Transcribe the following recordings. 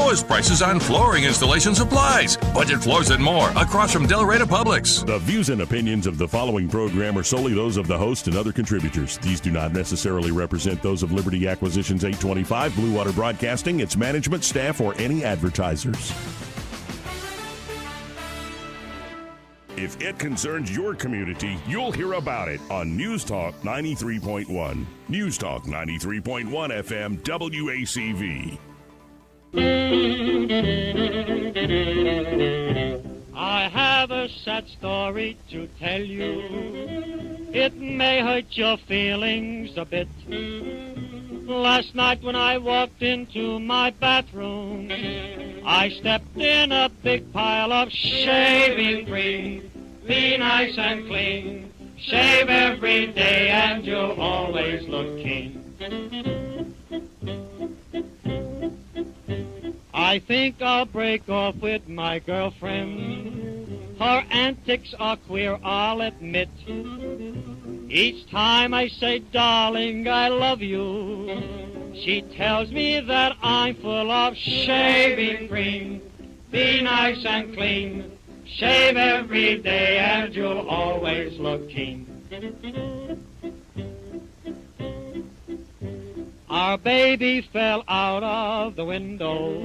lowest prices on flooring installation supplies. Budget Floors and More, across from Del Rey to Publix. The views and opinions of the following program are solely those of the host and other contributors. These do not necessarily represent those of Liberty Acquisitions 825, Blue Water Broadcasting, its management, staff, or any advertisers. If it concerns your community, you'll hear about it on News Talk 93.1. News Talk 93.1 FM WACV. I have a sad story to tell you. It may hurt your feelings a bit. Last night when I walked into my bathroom, I stepped in a big pile of shaving cream. Be nice and clean. Shave every day and you'll always look keen. I think I'll break off with my girlfriend. Her antics are queer, I'll admit. Each time I say, darling, I love you, she tells me that I'm full of shaving cream. Be nice and clean. Shave every day and you'll always look keen. Our baby fell out of the window.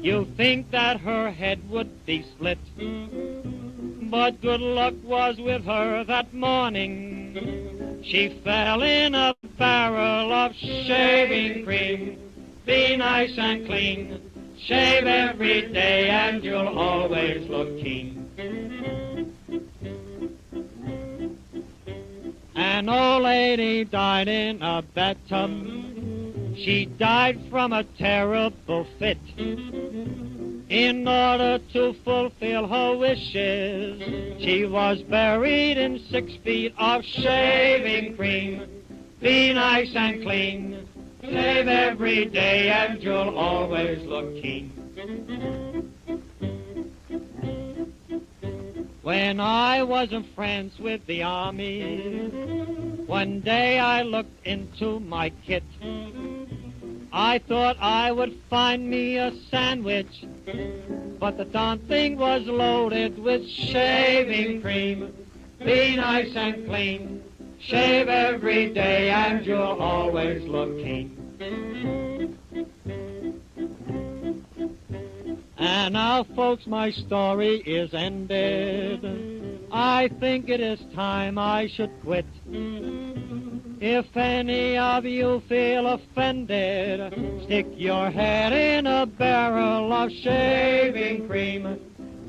You think that her head would be split, but good luck was with her that morning. She fell in a barrel of shaving cream. Be nice and clean. Shave every day and you'll always look keen. An old lady died in a bathtub. She died from a terrible fit. In order to fulfill her wishes, she was buried in 6 feet of shaving cream. Be nice and clean. Shave every day and you'll always look keen. When I was in France with the army, one day I looked into my kit. I thought I would find me a sandwich, but the darn thing was loaded with shaving cream. Be nice and clean. Shave every day and you'll always look keen. And now, folks, my story is ended. I think it is time I should quit. If any of you feel offended, stick your head in a barrel of shaving cream.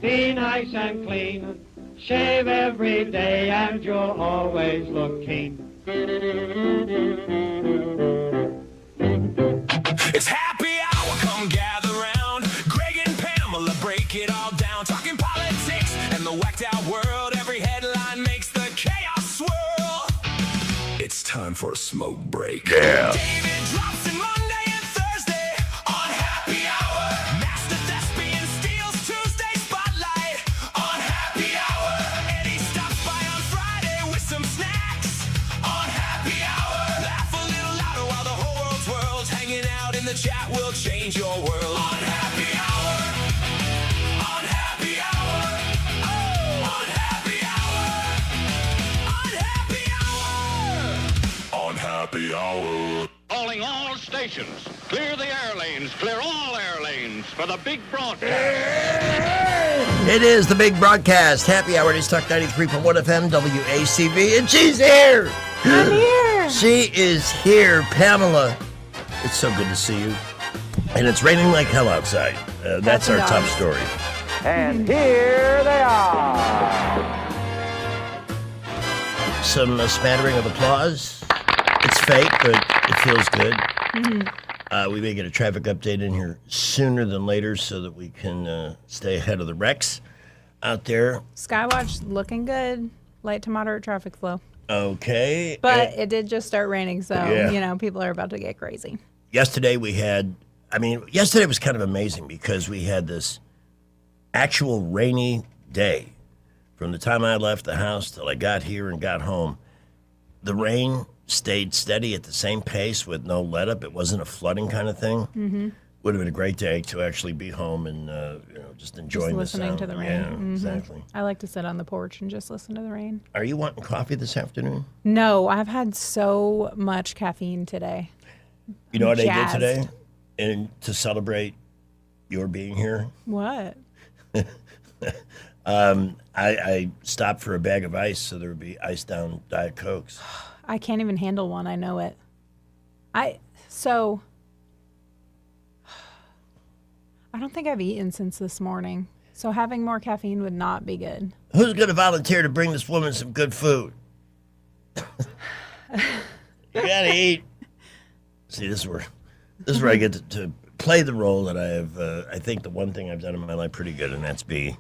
Be nice and clean. Shave every day and you'll always look keen. It's happy hour, come gather round. Greg and Pamela break it all down. Talking politics and the whacked out world. Every headline makes the chaos swirl. It's time for a smoke break. Yeah. David drops in Monday and Thursday on Happy Hour. Master Thespian steals Tuesday spotlight on Happy Hour. Eddie stops by on Friday with some snacks on Happy Hour. Laugh a little louder while the whole world's hanging out in the chat will change your world on Happy Hour. On Happy Hour. Oh, on Happy Hour. On Happy Hour. On Happy Hour. Calling all stations. Clear the air lanes. Clear all air lanes for the big broadcast. It is the big broadcast. Happy Hour. News Talk 93.1 FM WACV. And she's here. I'm here. She is here, Pamela. It's so good to see you. And it's raining like hell outside. That's our top story. And here they are. Some smattering of applause. It's fake, but it feels good. Mm-hmm. We may get a traffic update in here sooner than later so that we can stay ahead of the wrecks out there. Skywatch looking good. Light to moderate traffic flow. Okay. But it did just start raining, so, people are about to get crazy. Yesterday yesterday was kind of amazing because we had this actual rainy day. From the time I left the house till I got here and got home, the rain stayed steady at the same pace with no let up. It wasn't a flooding kind of thing, would have been a great day to actually be home and just enjoying Just listening the sound. to the rain. Yeah, Mhm. exactly. I like to sit on the porch and just listen to the rain. Are you wanting coffee this afternoon? No, I've had so much caffeine today. You know what I did Jazzed. today? And to celebrate your being here, What? I stopped for a bag of ice so there would be ice down Diet Cokes. I can't even handle one. I know it. I don't think I've eaten since this morning. So having more caffeine would not be good. Who's going to volunteer to bring this woman some good food? You gotta eat. See, this is where I get to play the role that I have. I think the one thing I've done in my life pretty good, and that's be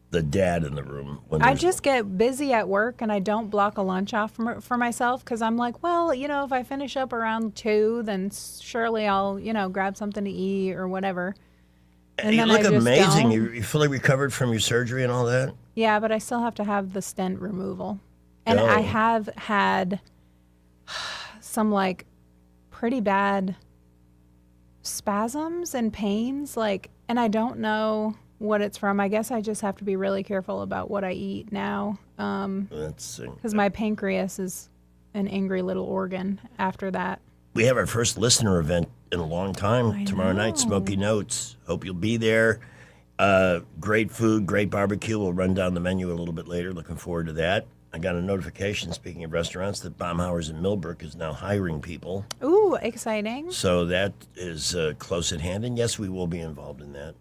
the dad in the room. When I there's- just get busy at work and I don't block a lunch off for myself because I'm like, well, if I finish up around 2, then surely I'll, grab something to eat or whatever. And you then look I just amazing. don't. You're fully recovered from your surgery and all that. Yeah, but I still have to have the stent removal. And Oh. I have had some pretty bad spasms and pains and I don't know what it's from. I guess I just have to be really careful about what I eat now. That's Because my pancreas is an angry little organ after that. we have our first listener event in a long time I tomorrow night. know. Smoky Notes. Hope you'll be there. Great food, great barbecue. We'll run down the menu a little bit later. Looking forward to that. I got a notification, speaking of restaurants, that Baumhauer's in Millbrook is now hiring people. Ooh, exciting. So that is close at hand. And yes, we will be involved in that.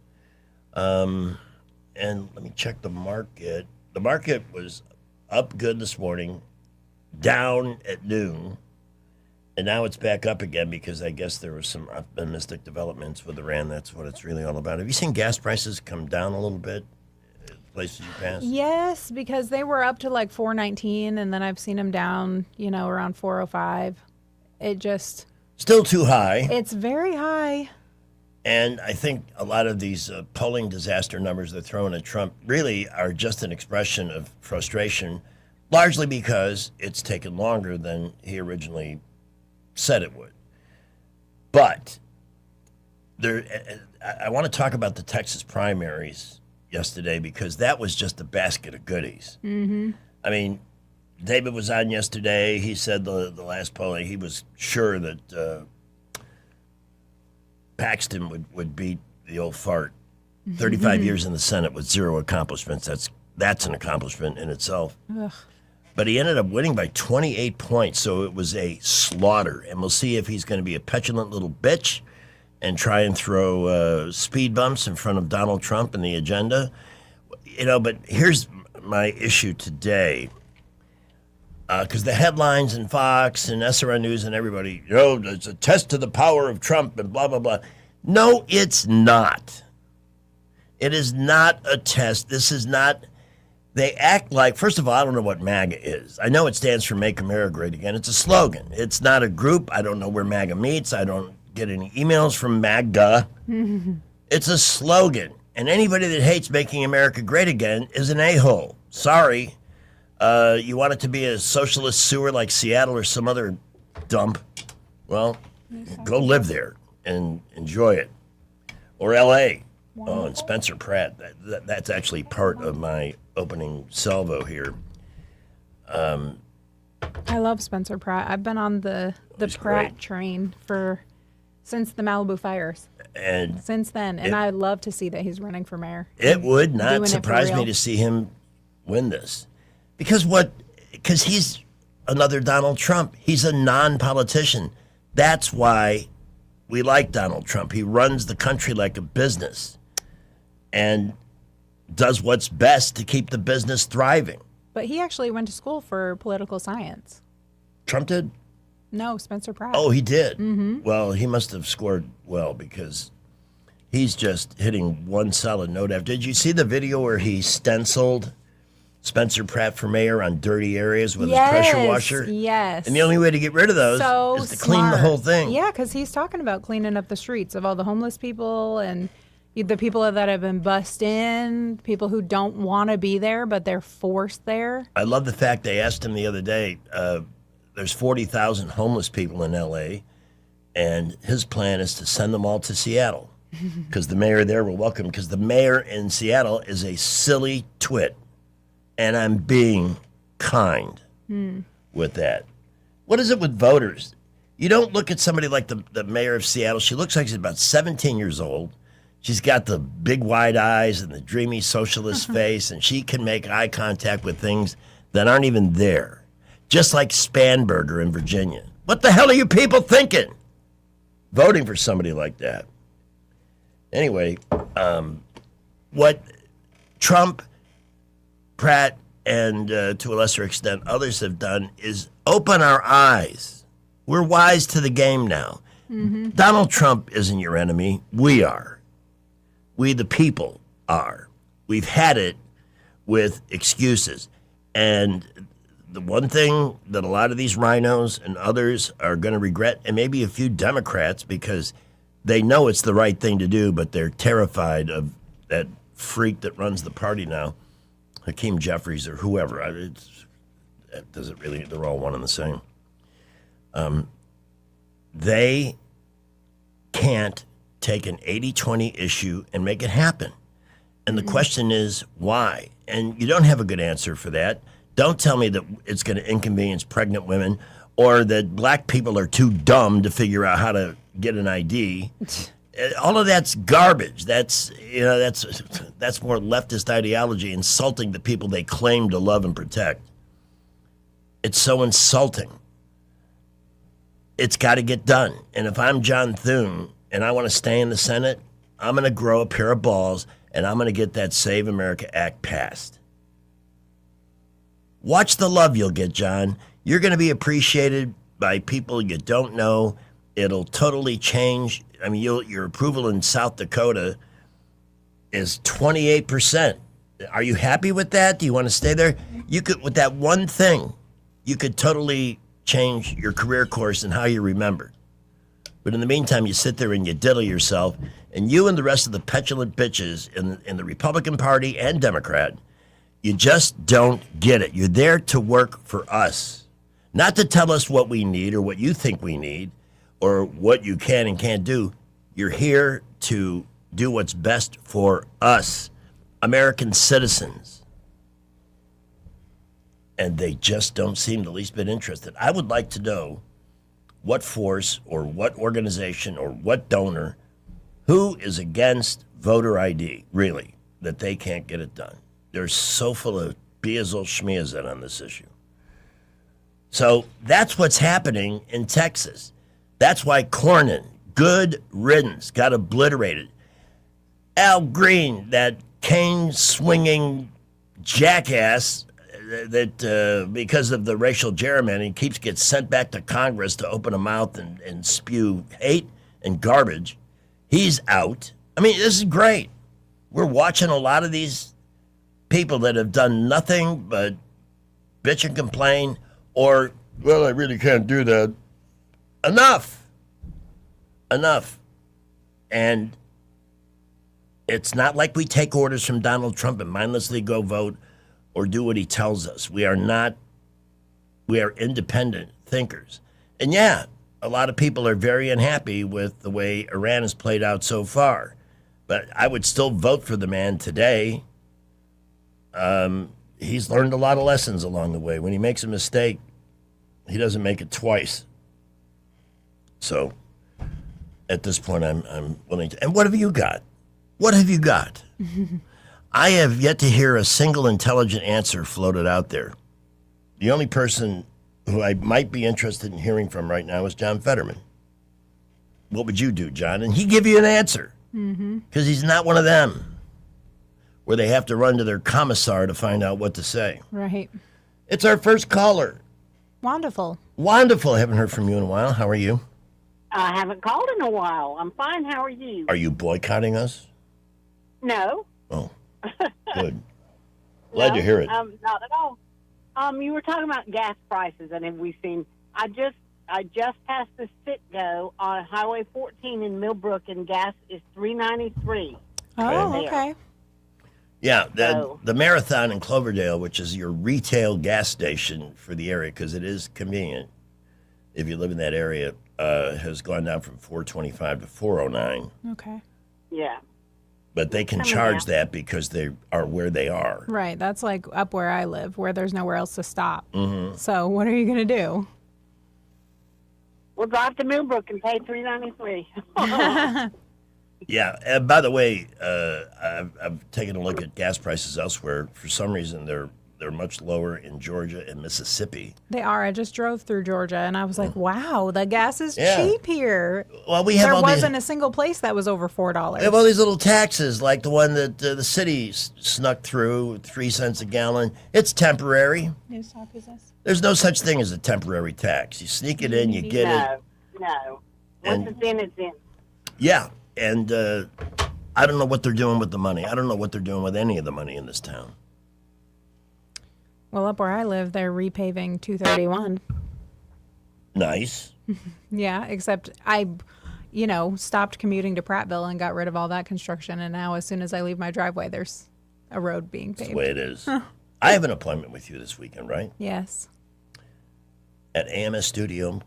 And let me check the market. The market was up good this morning, down at noon. And now it's back up again because I guess there was some optimistic developments with Iran. That's what it's really all about. Have you seen gas prices come down a little bit at places you pass? Yes, because they were up to $4.19 and then I've seen them down, around $4.05. It just, Still too high. it's very high. And I think a lot of these polling disaster numbers they're throwing at Trump really are just an expression of frustration, largely because it's taken longer than he originally said it would. But I want to talk about the Texas primaries yesterday because that was just a basket of goodies. Mm-hmm. I mean, David was on yesterday. He said the last polling, he was sure that Paxton would beat the old fart. 35 years in the Senate with 0 accomplishments. That's an accomplishment in itself. Ugh. But he ended up winning by 28 points, so it was a slaughter. And we'll see if he's going to be a petulant little bitch and try and throw speed bumps in front of Donald Trump in the agenda. But here's my issue today. Because the headlines in Fox and SRN News and everybody, it's a test to the power of Trump and blah, blah, blah. No, it's not. It is not a test. This is not. They act like, first of all, I don't know what MAGA is. I know it stands for Make America Great Again. It's a slogan. It's not a group. I don't know where MAGA meets. I don't get any emails from MAGA. It's a slogan. And anybody that hates making America great again is an a-hole. Sorry. You want it to be a socialist sewer like Seattle or some other dump? Well, go live there and enjoy it. Or L.A. Oh, and Spencer Pratt. That's actually part of my opening salvo here. I love Spencer Pratt. I've been on the He's Pratt great. train since the Malibu fires. And Since then. And I love to see that he's running for mayor. it would Doing not it for surprise me real. to see him win this. Because he's another Donald Trump. He's a non-politician. That's why we like Donald Trump. He runs the country like a business and does what's best to keep the business thriving. But he actually went to school for political science. Trump did? No, Spencer Pratt. Oh, he did? Mm-hmm. Well, he must have scored well because he's just hitting one solid note after. Did you see the video where he stenciled Spencer Pratt for mayor on dirty areas with his pressure washer? Yes. And the only way to get rid of those so is to clean the smart. whole thing. Yeah, because he's talking about cleaning up the streets of all the homeless people and the people that have been bussed in, people who don't want to be there, but they're forced there. I love the fact they asked him the other day, there's 40,000 homeless people in L.A., and his plan is to send them all to Seattle. because the mayor there will welcome, because the mayor in Seattle is a silly twit. And I'm being kind with that. What is it with voters? You don't look at somebody like the mayor of Seattle. She looks like she's about 17 years old. She's got the big wide eyes and the dreamy socialist face, and she can make eye contact with things that aren't even there. Just like Spanberger in Virginia. What the hell are you people thinking? Voting for somebody like that. Anyway, what Trump, Pratt, and to a lesser extent others have done is open our eyes. We're wise to the game now. Donald Trump isn't your enemy. We are. We, the people, are. We've had it with excuses. And the one thing that a lot of these rhinos and others are going to regret, and maybe a few Democrats, because they know it's the right thing to do, but they're terrified of that freak that runs the party now, Hakeem Jeffries or whoever. Does it really? They're all one and the same. They can't take an 80-20 issue and make it happen. And the question is, why? And you don't have a good answer for that. Don't tell me that it's going to inconvenience pregnant women or that black people are too dumb to figure out how to get an ID. All of that's garbage. That's more leftist ideology, insulting the people they claim to love and protect. It's so insulting. It's got to get done. And if I'm John Thune and I want to stay in the Senate, I'm going to grow a pair of balls and I'm going to get that Save America Act passed. Watch the love you'll get, John. You're going to be appreciated by people you don't know. It'll totally change. I mean, your approval in South Dakota is 28%. Are you happy with that? Do you want to stay there? You could, with that one thing, you could totally change your career course and how you're remembered. But in the meantime, you sit there and you diddle yourself, and you and the rest of the petulant bitches in the Republican Party and Democrat, you just don't get it. You're there to work for us, not to tell us what we need or what you think we need or what you can and can't do. You're here to do what's best for us, American citizens. And they just don't seem the least bit interested. I would like to know what force or what organization or what donor, who is against voter ID, really, that they can't get it done. They're so full of Beazle Schmiazet on this issue. So that's what's happening in Texas. That's why Cornyn, good riddance, got obliterated. Al Green, that cane-swinging jackass that because of the racial gerrymandering gets sent back to Congress to open a mouth and spew hate and garbage. He's out. I mean, this is great. We're watching a lot of these people that have done nothing but bitch and complain or, well, I really can't do that. Enough. And it's not like we take orders from Donald Trump and mindlessly go vote or do what he tells us. We are independent thinkers. And yeah, a lot of people are very unhappy with the way Iran has played out so far. But I would still vote for the man today. He's learned a lot of lessons along the way. When he makes a mistake, he doesn't make it twice. So at this point, I'm willing to. And what have you got? What have you got? I have yet to hear a single intelligent answer floated out there. The only person who I might be interested in hearing from right now is John Fetterman. What would you do, John? And he'd give you an answer. Because he's not one of them where they have to run to their commissar to find out what to say. Right. It's our first caller. Wonderful. Wonderful. Haven't heard from you in a while. How are you? I haven't called in a while. I'm fine. How are you? Are you boycotting us? No. Oh, good. Glad to hear it. Not at all. You were talking about gas prices, and have we seen? I just passed the Citgo on Highway 14 in Millbrook, and gas is $3.93. Oh, okay. Yeah, the Marathon in Cloverdale, which is your retail gas station for the area, because it is convenient if you live in that area, has gone down from $4.25 to $4.09. Okay. Yeah. But they can Coming charge down. that because they are where they are. Right. That's like up where I live, where there's nowhere else to stop. Mm-hmm. So what are you going to do? We'll drive to Millbrook and pay $3.93. Yeah. And by the way, I've taken a look at gas prices elsewhere. For some reason, they're much lower in Georgia and Mississippi. They are. I just drove through Georgia and I was like, wow, the gas is Yeah. cheap here. Well, we have There all wasn't these, a single place that was over $4. we have all these little taxes, like the one that the city snuck through, 3 cents a gallon. It's temporary. Whose talk is this? There's no such thing as a temporary tax. You sneak it in, you get it. No. And- Once it's in, it's in. Yeah, and I don't know what they're doing with the money. I don't know what they're doing with any of the money in this town. Well, up where I live, they're repaving 231. Nice. Yeah, except I, stopped commuting to Prattville and got rid of all that construction. And now as soon as I leave my driveway, there's a road being That's paved. the way it is. I have an appointment with you this weekend, right? Yes. At AMS Studio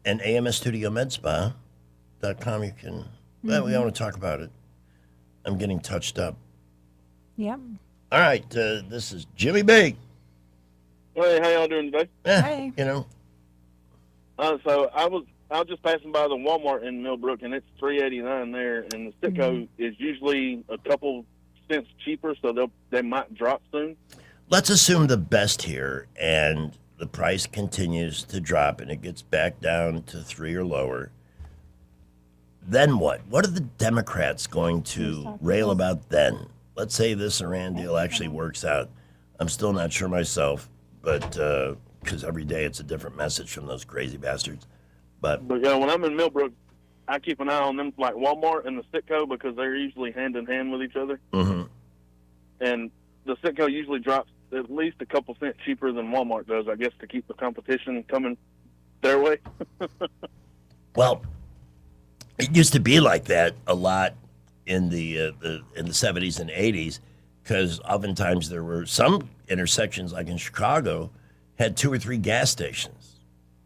and AMSStudioMedSpa.com. You can, well, we want to talk about it. I'm getting touched up. Yep. All right, this is Jimmy B. Hey, how y'all doing today? Hey. So I was just passing by the Walmart in Millbrook, and it's $3.89 there, and the Citgo is usually a couple cents cheaper, so they might drop soon. Let's assume the best here, and the price continues to drop, and it gets back down to 3 or lower. Then what? What are the Democrats going to rail about then? Let's say this Iran deal actually works out. I'm still not sure myself, but because every day it's a different message from those crazy bastards. But But when I'm in Millbrook, I keep an eye on them, like Walmart and the Citgo, because they're usually hand in hand with each other. mhm. And the Citgo usually drops at least a couple cents cheaper than Walmart does, I guess, to keep the competition coming their way. Well, it used to be like that a lot in the 70s and 80s, because oftentimes there were some intersections, like in Chicago, had 2 or 3 gas stations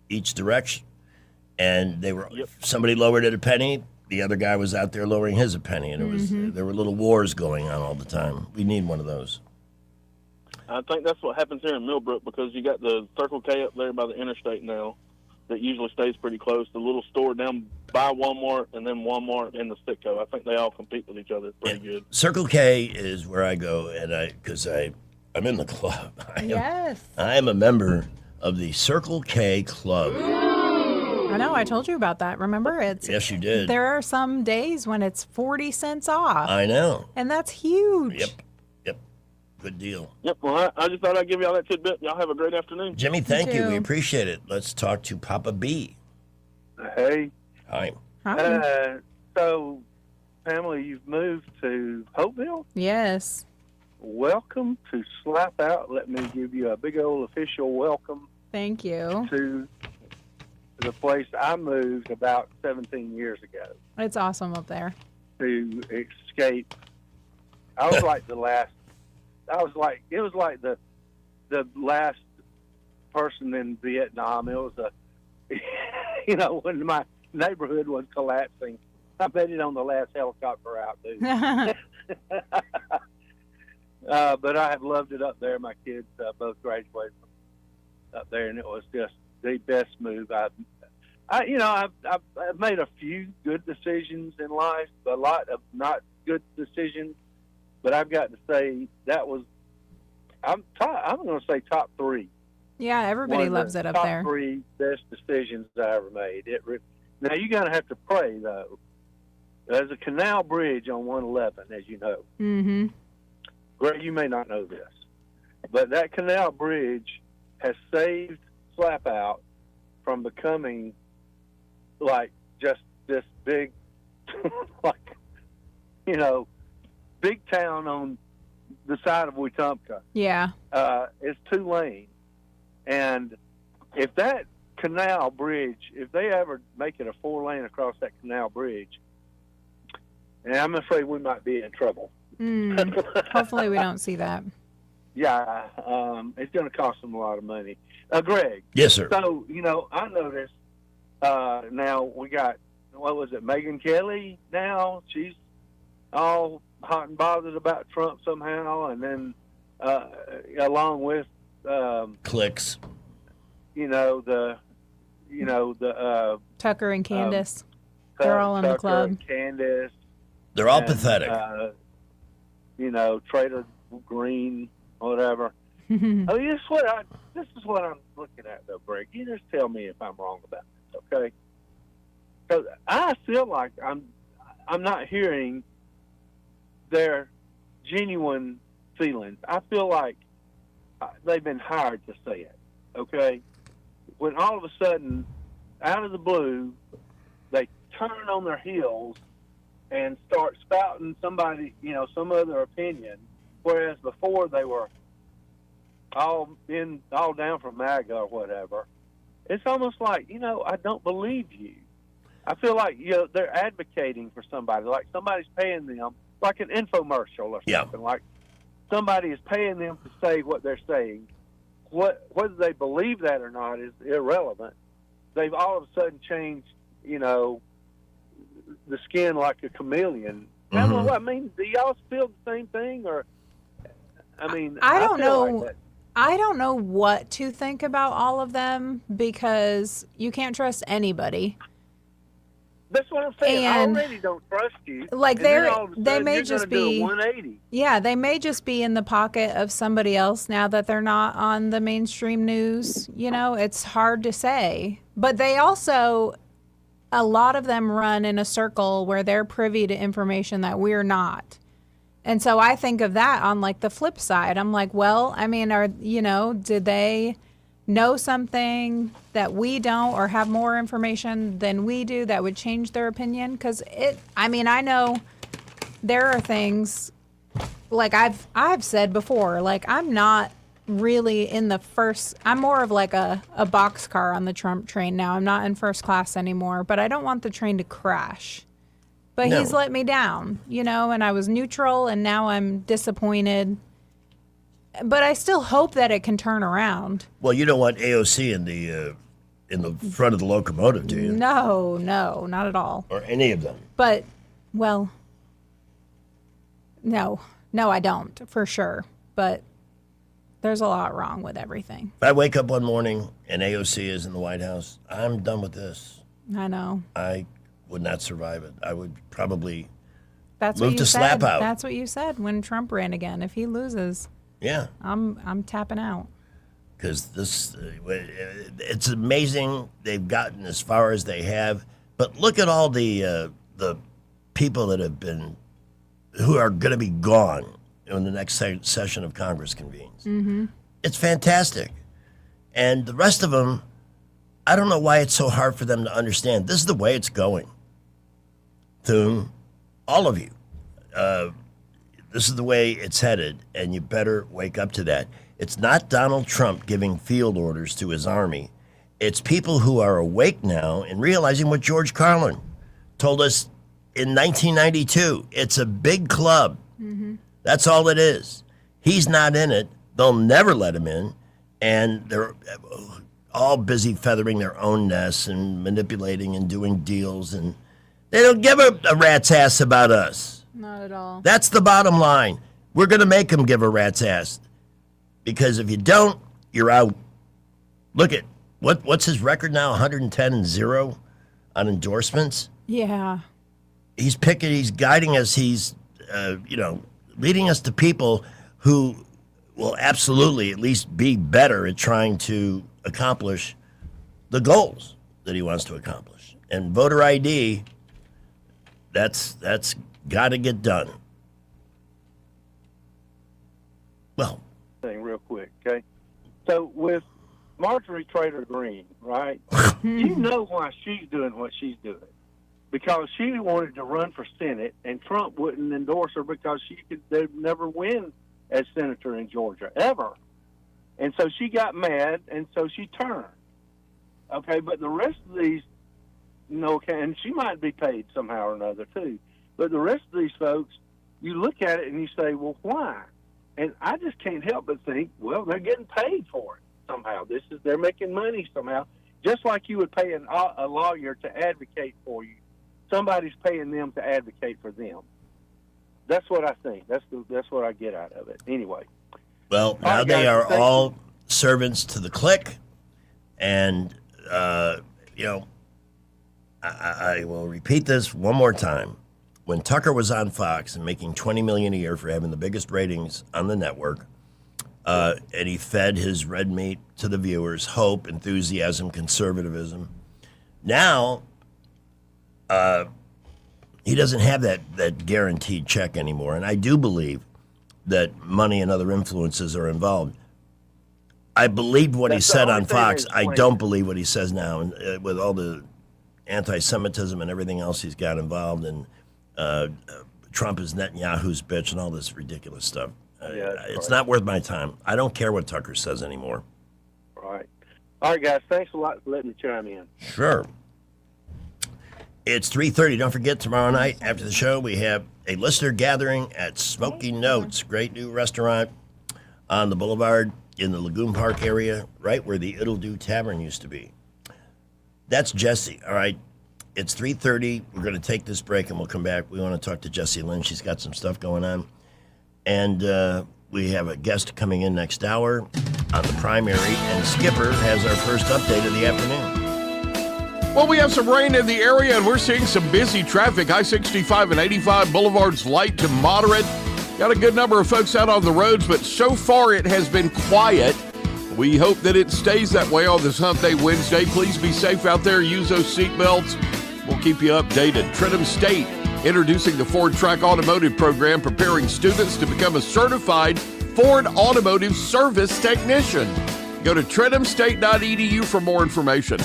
each direction, and they were somebody lowered it a penny, the other guy was out there lowering his a penny, and it was there were little wars going on all the time. We need one of those. I think that's what happens here in Millbrook, because you got the Circle K up there by the interstate now that usually stays pretty close. The little store down by Walmart, and then Walmart and the Citgo. I think they all compete with each other pretty good. Circle K is where I go, and I'm in the club. Yes. I am a member of the Circle K Club. I know. I told you about that. Remember? Yes, you did. There are some days when it's 40 cents off. I know. And that's huge. Yep. Good deal. Yep, well, I just thought I'd give y'all that tidbit. Y'all have a great afternoon. Jimmy, thank you. too. We appreciate it. Let's talk to Papa B. Hey. Hi. Hi. So, Pamela, you've moved to Hopeville? Yes. Welcome to Slap Out. Let me give you a big old official welcome Thank you. to the place I moved about 17 years ago It's awesome up there. to escape. I was like it was like the last person in Vietnam. It was when my neighborhood was collapsing, I made it on the last helicopter out, dude. But I have loved it up there. My kids both graduated up there, and it was just the best move I've made a few good decisions in life, a lot of not good decisions. But I've got to say I'm going to say top 3. Yeah, everybody One of loves the it up top there. 3 best decisions I ever made. Now you're going to have to pray though. There's a canal bridge on 111, as you know. Mm-hmm. Greg, you may not know this, but that canal bridge has saved Slap Out from becoming like just this big, big town on the side of Wetumpka. Yeah. It's 2 lanes. And if that canal bridge, if they ever make it a 4-lane across that canal bridge, and I'm afraid we might be in trouble. Hopefully we don't see that. Yeah, it's going to cost them a lot of money. Greg. Yes, sir. So, I noticed now we got, what was it, Megyn Kelly now? She's all hot and bothered about Trump somehow, and then along with clicks. The Tucker and Candace. They're all in the club. And Candace. They're all pathetic. Trader Green, whatever. I mean, this is what I'm looking at, though, Greg. You just tell me if I'm wrong about this, okay? Because I feel like I'm not hearing their genuine feelings. I feel like they've been hired to say it, okay? When all of a sudden, out of the blue, they turn on their heels and start spouting somebody, some other opinion, whereas before they were all down for MAGA or whatever. It's almost like, I don't believe you. I feel like they're advocating for somebody, like somebody's paying them, like an infomercial or something. Like somebody is paying them to say what they're saying. Whether they believe that or not is irrelevant. They've all of a sudden changed, the skin like a chameleon. Mm-hmm. I mean, do y'all feel the same thing, or? I mean, I don't feel know. Like that. I don't know what to think about all of them because you can't trust anybody. That's what I'm saying. And I already don't trust you. Like and then all of a they sudden may you're just gonna do be a 180. Yeah, they may just be in the pocket of somebody else now that they're not on the mainstream news. It's hard to say. But they also, a lot of them run in a circle where they're privy to information that we're not. And so I think of that on like the flip side. I'm like, well, I mean, did they know something that we don't or have more information than we do that would change their opinion? Because I know there are things like I've said before, like I'm not really in the first, I'm more of like a boxcar on the Trump train now. I'm not in first class anymore, but I don't want the train to crash. But No. he's let me down, and I was neutral and now I'm disappointed. But I still hope that it can turn around. Well, you don't want AOC in the front of the locomotive, do you? No, not at all. Or any of them. But, well, no, I don't, for sure. But there's a lot wrong with everything. If I wake up one morning and AOC is in the White House, I'm done with this. I know. I would not survive it. I would probably That's move what you to said. slap out. That's what you said when Trump ran again. If he loses, Yeah. I'm tapping out. Because it's amazing they've gotten as far as they have. But look at all the people that have been, who are going to be gone when the next session of Congress convenes. Mm-hmm. It's fantastic. And the rest of them, I don't know why it's so hard for them to understand. This is the way it's going. Thune, all of you. This is the way it's headed, and you better wake up to that. It's not Donald Trump giving field orders to his army. It's people who are awake now and realizing what George Carlin told us in 1992. It's a big club. Mm-hmm. That's all it is. He's not in it. They'll never let him in, and they're all busy feathering their own nests and manipulating and doing deals, and they don't give a rat's ass about us. Not at all. That's the bottom line. We're going to make them give a rat's ass, because if you don't, you're out. Look at what's his record now? 110-0 on endorsements. Yeah. He's guiding us. He's leading us to people who will absolutely at least be better at trying to accomplish the goals that he wants to accomplish. And voter ID, that's got to get done. Well, thing real quick, okay? So with Marjorie Taylor Greene, right? You know why she's doing what she's doing. Because she wanted to run for Senate, and Trump wouldn't endorse her because they'd never win as senator in Georgia, ever. And so she got mad, and so she turned. Okay, but the rest of these, and she might be paid somehow or another too. But the rest of these folks, you look at it and you say, well, why? And I just can't help but think, well, they're getting paid for it somehow. They're making money somehow. Just like you would pay a lawyer to advocate for you. Somebody's paying them to advocate for them. That's what I think. That's what I get out of it. Anyway. Well, now right, they guys, are thank all servants to the clique, and I will repeat this one more time. When Tucker was on Fox and making $20 million a year for having the biggest ratings on the network, and he fed his red meat to the viewers, hope, enthusiasm, conservatism. Now, he doesn't have that guaranteed check anymore, and I do believe that money and other influences are involved. I believed what he said on Fox. I don't believe what he says now, and with all the anti-Semitism and everything else he's got involved, and Trump is Netanyahu's bitch and all this ridiculous stuff. It's not worth my time. I don't care what Tucker says anymore. All right, guys. Thanks a lot for letting me chime in. Sure. It's 3:30. Don't forget, tomorrow night after the show, we have a listener gathering at Smoky Notes, great new restaurant on the boulevard in the Lagoon Park area, right where the It'll Do Tavern used to be. That's Jesse. All right. It's 3:30. We're going to take this break, and we'll come back. We want to talk to Jessie Lynn. She's got some stuff going on. And we have a guest coming in next hour on the primary, and Skipper has our first update of the afternoon. Well, we have some rain in the area, and we're seeing some busy traffic. I-65 and 85 Boulevards light to moderate. Got a good number of folks out on the roads, but so far it has been quiet. We hope that it stays that way on this Hump Day Wednesday. Please be safe out there. Use those seatbelts. We'll keep you updated. Trenton State introducing the Ford Track Automotive Program, preparing students to become a certified Ford Automotive Service Technician. Go to trentumstate.edu for more information.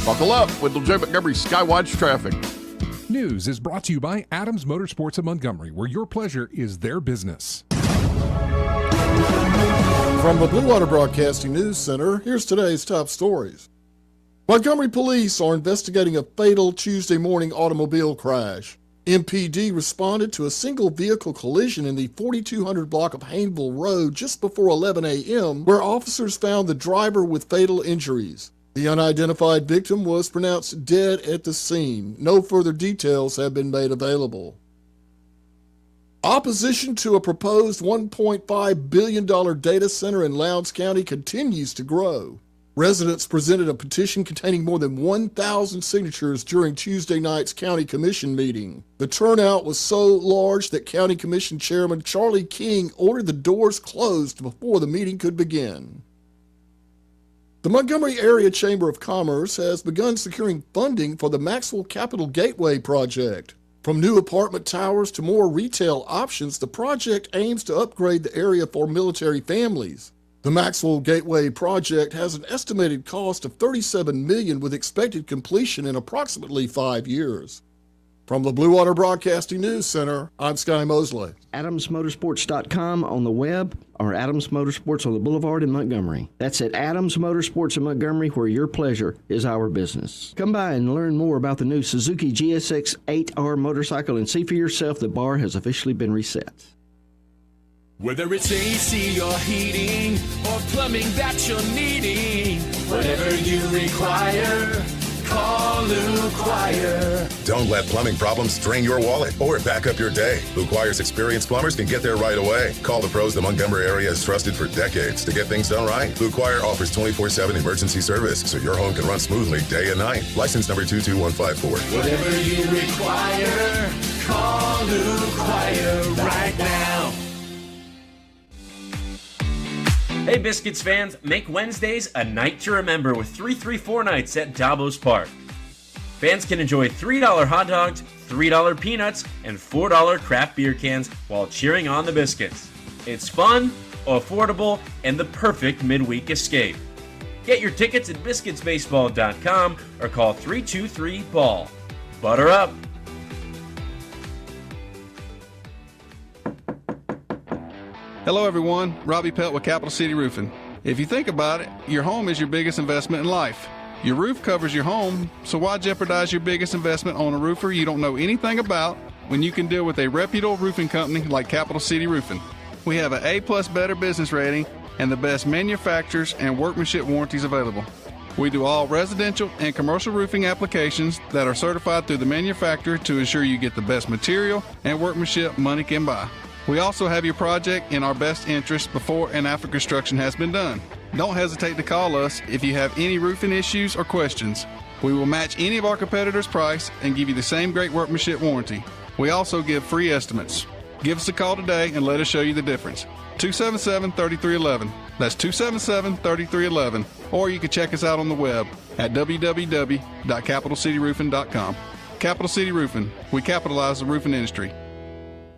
Buckle up with J. Montgomery Skywatch Traffic. News is brought to you by Adams Motorsports of Montgomery, where your pleasure is their business. From the Blue Water Broadcasting News Center, here's today's top stories. Montgomery police are investigating a fatal Tuesday morning automobile crash. MPD responded to a single vehicle collision in the 4200 block of Hayneville Road just before 11 a.m., where officers found the driver with fatal injuries. The unidentified victim was pronounced dead at the scene. No further details have been made available. Opposition to a proposed $1.5 billion data center in Lowndes County continues to grow. Residents presented a petition containing more than 1,000 signatures during Tuesday night's County Commission meeting. The turnout was so large that County Commission Chairman Charlie King ordered the doors closed before the meeting could begin. The Montgomery Area Chamber of Commerce has begun securing funding for the Maxwell Capital Gateway project. From new apartment towers to more retail options, the project aims to upgrade the area for military families. The Maxwell Gateway project has an estimated cost of $37 million with expected completion in approximately 5 years. From the Blue Water Broadcasting News Center, I'm Sky Mosley. AdamsMotorsports.com on the web or Adams Motorsports on the Boulevard in Montgomery. That's at Adams Motorsports in Montgomery, where your pleasure is our business. Come by and learn more about the new Suzuki GSX 8R motorcycle and see for yourself the bar has officially been reset. Whether it's AC or heating or plumbing that you're needing, whatever you require, call Lou Quire. Don't let plumbing problems drain your wallet or back up your day. Lou Quire's experienced plumbers can get there right away. Call the pros the Montgomery area has trusted for decades to get things done right. Lou Quire offers 24/7 emergency service so your home can run smoothly day and night. License number 22154. Whatever you require, call Lou Quire right now. Hey Biscuits fans, make Wednesdays a night to remember with 334 nights at Davos Park. Fans can enjoy $3 hot dogs, $3 peanuts, and $4 craft beer cans while cheering on the Biscuits. It's fun, affordable, and the perfect midweek escape. Get your tickets at biscuitsbaseball.com or call 323-BALL. Butter up! Hello everyone, Robbie Pelt with Capital City Roofing. If you think about it, your home is your biggest investment in life. Your roof covers your home, so why jeopardize your biggest investment on a roofer you don't know anything about when you can deal with a reputable roofing company like Capital City Roofing? We have an A+ Better business rating and the best manufacturers and workmanship warranties available. We do all residential and commercial roofing applications that are certified through the manufacturer to ensure you get the best material and workmanship money can buy. We also have your project in our best interest before and after construction has been done. Don't hesitate to call us if you have any roofing issues or questions. We will match any of our competitors' price and give you the same great workmanship warranty. We also give free estimates. Give us a call today and let us show you the difference. 277-3311. That's 277-3311. Or you can check us out on the web at www.capitalcityroofing.com. Capital City Roofing. We capitalize the roofing industry.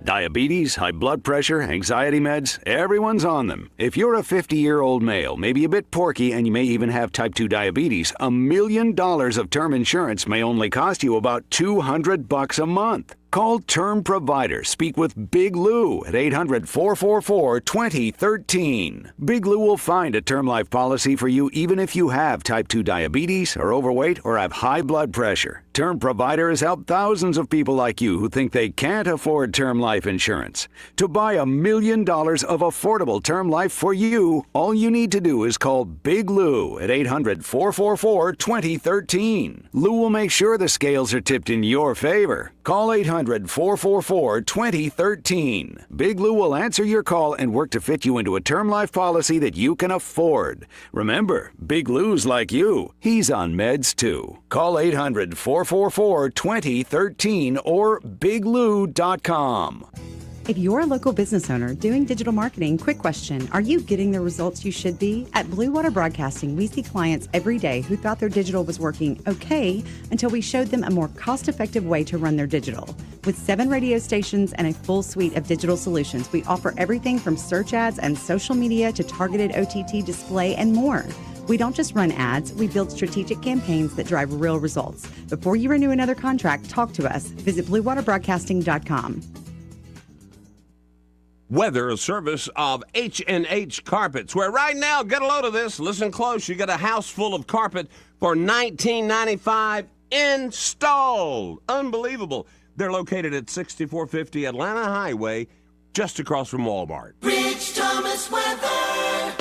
Diabetes, high blood pressure, anxiety meds, everyone's on them. If you're a 50-year-old male, maybe a bit porky, and you may even have type 2 diabetes, $1 million of term insurance may only cost you about $200 a month. Call Term Provider. Speak with Big Lou at 800-444-2013. Big Lou will find a term life policy for you even if you have type 2 diabetes, are overweight, or have high blood pressure. Term Provider has helped thousands of people like you who think they can't afford term life insurance. To buy $1 million of affordable term life for you, all you need to do is call Big Lou at 800-444-2013. Lou will make sure the scales are tipped in your favor. Call 800-444-2013. Big Lou will answer your call and work to fit you into a term life policy that you can afford. Remember, Big Lou's like you. He's on meds too. Call 800-444-2013 or biglou.com. If you're a local business owner doing digital marketing, quick question, are you getting the results you should be? At Blue Water Broadcasting, we see clients every day who thought their digital was working okay until we showed them a more cost-effective way to run their digital. With 7 radio stations and a full suite of digital solutions, we offer everything from search ads and social media to targeted OTT display and more. We don't just run ads, we build strategic campaigns that drive real results. Before you renew another contract, talk to us. Visit BlueWaterBroadcasting.com. Weather, a service of H&H Carpets, where right now, get a load of this, listen close, you get a house full of carpet for $19.95 installed. Unbelievable. They're located at 6450 Atlanta Highway, just across from Walmart. Rich Thomas weather.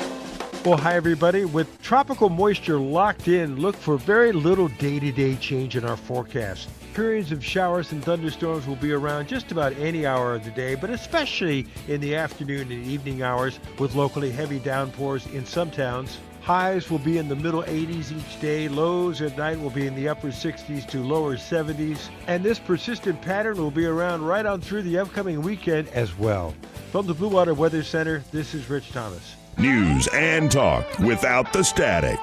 Well, hi, everybody. With tropical moisture locked in, look for very little day-to-day change in our forecast. Periods of showers and thunderstorms will be around just about any hour of the day, but especially in the afternoon and evening hours with locally heavy downpours in some towns. Highs will be in the middle 80s each day. Lows at night will be in the upper 60s to lower 70s. And this persistent pattern will be around right on through the upcoming weekend as well. From the Blue Water Weather Center, this is Rich Thomas. News and talk without the static.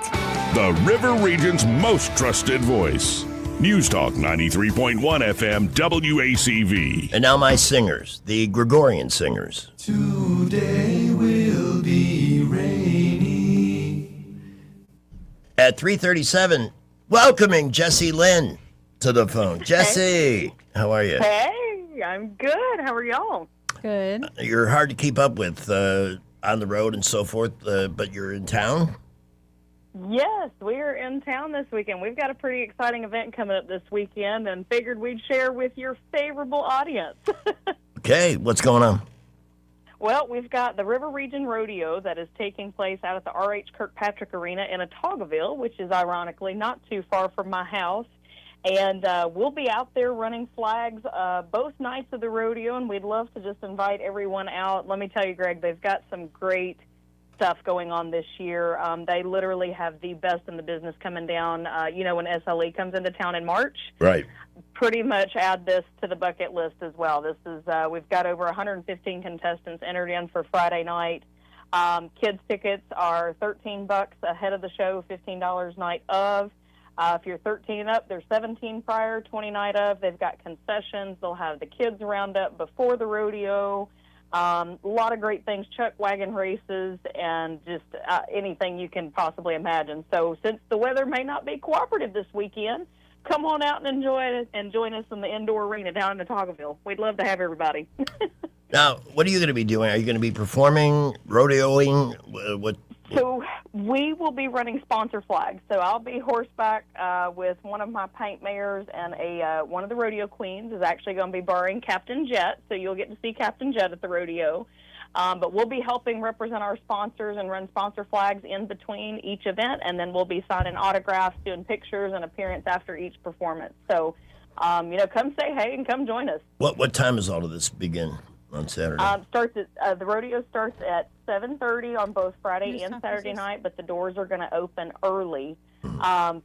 The River Region's most trusted voice. News Talk 93.1 FM WACV. And now my singers, the Gregorian singers. Today will be rainy. At 3:37, welcoming Jesse Lynn to the phone. Jesse, how are you? Hey, I'm good. How are y'all? Good. You're hard to keep up with on the road and so forth, but you're in town? Yes, we are in town this weekend. We've got a pretty exciting event coming up this weekend and figured we'd share with your favorable audience. Okay, what's going on? Well, we've got the River Region Rodeo that is taking place out at the R.H. Kirkpatrick Arena in Ottaugueville, which is ironically not too far from my house. And we'll be out there running flags both nights of the rodeo, and we'd love to just invite everyone out. Let me tell you, Greg, they've got some great stuff going on this year. They literally have the best in the business coming down. When SLE comes into town in March, right? Pretty much add this to the bucket list as well. This is we've got over 115 contestants entered in for Friday night. Kids tickets are $13 ahead of the show, $15 night of. If you're 13 and up, they're 17 prior, 20 night of. They've got concessions. They'll have the kids round up before the rodeo. A lot of great things, chuck wagon races, and just anything you can possibly imagine. So since the weather may not be cooperative this weekend, come on out and enjoy it and join us in the indoor arena down in Ottaugueville. We'd love to have everybody. Now, what are you going to be doing? Are you going to be performing, rodeoing? What? So We will be running sponsor flags. So I'll be horseback with one of my paint mares, and one of the rodeo queens is actually going to be borrowing Captain Jet. So you'll get to see Captain Jet at the rodeo. But we'll be helping represent our sponsors and run sponsor flags in between each event, and then we'll be signing autographs, doing pictures, and appearance after each performance. So, come say hey and come join us. What time does all of this begin on Saturday? The rodeo starts at 7:30 on both Friday and Saturday night, but the doors are going to open early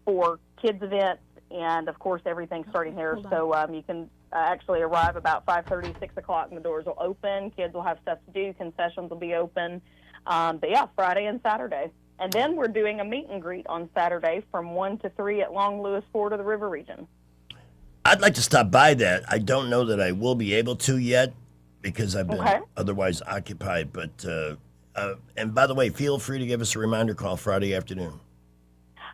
for kids events, and of course everything's starting there. So you can actually arrive about 5:30, 6 o'clock, and the doors will open. Kids will have stuff to do. Concessions will be open. But yeah, Friday and Saturday. And then we're doing a meet and greet on Saturday from 1 to 3 at Long Lewis Ford of the River Region. I'd like to stop by that. I don't know that I will be able to yet because I've been otherwise occupied. But and by the way, feel free to give us a reminder call Friday afternoon.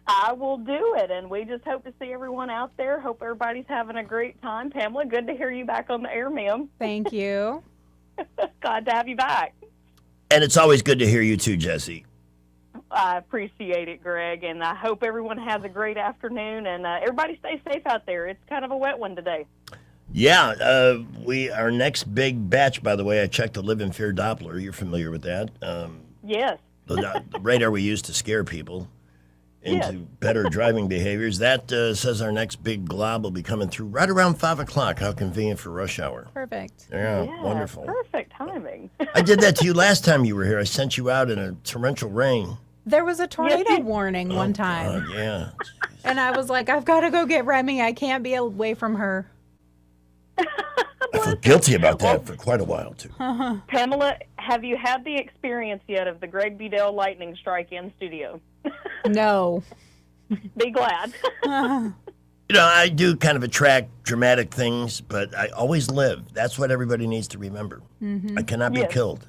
I will do it, and we just hope to see everyone out there. Hope everybody's having a great time. Pamela, good to hear you back on the air, ma'am. Thank you. Glad to have you back. And it's always good to hear you too, Jesse. I appreciate it, Greg, and I hope everyone has a great afternoon, and everybody stay safe out there. It's kind of a wet one today. Yeah, our next big batch, by the way, I checked the Live in Fear Doppler. You're familiar with that? Yes. The radar we use to scare people into better driving behaviors. That says our next big glob will be coming through right around 5 o'clock. How convenient for rush hour. Perfect. Yeah, wonderful. Perfect timing. I did that to you last time you were here. I sent you out in a torrential rain. There was a tornado warning one time. God, yeah. And I was like, I've got to go get Remy. I can't be away from her. I feel guilty about that for quite a while, too. Pamela, have you had the experience yet of the Greg Bedell lightning strike in studio? No. Be glad. I do kind of attract dramatic things, but I always live. That's what everybody needs to remember. Mm-hmm. I cannot be killed.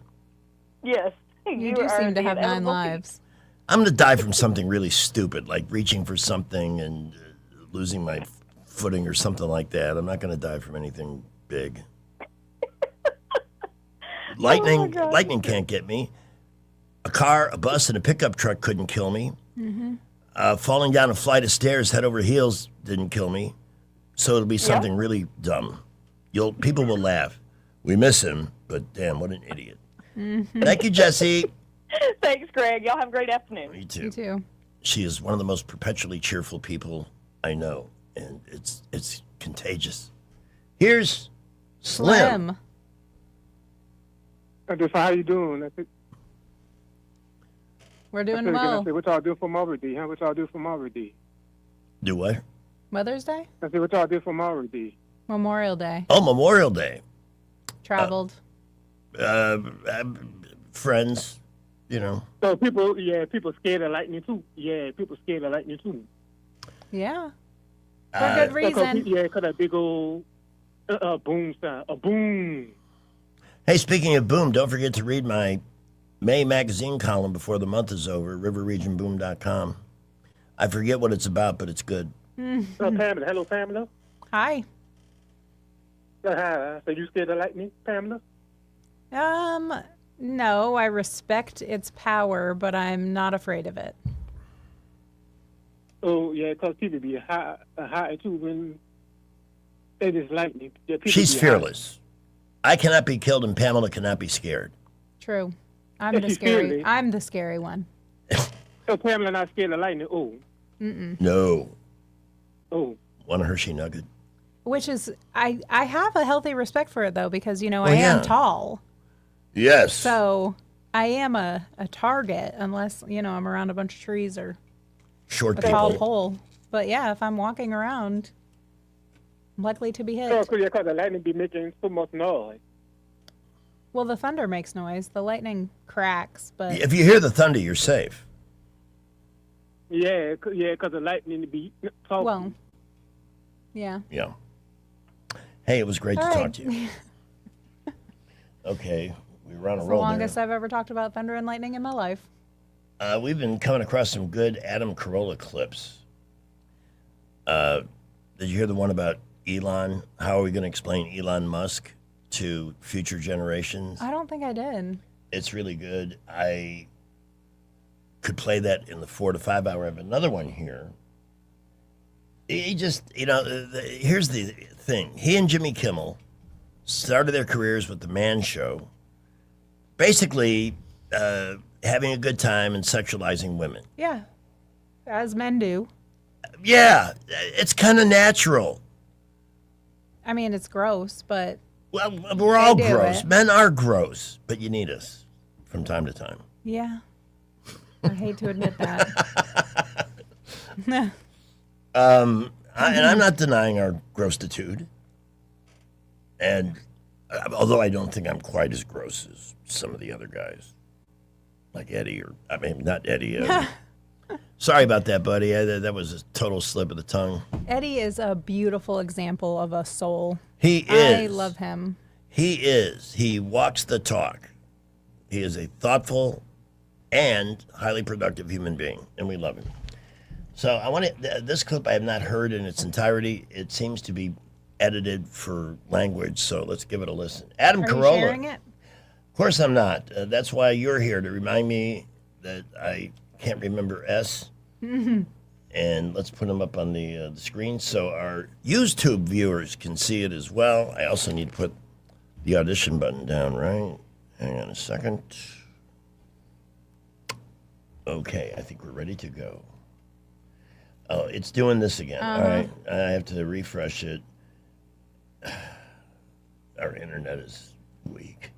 Yes. You do seem to have 9 lives. I'm going to die from something really stupid, like reaching for something and losing my footing or something like that. I'm not going to die from anything big. Lightning can't get me. A car, a bus, and a pickup truck couldn't kill me. Mm-hmm. Falling down a flight of stairs head over heels didn't kill me. So it'll be something really dumb. People will laugh. We miss him, but damn, what an idiot. Mm-hmm. Thank you, Jesse. Thanks, Greg. Y'all have a great afternoon. Me too. You too. She is one of the most perpetually cheerful people I know, and it's contagious. Here's Slim. How you doing? We're doing well. What y'all do for Mother's Day? What y'all do for Mother's Day? Do what? Mother's Day? I said, what y'all do for Mother's Day? Memorial Day. Oh, Memorial Day. Traveled. Friends, So people scared of lightning too. Yeah, people scared of lightning too. Yeah. For good reason. Because that big old boom sound. A boom. Hey, speaking of boom, don't forget to read my May magazine column before the month is over, riverregionboom.com. I forget what it's about, but it's good. Pamela. Hello, Pamela. Hi. Hi. So you scared of lightning, Pamela? No, I respect its power, but I'm not afraid of it. Oh, yeah, because people be high too when it is lightning. Yeah, she's fearless. I cannot be killed, and Pamela cannot be scared. True. I'm the scary one. So Pamela not scared of lightning? Oh. Mm-mm. No. Oh. Want a Hershey nugget? Which is, I have a healthy respect for it, though, because, I am tall. Yes. So I am a target unless, I'm around a bunch of trees or short a people. tall pole. But, yeah, if I'm walking around, I'm likely to be hit. So because the lightning be making so much noise. Well, the thunder makes noise. The lightning cracks, but... If you hear the thunder, you're safe. Yeah, because the lightning be talking. Well, yeah. Yeah. Hey, it was great to talk to you. Okay, we were on a roll. The longest I've ever talked about thunder and lightning in my life. We've been coming across some good Adam Carolla clips. Did you hear the one about Elon? How are we going to explain Elon Musk to future generations? I don't think I did. It's really good. I could play that in the 4 to 5 hour. I have another one here. He just, here's the thing. He and Jimmy Kimmel started their careers with The Man Show, basically having a good time and sexualizing women. Yeah, as men do. Yeah, it's kind of natural. I mean, it's gross, but well, we're all they do gross. it. Men are gross, but you need us from time to time. Yeah. I hate to admit that. And I'm not denying our grosstitude. And although I don't think I'm quite as gross as some of the other guys, like Eddie, not Eddie. Sorry about that, buddy. That was a total slip of the tongue. Eddie is a beautiful example of a soul. He is. I love him. He is. He walks the talk. He is a thoughtful and highly productive human being, and we love him. So I want to. This clip I have not heard in its entirety. It seems to be edited for language, so let's give it a listen. Adam Are Carolla. you sharing it? Of course I'm not. That's why you're here, to remind me that I can't remember S. And let's put them up on the screen so our YouTube viewers can see it as well. I also need to put the audition button down, right? Hang on a second. Okay, I think we're ready to go. Oh, it's doing this again. All right, I have to refresh it. Our internet is weak.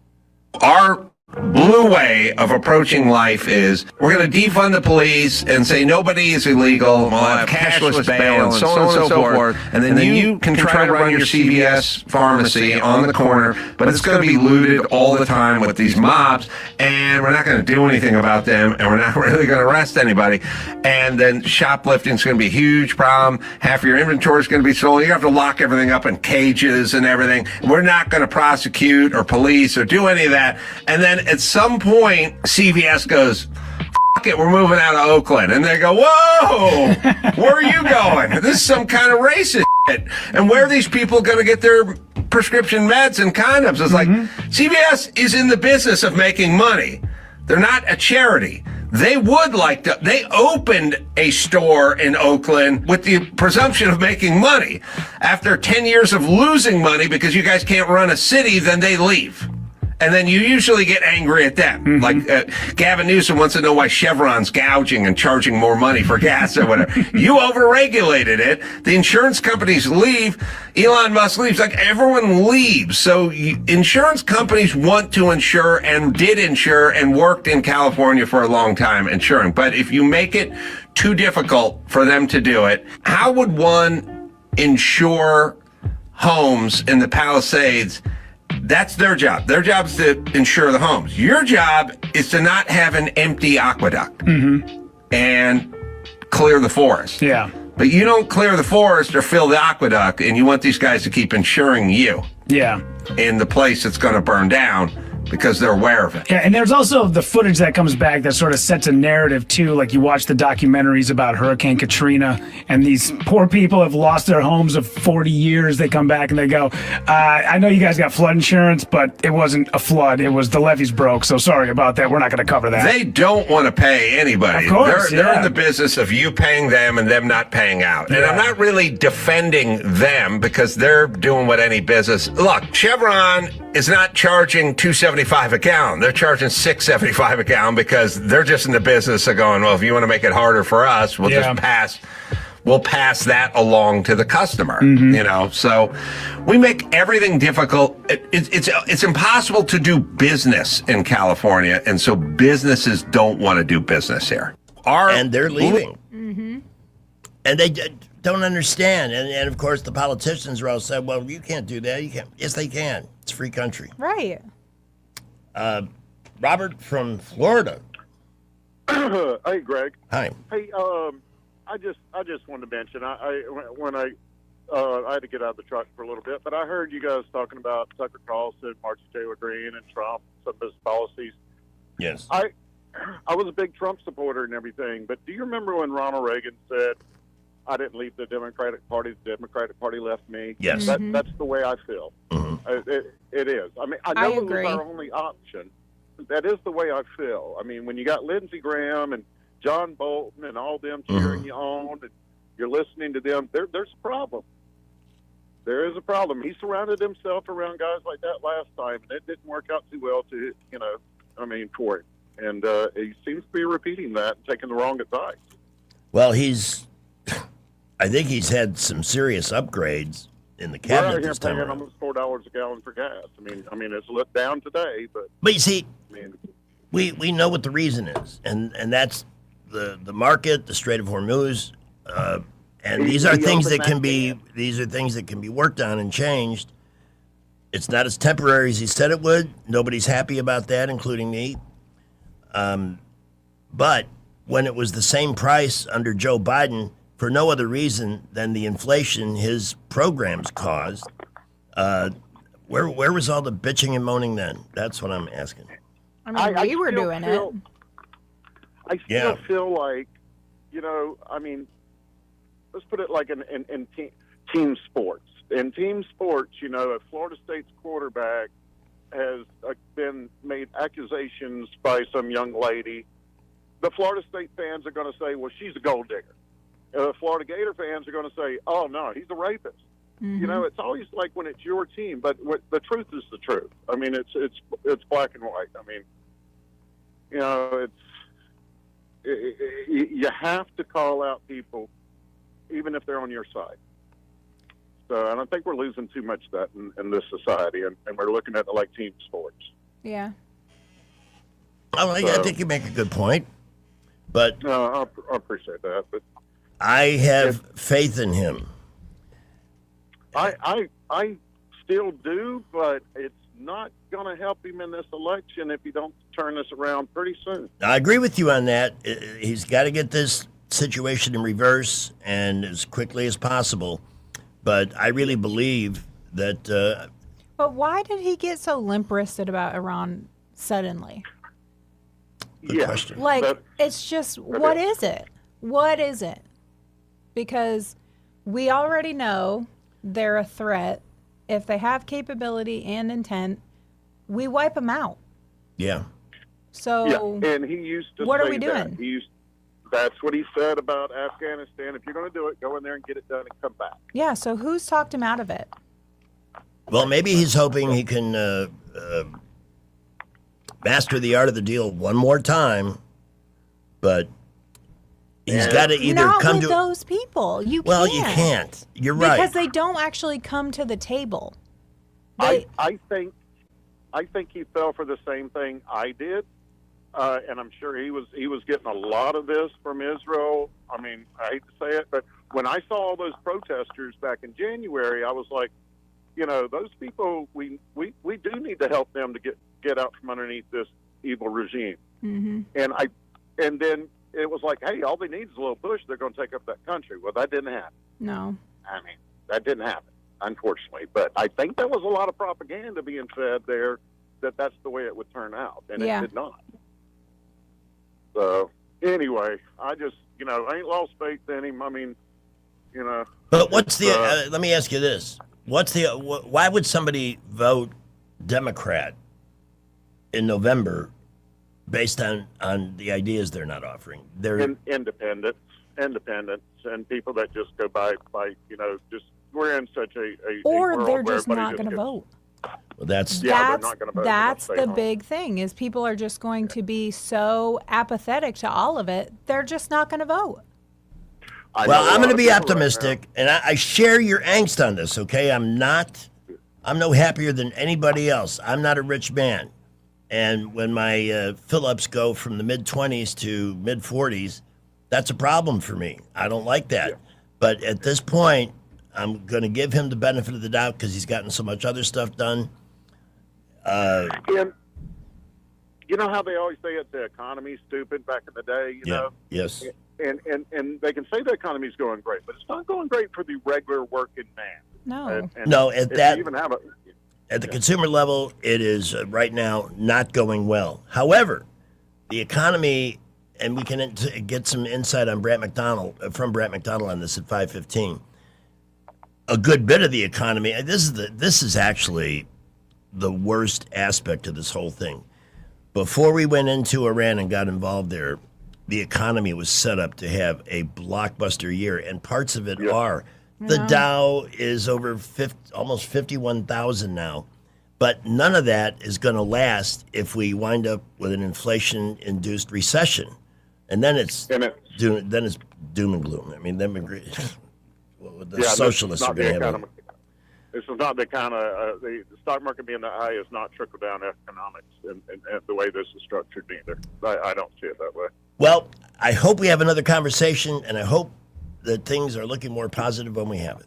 Our blue way of approaching life is we're going to defund the police and say nobody is illegal. We'll have cashless bail and so on and so forth. And then you can try to run your CVS pharmacy on the corner, but it's going to be looted all the time with these mobs, and we're not going to do anything about them, and we're not really going to arrest anybody. And then shoplifting is going to be a huge problem. Half of your inventory is going to be stolen. You have to lock everything up in cages and everything. We're not going to prosecute or police or do any of that. And then at some point, CVS goes, "F it, we're moving out of Oakland." And they go, "Whoa, where are you going? This is some kind of racist shit. And where are these people going to get their prescription meds and condoms?" It's like, CVS is in the business of making money. They're not a charity. They would like to, they opened a store in Oakland with the presumption of making money. After 10 years of losing money because you guys can't run a city, then they leave. And then you usually get angry at them. Like Gavin Newsom wants to know why Chevron's gouging and charging more money for gas or whatever. You overregulated it. The insurance companies leave. Elon Musk leaves. Like, everyone leaves. So insurance companies want to insure and did insure and worked in California for a long time insuring. But if you make it too difficult for them to do it, how would one insure homes in the Palisades? That's their job. Their job is to insure the homes. Your job is to not have an empty aqueduct and clear the forest. Yeah. But you don't clear the forest or fill the aqueduct, and you want these guys to keep insuring you. Yeah. In the place that's going to burn down because they're aware of it. Yeah, and there's also the footage that comes back that sort of sets a narrative too. Like, you watch the documentaries about Hurricane Katrina, and these poor people have lost their homes of 40 years. They come back and they go, "I know you guys got flood insurance, but it wasn't a flood. It was the levees broke. So sorry about that. We're not going to cover that." They don't want to pay anybody. Of course, they're in the business of you paying them and them not paying out. And I'm not really defending them because they're doing what any business. Look, Chevron is not charging $2.75 a gallon. They're charging $6.75 a gallon because they're just in the business of going, well, if you want to make it harder for us, we'll just pass that along to the customer. You know, so we make everything difficult. It's impossible to do business in California, and so businesses don't want to do business here. And they're leaving. And they don't understand. And of course, the politicians are all saying, well, you can't do that. You can't. Yes, they can. It's a free country. Right. Robert from Florida. Hey, Greg. Hi. Hey, I just wanted to mention, when I had to get out of the truck for a little bit, but I heard you guys talking about Tucker Carlson, Marjorie Taylor Greene, and Trump, some of his policies. Yes. I was a big Trump supporter and everything, but do you remember when Ronald Reagan said, "I didn't leave the Democratic Party, the Democratic Party left me"? Yes. That's the way I feel. It is. I mean, I know it was our only option. That is the way I feel. I mean, when you got Lindsey Graham and John Bolton and all them cheering you on, and you're listening to them, there's a problem. There is a problem. He surrounded himself around guys like that last time, and it didn't work out too well for him. And he seems to be repeating that and taking the wrong advice. Well, I think he's had some serious upgrades in the cabinet We're out this here time paying around. almost $4 a gallon for gas. I mean, it's let down today, but you see, we know what the reason is, and that's the market, the Strait of Hormuz, and these are things that can be worked on and changed. It's not as temporary as he said it would. Nobody's happy about that, including me. But when it was the same price under Joe Biden, for no other reason than the inflation his programs caused, where was all the bitching and moaning then? That's what I'm asking. I mean, we were doing it. I still feel like, let's put it like in team sports. In team sports, if Florida State's quarterback has been made accusations by some young lady, the Florida State fans are going to say, well, she's a gold digger. The Florida Gator fans are going to say, oh, no, he's a rapist. It's always like when it's your team, but the truth is the truth. I mean, it's black and white. I mean, you have to call out people, even if they're on your side. So, and I think we're losing too much of that in this society, and we're looking at it like team sports. Yeah. I think you make a good point, but I appreciate that. But I have faith in him. I still do, but it's not going to help him in this election if he don't turn this around pretty soon. I agree with you on that. He's got to get this situation in reverse and as quickly as possible. But I really believe that. But why did he get so limp-wristed about Iran suddenly? Good question. Like, it's just, what is it? What is it? Because we already know they're a threat. If they have capability and intent, we wipe them out. Yeah. So, and he used to what say are we doing? That's what he said about Afghanistan. If you're going to do it, go in there and get it done and come back. Yeah, so who's talked him out of it? Well, maybe he's hoping he can master the art of the deal one more time, but he's got to either Not come with to those people. You Well, can't. you can't. You're right. Because they don't actually come to the table. I think he fell for the same thing I did, and I'm sure he was getting a lot of this from Israel. I mean, I hate to say it, but when I saw all those protesters back in January, I was like, those people, we do need to help them to get out from underneath this evil regime. Mm-hmm. And then it was like, hey, all they need is a little push. They're going to take up that country. Well, that didn't happen. No. I mean, that didn't happen, unfortunately. But I think there was a lot of propaganda being fed there that's the way it would turn out, and it did not. So, anyway, I just, I ain't lost faith in him. I mean, But what's the? Let me ask you this: why would somebody vote Democrat in November based on the ideas they're not offering? They're independents, and people that just go by just we're in such a Or world they're where just everybody not going to gets- vote. Well, that's they're not going to vote. That's They're gonna the stay home. big thing is people are just going to be so apathetic to all of it. They're just not going to vote. Well, I'm going to be optimistic, and I share your angst on this. Okay, I'm no happier than anybody else. I'm not a rich man, and when my fill-ups go from the mid-20s to mid-40s, that's a problem for me. I don't like that. Yeah. But at this point, I'm going to give him the benefit of the doubt because he's gotten so much other stuff done. And you know how they always say the economy's stupid back in the day, you know? Yes. And they can say the economy's going great, but it's not going great for the regular working man. No. No, at that, even have at the consumer level, it is right now not going well. However, the economy, and we can get some insight on from Brett McDonald on this at 5:15. A good bit of the economy. This is actually the worst aspect of this whole thing. Before we went into Iran and got involved there, the economy was set up to have a blockbuster year, and parts of it are. The Dow is over almost 51,000 now, but none of that is going to last if we wind up with an inflation-induced recession, and then it's doom and gloom. I mean, then the socialists are going to have. This is not the kind of the stock market being that high is not trickle down economics, and the way this is structured either. I don't see it that way. Well, I hope we have another conversation, and I hope that things are looking more positive when we have it.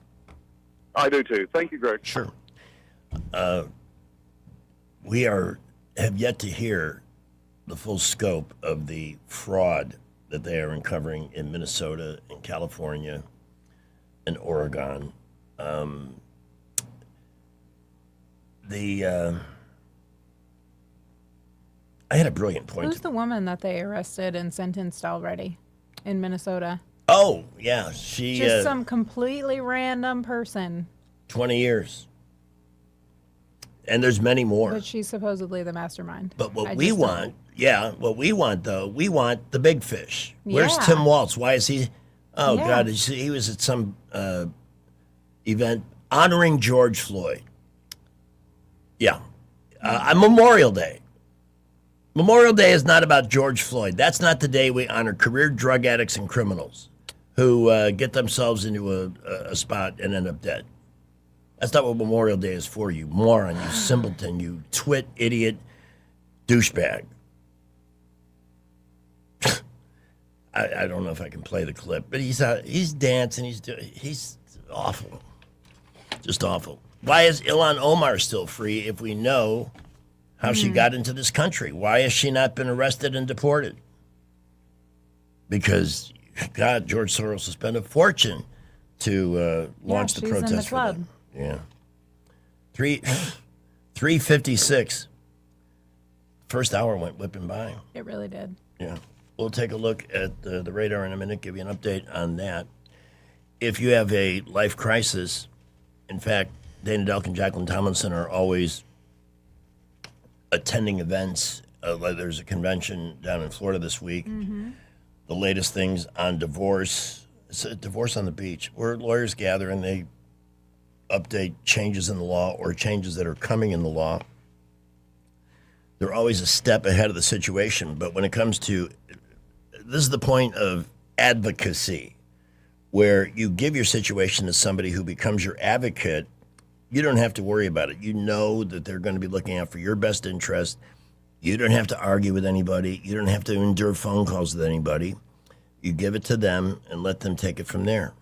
I do too. Thank you, Greg. Sure. We have yet to hear the full scope of the fraud that they are uncovering in Minnesota, in California, and Oregon. I had a brilliant point. Who's the woman that they arrested and sentenced already in Minnesota? Oh, yeah. Just some completely random person. 20 years. And there's many more. But she's supposedly the mastermind. But what we want though, we want the big fish. Where's Tim Waltz? Why is he? Oh, God, he was at some event honoring George Floyd. Yeah. On Memorial Day. Memorial Day is not about George Floyd. That's not the day we honor career drug addicts and criminals who get themselves into a spot and end up dead. That's not what Memorial Day is for, you moron, you simpleton, you twit, idiot, douchebag. I don't know if I can play the clip, but he's dancing, he's awful. Just awful. Why is Ilhan Omar still free if we know how she got into this country? Why has she not been arrested and deported? Because, God, George Soros will spend a fortune to launch the protest in the for club. them. Yeah. 3:56. First hour went whipping by. It really did. Yeah. We'll take a look at the radar in a minute, give you an update on that. If you have a life crisis, in fact, Dana Delk and Jacqueline Tomlinson are always attending events. There's a convention down in Florida this week. Mm-hmm. The latest things on divorce. It's a divorce on the beach, where lawyers gather and they update changes in the law or changes that are coming in the law. They're always a step ahead of the situation. But when it comes to, this is the point of advocacy, where you give your situation to somebody who becomes your advocate. You don't have to worry about it. You know that they're going to be looking out for your best interest. You don't have to argue with anybody. You don't have to endure phone calls with anybody. You give it to them and let them take it from there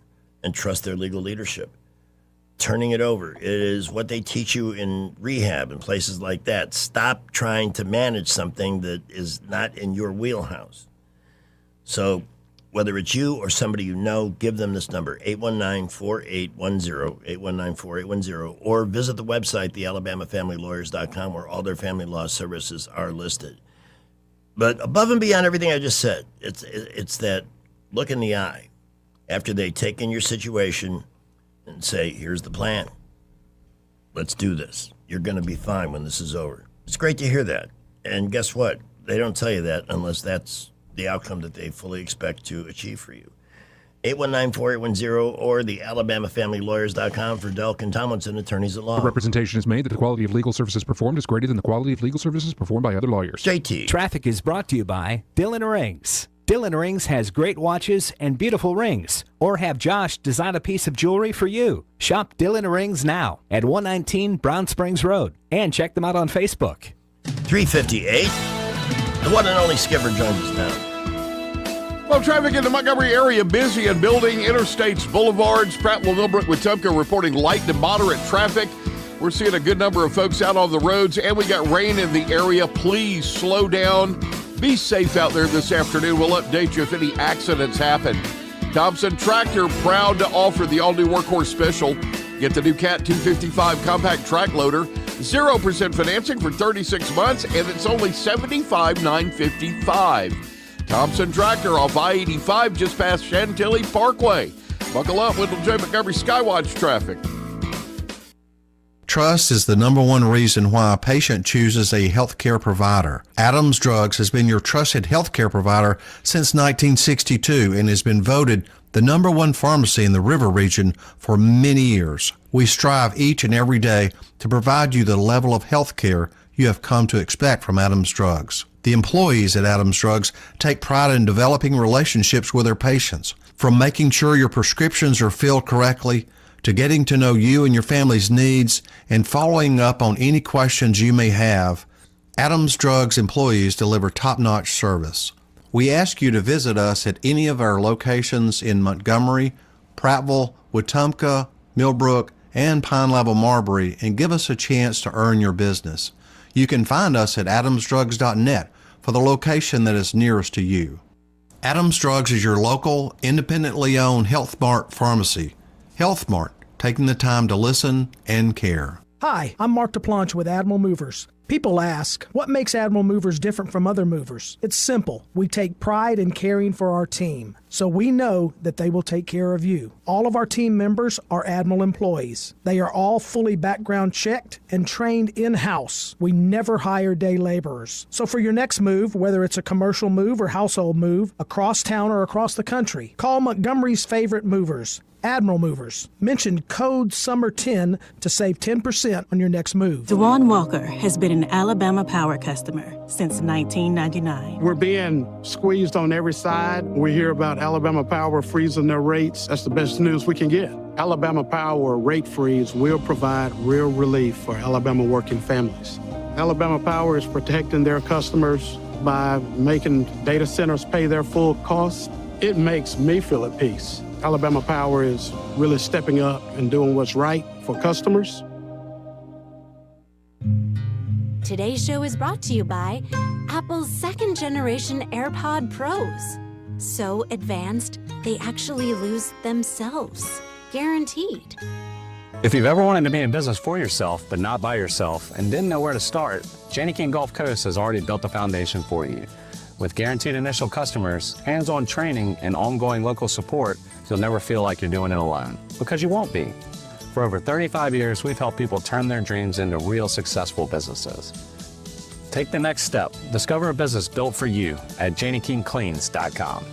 and trust their legal leadership. Turning it over. It is what they teach you in rehab and places like that. Stop trying to manage something that is not in your wheelhouse. So whether it's you or somebody you know, give them this number, 819-4810, 819-4810, or visit the website, thealabamafamilylawyers.com, where all their family law services are listed. But above and beyond everything I just said, it's that look in the eye after they take in your situation and say, here's the plan. Let's do this. You're going to be fine when this is over. It's great to hear that. And guess what? They don't tell you that unless that's the outcome that they fully expect to achieve for you. 819-4810 or the AlabamaFamilyLawyers.com for Delk and Tomlinson, attorneys at law. The representation is made that the quality of legal services performed is greater than the quality of legal services performed by other lawyers. JT. Traffic is brought to you by Dillon Rings. Dillon Rings has great watches and beautiful rings. Or have Josh design a piece of jewelry for you. Shop Dillon Rings now at 119 Brown Springs Road. And check them out on Facebook. 358. The one and only Skipper joins us now. Well, traffic in the Montgomery area busy and building interstates, boulevards. Prattville, Millbrook, Wetumpka reporting light to moderate traffic. We're seeing a good number of folks out on the roads, and we got rain in the area. Please slow down. Be safe out there this afternoon. We'll update you if any accidents happen. Thompson Tractor proud to offer the all-new Workhorse Special. Get the new Cat 255 compact track loader. 0% financing for 36 months, and it's only $75,955. Thompson Tractor off I-85 just past Chantilly Parkway. Buckle up, Wendell J. Montgomery Skywatch traffic. Trust is the number one reason why a patient chooses a healthcare provider. Adams Drugs has been your trusted healthcare provider since 1962 and has been voted the number one pharmacy in the River region for many years. We strive each and every day to provide you the level of healthcare you have come to expect from Adams Drugs. The employees at Adams Drugs take pride in developing relationships with their patients, from making sure your prescriptions are filled correctly to getting to know you and your family's needs and following up on any questions you may have. Adams Drugs employees deliver top-notch service. We ask you to visit us at any of our locations in Montgomery, Prattville, Wetumpka, Millbrook, and Pine Level Marbury and give us a chance to earn your business. You can find us at adamsdrugs.net for the location that is nearest to you. Adams Drugs is your local, independently owned Health Mart pharmacy. Health Mart, taking the time to listen and care. Hi, I'm Mark DePlanche with Admiral Movers. People ask, what makes Admiral Movers different from other movers? It's simple. We take pride in caring for our team, so we know that they will take care of you. All of our team members are Admiral employees. They are all fully background checked and trained in-house. We never hire day laborers. So for your next move, whether it's a commercial move or household move, across town or across the country, call Montgomery's favorite movers, Admiral Movers. Mention code SUMMER10 to save 10% on your next move. Dewan Walker has been an Alabama Power customer since 1999. We're being squeezed on every side. We hear about Alabama Power freezing their rates. That's the best news we can get. Alabama Power rate freeze will provide real relief for Alabama working families. Alabama Power is protecting their customers by making data centers pay their full costs. It makes me feel at peace. Alabama Power is really stepping up and doing what's right for customers. Today's show is brought to you by Apple's second-generation AirPod Pros. So advanced, they actually lose themselves. Guaranteed. If you've ever wanted to be in business for yourself, but not by yourself, and didn't know where to start, Janney King Gulf Coast has already built the foundation for you. With guaranteed initial customers, hands-on training, and ongoing local support, you'll never feel like you're doing it alone, because you won't be. For over 35 years, we've helped people turn their dreams into real successful businesses. Take the next step. Discover a business built for you at JanneyKingCleans.com.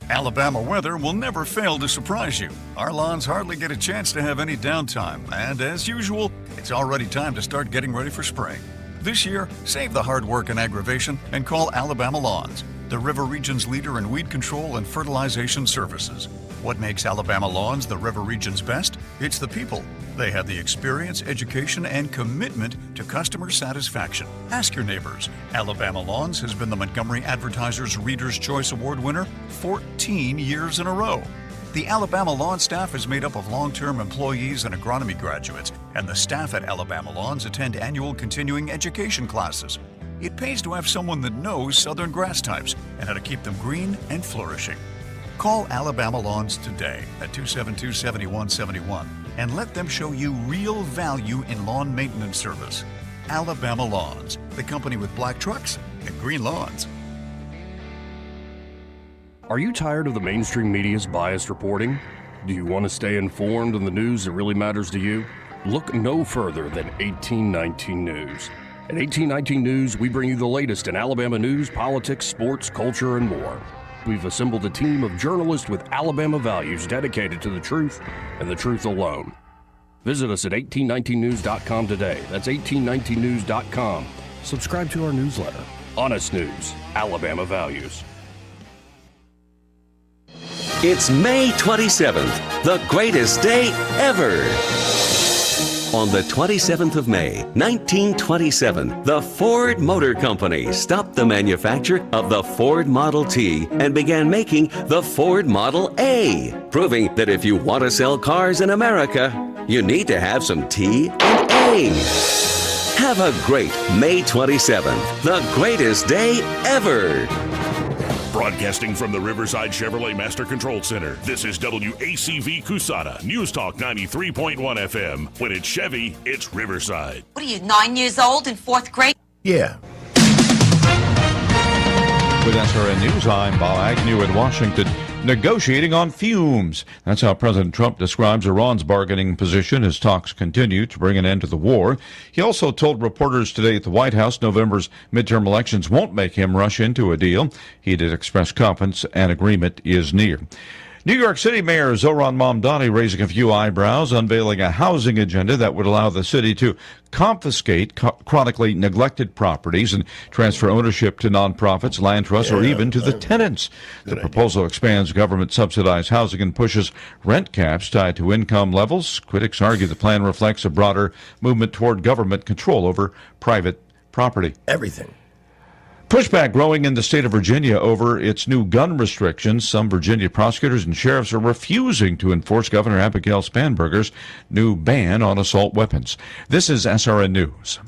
Alabama weather will never fail to surprise you. Our lawns hardly get a chance to have any downtime, and as usual, it's already time to start getting ready for spring. This year, save the hard work and aggravation and call Alabama Lawns, the River Region's leader in weed control and fertilization services. What makes Alabama Lawns the River Region's best? It's the people. They have the experience, education, and commitment to customer satisfaction. Ask your neighbors. Alabama Lawns has been the Montgomery Advertiser's Reader's Choice Award winner 14 years in a row. The Alabama Lawn staff is made up of long-term employees and agronomy graduates, and the staff at Alabama Lawns attend annual continuing education classes. It pays to have someone that knows southern grass types and how to keep them green and flourishing. Call Alabama Lawns today at 272-7171 and let them show you real value in lawn maintenance service. Alabama Lawns, the company with black trucks and green lawns. Are you tired of the mainstream media's biased reporting? Do you want to stay informed on the news that really matters to you? Look no further than 1819 News. At 1819 News, we bring you the latest in Alabama news, politics, sports, culture, and more. We've assembled a team of journalists with Alabama values dedicated to the truth and the truth alone. Visit us at 1819news.com today. That's 1819news.com. Subscribe to our newsletter. Honest News, Alabama Values. It's May 27th, the greatest day ever. On the 27th of May, 1927, the Ford Motor Company stopped the manufacture of the Ford Model T and began making the Ford Model A, proving that if you want to sell cars in America, you need to have some T and A. Have a great May 27th, the greatest day ever. Broadcasting from the Riverside Chevrolet Master Control Center, this is WACV Cusana, News Talk 93.1 FM. When it's Chevy, it's Riverside. What are you, 9 years old in fourth grade? Yeah. With SRN News, I'm Bob Agnew in Washington. negotiating on fumes. That's how President Trump describes Iran's bargaining position as talks continue to bring an end to the war. He also told reporters today at the White House November's midterm elections won't make him rush into a deal. He did express confidence an agreement is near. New York City Mayor Zohran Mamdani raising a few eyebrows, unveiling a housing agenda that would allow the city to confiscate chronically neglected properties and transfer ownership to nonprofits, land trusts, or even to the tenants. The proposal expands government-subsidized housing and pushes rent caps tied to income levels. Critics argue the plan reflects a broader movement toward government control over private property. Everything. Pushback growing in the state of Virginia over its new gun restrictions. Some Virginia prosecutors and sheriffs are refusing to enforce Governor Abigail Spanberger's new ban on assault weapons. This is SRN News.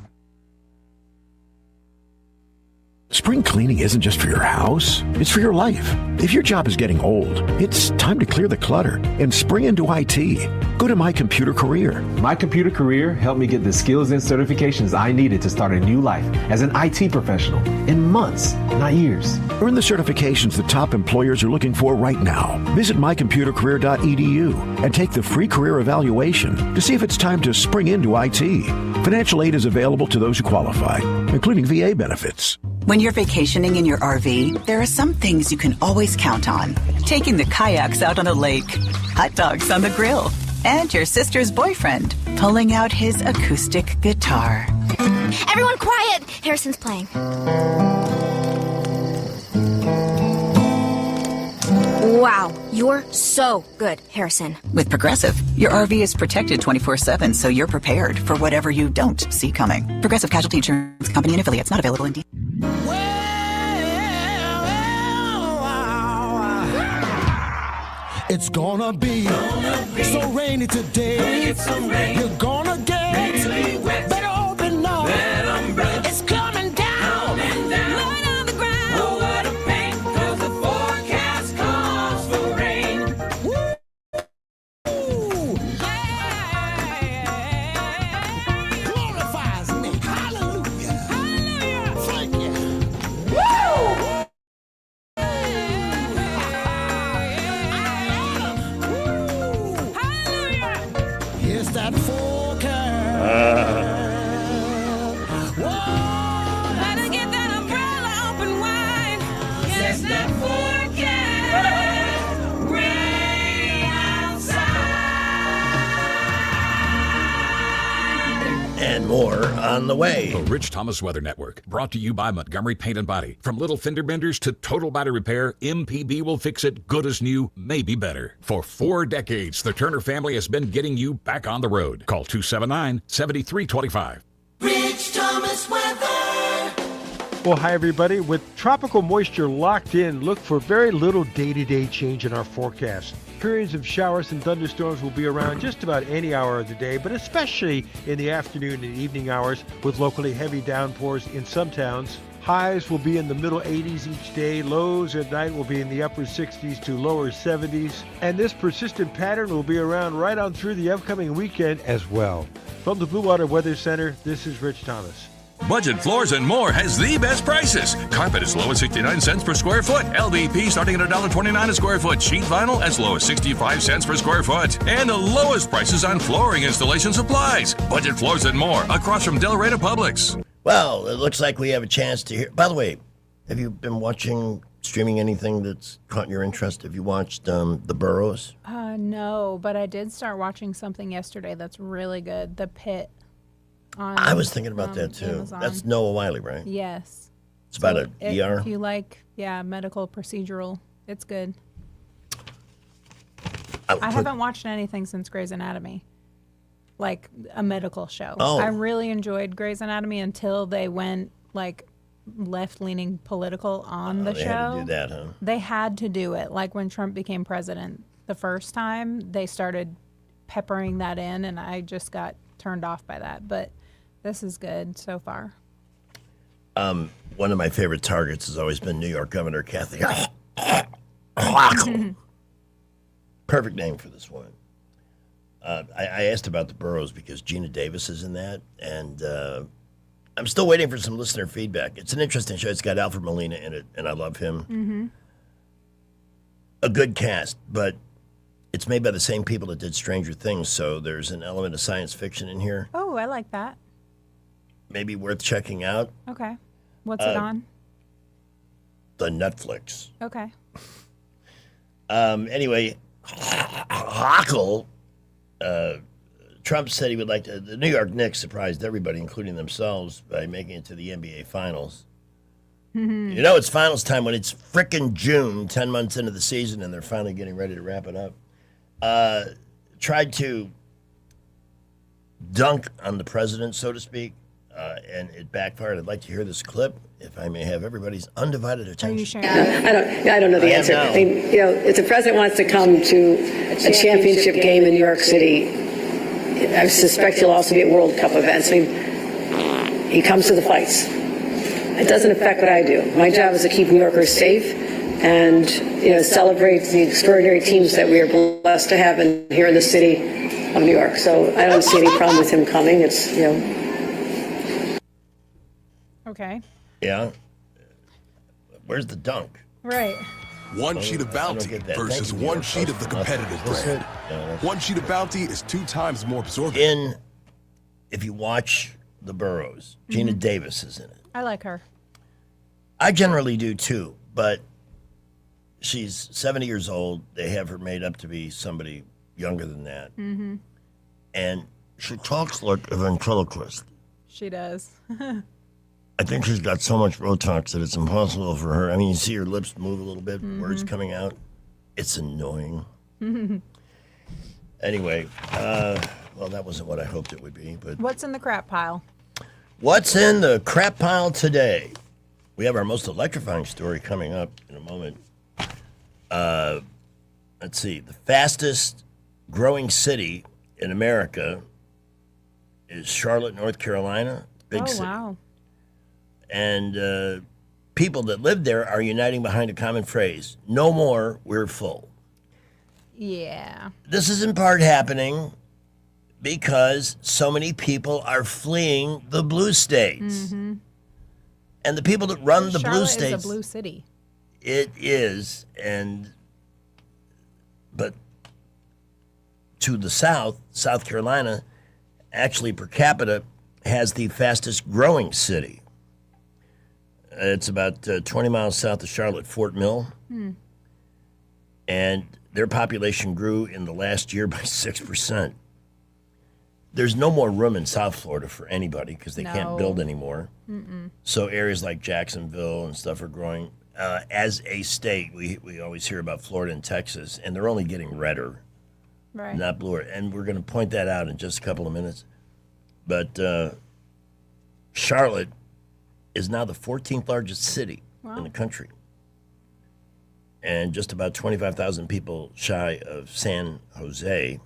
Spring cleaning isn't just for your house, it's for your life. If your job is getting old, it's time to clear the clutter and spring into IT. Go to My Computer Career. My Computer Career helped me get the skills and certifications I needed to start a new life as an IT professional in months, not years. Earn the certifications the top employers are looking for right now. Visit mycomputercareer.edu and take the free career evaluation to see if it's time to spring into IT. Financial aid is available to those who qualify, including VA benefits. When you're vacationing in your RV, there are some things you can always count on. Taking the kayaks out on a lake, hot dogs on the grill, and your sister's boyfriend pulling out his acoustic guitar. Everyone quiet! Harrison's playing. Wow, you're so good, Harrison. With Progressive, your RV is protected 24/7, so you're prepared for whatever you don't see coming. Progressive Casualty Insurance Company and affiliates, not available in D. It's gonna be so rainy today. You're gonna get better open up. It's coming down. Right on the ground. Oh, what a pain, 'cause the forecast calls for rain. Woo! Glorifies me. Hallelujah. Hallelujah. Thank you. Woo! It's that forecast. Whoa. Better get that umbrella open wide. It's that forecast. Rain outside. And more on the way. The Rich Thomas Weather Network, brought to you by Montgomery Paint and Body. From little fender benders to total body repair, MPB will fix it good as new, maybe better. For 4 decades, the Turner family has been getting you back on the road. Call 279-7325. Rich Thomas Weather. Well, hi, everybody. With tropical moisture locked in, look for very little day-to-day change in our forecast. Periods of showers and thunderstorms will be around just about any hour of the day, but especially in the afternoon and evening hours with locally heavy downpours in some towns. Highs will be in the middle 80s each day. Lows at night will be in the upper 60s to lower 70s. And this persistent pattern will be around right on through the upcoming weekend as well. From the Blue Water Weather Center, this is Rich Thomas. Budget Floors and More has the best prices. Carpet as low as 69 cents per square foot. LVP starting at $1.29 a square foot. Sheet vinyl as low as 65 cents per square foot. And the lowest prices on flooring installation supplies. Budget Floors and More across from Del Rey to Publix. Well, it looks like we have a chance to hear. By the way, have you been streaming anything that's caught your interest? Have you watched The Burrows? No, but I did start watching something yesterday that's really good. The Pit. I was thinking about that too. Amazon. That's Noah Wiley, right? Yes. It's about an ER. If you like, medical procedural, it's good. I haven't watched anything since Grey's Anatomy, like a medical show. Oh. I really enjoyed Grey's Anatomy until they went like left-leaning political on the show. They had to do that, huh? They had to do it. Like when Trump became president the first time, they started peppering that in, and I just got turned off by that. But this is good so far. One of my favorite targets has always been New York Governor Kathy. Perfect name for this woman. I asked about The Burrows because Gina Davis is in that, and I'm still waiting for some listener feedback. It's an interesting show. It's got Alfred Molina in it, and I love him. a good cast, but it's made by the same people that did Stranger Things, so there's an element of science fiction in here. Oh, I like that. Maybe worth checking out. Okay. What's it on? The Netflix. Okay. Anyway, Hochul, Trump said he would like to. The New York Knicks surprised everybody, including themselves, by making it to the NBA Finals. You know, it's finals time when it's frickin' June, 10 months into the season, and they're finally getting ready to wrap it up. Tried to dunk on the president, so to speak, and it backfired. I'd like to hear this clip, if I may have everybody's undivided attention. Are you sharing? I don't know the answer. I mean, you know, if the president wants to come to a championship game in New York City, I suspect he'll also be at World Cup events. I mean, he comes to the fights. It doesn't affect what I do. My job is to keep New Yorkers safe and, you know, celebrate the extraordinary teams that we are blessed to have here in the city of New York. So I don't see any problem with him coming. It's, you know. Okay. Yeah. Where's the dunk? Right. One sheet of Bounty versus one sheet of the competitive brand. One sheet of Bounty is 2 times more absorbent. If you watch The Burrows, Gina Davis is in it. I like her. I generally do too, but she's 70 years old. They have her made up to be somebody younger than that. Mm-hmm. And she talks like a ventriloquist. She does. I think she's got so much Botox that it's impossible for her. I mean, you see her lips move a little bit, words coming out. It's annoying. Anyway, well, that wasn't what I hoped it would be. But What's in the crap pile? what's in the crap pile today? We have our most electrifying story coming up in a moment. Let's see. The fastest growing city in America is Charlotte, North Carolina. Big city. Wow. And people that live there are uniting behind a common phrase: no more, we're full. Yeah. This is in part happening because so many people are fleeing the blue states. And the people that run the blue Charlotte states. is a blue city. It is, but to the south, South Carolina, actually per capita has the fastest growing city. It's about 20 miles south of Charlotte, Fort Mill. And their population grew in the last year by 6%. There's no more room in South Florida for anybody because they can't build anymore. So areas like Jacksonville and stuff are growing. As a state, we always hear about Florida and Texas, and they're only getting redder, not bluer. And we're going to point that out in just a couple of minutes. But Charlotte is now the 14th largest city in the country, and just about 25,000 people shy of San Jose.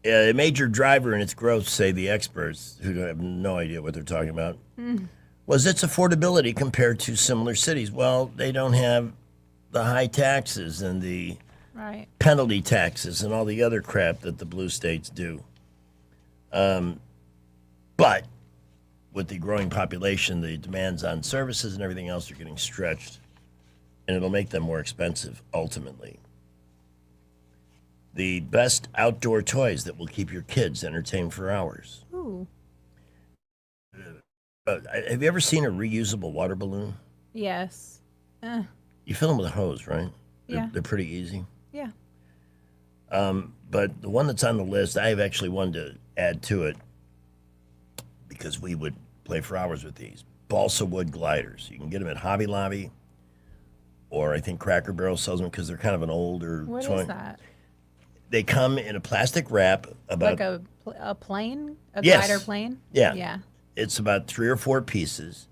A major driver in its growth, say the experts, who have no idea what they're talking about, was its affordability compared to similar cities. Well, they don't have the high taxes and the penalty taxes and all the other crap that the blue states do. But with the growing population, the demands on services and everything else are getting stretched, and it'll make them more expensive ultimately. The best outdoor toys that will keep your kids entertained for hours. Ooh. Have you ever seen a reusable water balloon? Yes. You fill them with a hose, right? Yeah. They're pretty easy. Yeah. But the one that's on the list, I have actually one to add to it because we would play for hours with these. Balsa wood gliders. You can get them at Hobby Lobby, or I think Cracker Barrel sells them because they're kind of an older What toy. is that? They come in a plastic wrap about Like a plane? A Yes. glider plane? Yeah. Yeah. It's about 3 or 4 pieces.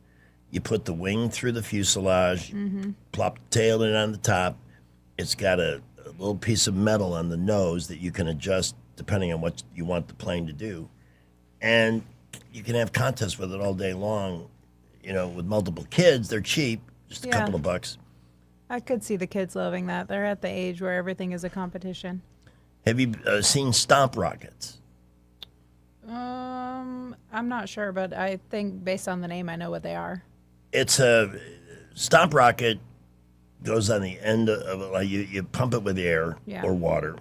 You put the wing through the fuselage, plop the tail in on the top. It's got a little piece of metal on the nose that you can adjust depending on what you want the plane to do. And you can have contests with it all day long. You know, with multiple kids, they're cheap, just a couple of bucks. I could see the kids loving that. They're at the age where everything is a competition. Have you seen Stomp Rockets? I'm not sure, but I think based on the name, I know what they are. It's a Stomp Rocket goes on the end of it. Like you pump it with air or water,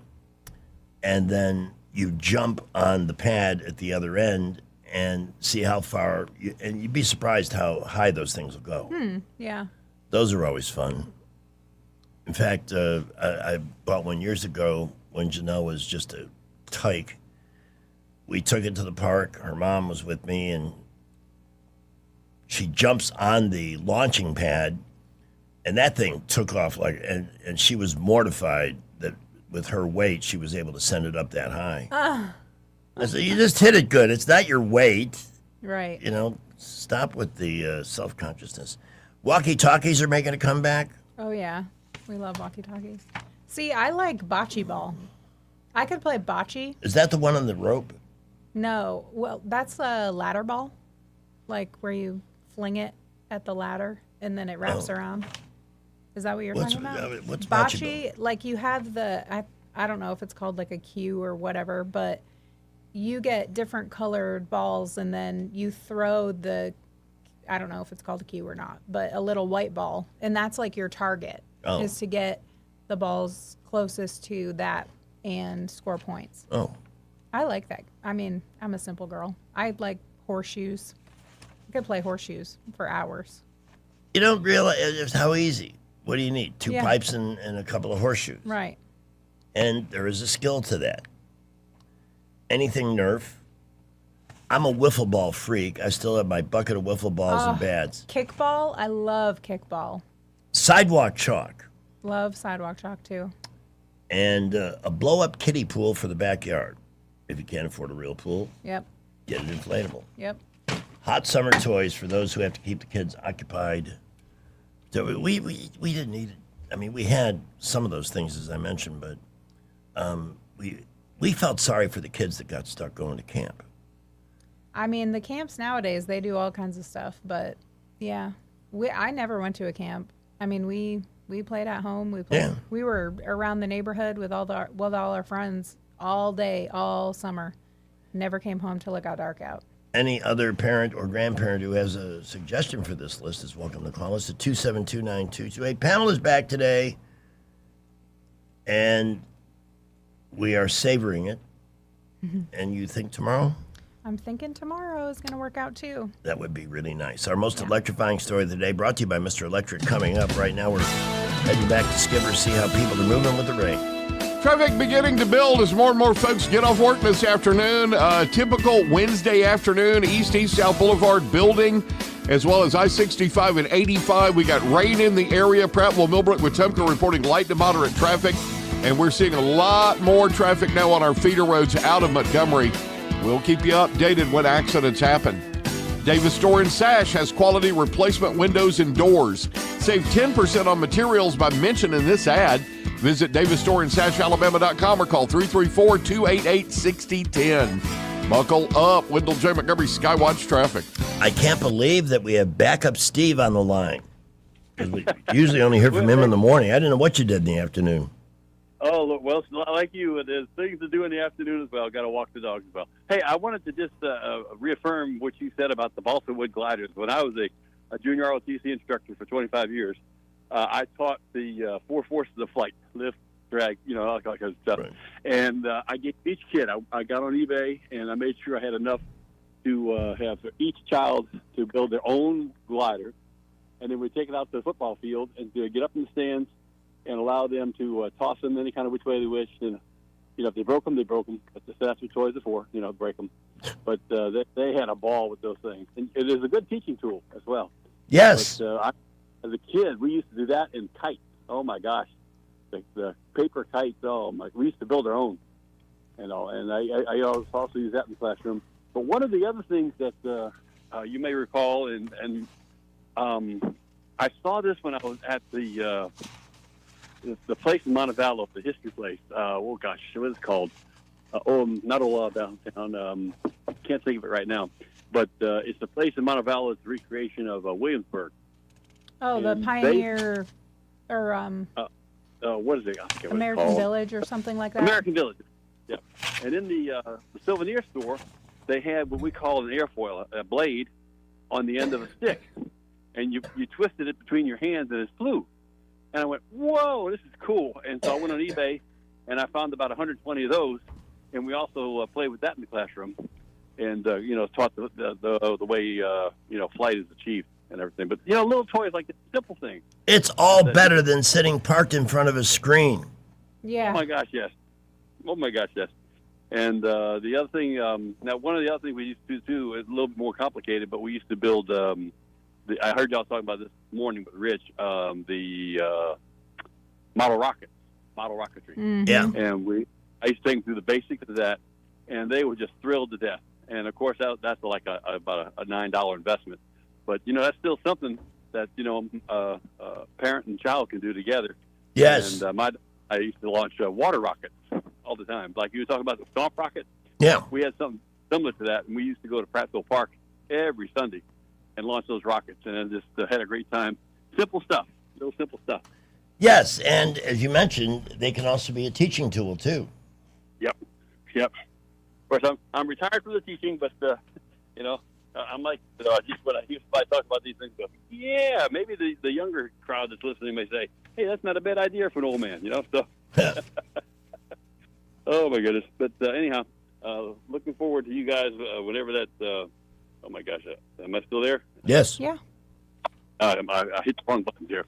and then you jump on the pad at the other end and see how far. And you'd be surprised how high those things will go. Yeah. Those are always fun. In fact, I bought one years ago when Janelle was just a tyke. We took it to the park. Her mom was with me, and she jumps on the launching pad, and that thing took off and she was mortified that with her weight, she was able to send it up that high. I said, you just hit it good. It's not your weight. Right. Stop with the self-consciousness. Walkie-talkies are making a comeback. Oh, yeah. We love walkie-talkies. See, I like bocce ball. I could play bocce. Is that the one on the rope? No. Well, that's a ladder ball. Like where you fling it at the ladder and then it wraps around. Is that what you're talking about? What's bocce ball? Like you have I don't know if it's called like a cue or whatever, but you get different colored balls and then you throw I don't know if it's called a cue or not, but a little white ball. And that's like your target is to get the balls closest to that and score points. Oh. I like that. I mean, I'm a simple girl. I like horseshoes. I could play horseshoes for hours. You don't realize how easy. What do you need? Two pipes and a couple of horseshoes. Right. And there is a skill to that. Anything Nerf. I'm a wiffle ball freak. I still have my bucket of wiffle balls and bats. Kickball. I love kickball. Sidewalk chalk. Love sidewalk chalk too. And a blow-up kiddie pool for the backyard. If you can't afford a real pool, Yep. get it inflatable. Yep. Hot summer toys for those who have to keep the kids occupied. So we didn't need it. I mean, we had some of those things, as I mentioned, but we felt sorry for the kids that got stuck going to camp. I mean, the camps nowadays, they do all kinds of stuff, but yeah. I never went to a camp. I mean, we played at home. We were around the neighborhood with all our friends all day, all summer. Never came home till it got dark out. Any other parent or grandparent who has a suggestion for this list is welcome to call us at 272-9228. Panel is back today, and we are savoring it. And you think tomorrow? I'm thinking tomorrow is going to work out too. That would be really nice. Our most electrifying story of the day brought to you by Mr. Electric coming up. Right now we're heading back to Skipper to see how people are moving with the rain. Traffic beginning to build as more and more folks get off work this afternoon. Typical Wednesday afternoon, East-South Boulevard building, as well as I-65 and 85. We got rain in the area. Prattville, Millbrook, Wetumpka reporting light to moderate traffic. And we're seeing a lot more traffic now on our feeder roads out of Montgomery. We'll keep you updated when accidents happen. Davis Door and Sash has quality replacement windows and doors. Save 10% on materials by mentioning this ad. Visit DavisStoreandSashAlabama.com or call 334-288-6010. Buckle up. Wendell J. Montgomery Skywatch traffic. I can't believe that we have backup Steve on the line. We usually only hear from him in the morning. I didn't know what you did in the afternoon. Oh, look, well, like you, there's things to do in the afternoon as well. Got to walk the dogs as well. Hey, I wanted to just reaffirm what you said about the balsa wood gliders. When I was a junior ROTC instructor for 25 years, I taught the four forces of flight: lift, drag, all that kind of stuff. Right. And I gave each kid, I got on eBay, and I made sure I had enough to have for each child to build their own glider. And then we take it out to the football field and get up in the stands and allow them to toss them any kind of which way they wish. And, if they broke them, they broke them. But that's what toys are for, break them. But they had a ball with those things. And it is a good teaching tool as well. Yes. But, as a kid, we used to do that in kites. Oh, my gosh. The paper kites, we used to build our own. And I also use that in the classroom. But one of the other things that you may recall, and I saw this when I was at the place in Montevallo, the history place. What is it called? Not Ola downtown. Can't think of it right now. But it's the place in Montevallo. It's the recreation of Williamsburg. Oh, the Pioneer, what is it? I forget American what it's called. Village or something like that? American Village, yeah. And in the souvenir store, they had what we call an airfoil, a blade on the end of a stick. And you twisted it between your hands and it flew. And I went, whoa, this is cool. And so I went on eBay, and I found about 120 of those. And we also played with that in the classroom, and taught the way flight is achieved and everything. But little toys like it's simple things. It's all better than sitting parked in front of a screen. Yeah. Oh my gosh, yes. And the other thing, now one of the other things we used to do is a little bit more complicated, but we used to build. I heard y'all talking about this morning with Rich, the model rockets, model rocketry. Mm-hmm. Yeah. And I used to take them through the basics of that, and they were just thrilled to death. And of course, that's like about a $9 investment, but that's still something that parent and child can do together. Yes. And I used to launch water rockets all the time, like you were talking about the stomp rocket. Yeah. We had something similar to that, and we used to go to Prattville Park every Sunday and launch those rockets, and then just had a great time. Simple stuff, real simple stuff. Yes, and as you mentioned, they can also be a teaching tool too. Yep. Of course, I'm retired from the teaching, but I'm like, just when I hear somebody talk about these things, go, yeah, maybe the younger crowd that's listening may say, hey, that's not a bad idea for an old man, So, oh my goodness. But anyhow, looking forward to you guys whenever that. Oh my gosh, am I still there? Yes. Yeah. I hit the wrong button here.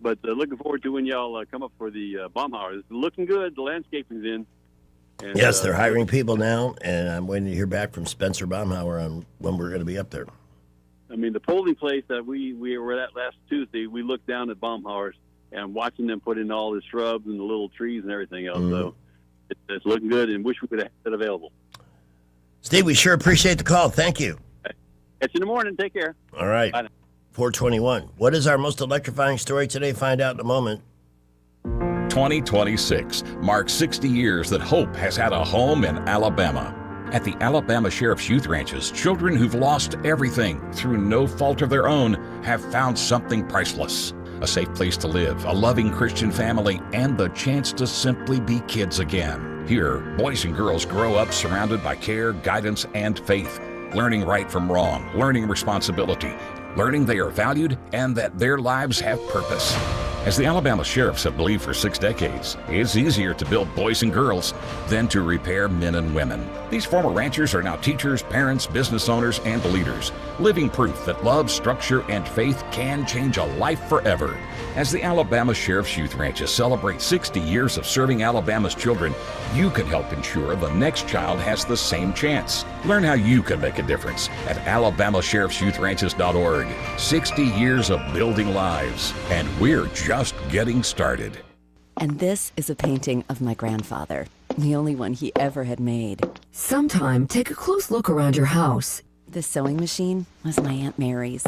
But looking forward to when y'all come up for the Baumhauer. It's looking good. The landscaping's in. And, Yes, they're hiring people now, and I'm waiting to hear back from Spencer Baumhauer on when we're going to be up there. I mean, the polling place that we were at last Tuesday, we looked down at Baumhauer's and watching them put in all the shrubs and the little trees and everything else. So it's looking good, and wish we could have it available. Steve, we sure appreciate the call. Thank you. Catch you in the morning. Take care. All right. Bye now. 421. What is our most electrifying story today? Find out in a moment. 2026 marks 60 years that hope has had a home in Alabama. At the Alabama Sheriff's Youth Ranches, children who've lost everything through no fault of their own have found something priceless. A safe place to live, a loving Christian family, and the chance to simply be kids again. Here, boys and girls grow up surrounded by care, guidance, and faith, learning right from wrong, learning responsibility, learning they are valued and that their lives have purpose. As the Alabama Sheriffs have believed for 6 decades, it's easier to build boys and girls than to repair men and women. These former ranchers are now teachers, parents, business owners, and leaders, living proof that love, structure, and faith can change a life forever. As the Alabama Sheriff's Youth Ranches celebrate 60 years of serving Alabama's children, you can help ensure the next child has the same chance. Learn how you can make a difference at alabamasheriffsyouthranches.org. 60 years of building lives, and we're just getting started. And this is a painting of my grandfather, the only one he ever had made. Sometime, take a close look around your house. This sewing machine was my Aunt Mary's.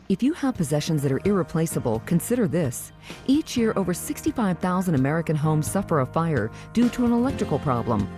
If you have possessions that are irreplaceable, consider this. Each year, over 65,000 American homes suffer a fire due to an electrical problem.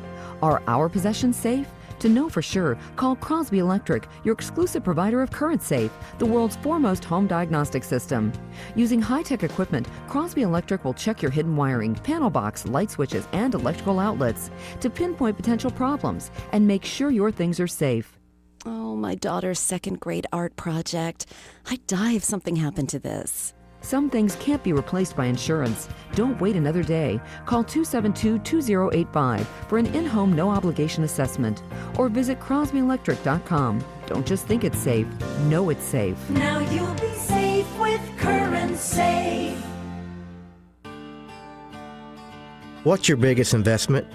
Are our possessions safe? To know for sure, call Crosby Electric, your exclusive provider of Current Safe, the world's foremost home diagnostic system. Using high-tech equipment, Crosby Electric will check your hidden wiring, panel box, light switches, and electrical outlets to pinpoint potential problems and make sure your things are safe. Oh, my daughter's second-grade art project. I'd die if something happened to this. Some things can't be replaced by insurance. Don't wait another day. Call 272-2085 for an in-home no-obligation assessment or visit crosbyelectric.com. Don't just think it's safe. Know it's safe. Now you'll be safe with Current Safe. What's your biggest investment?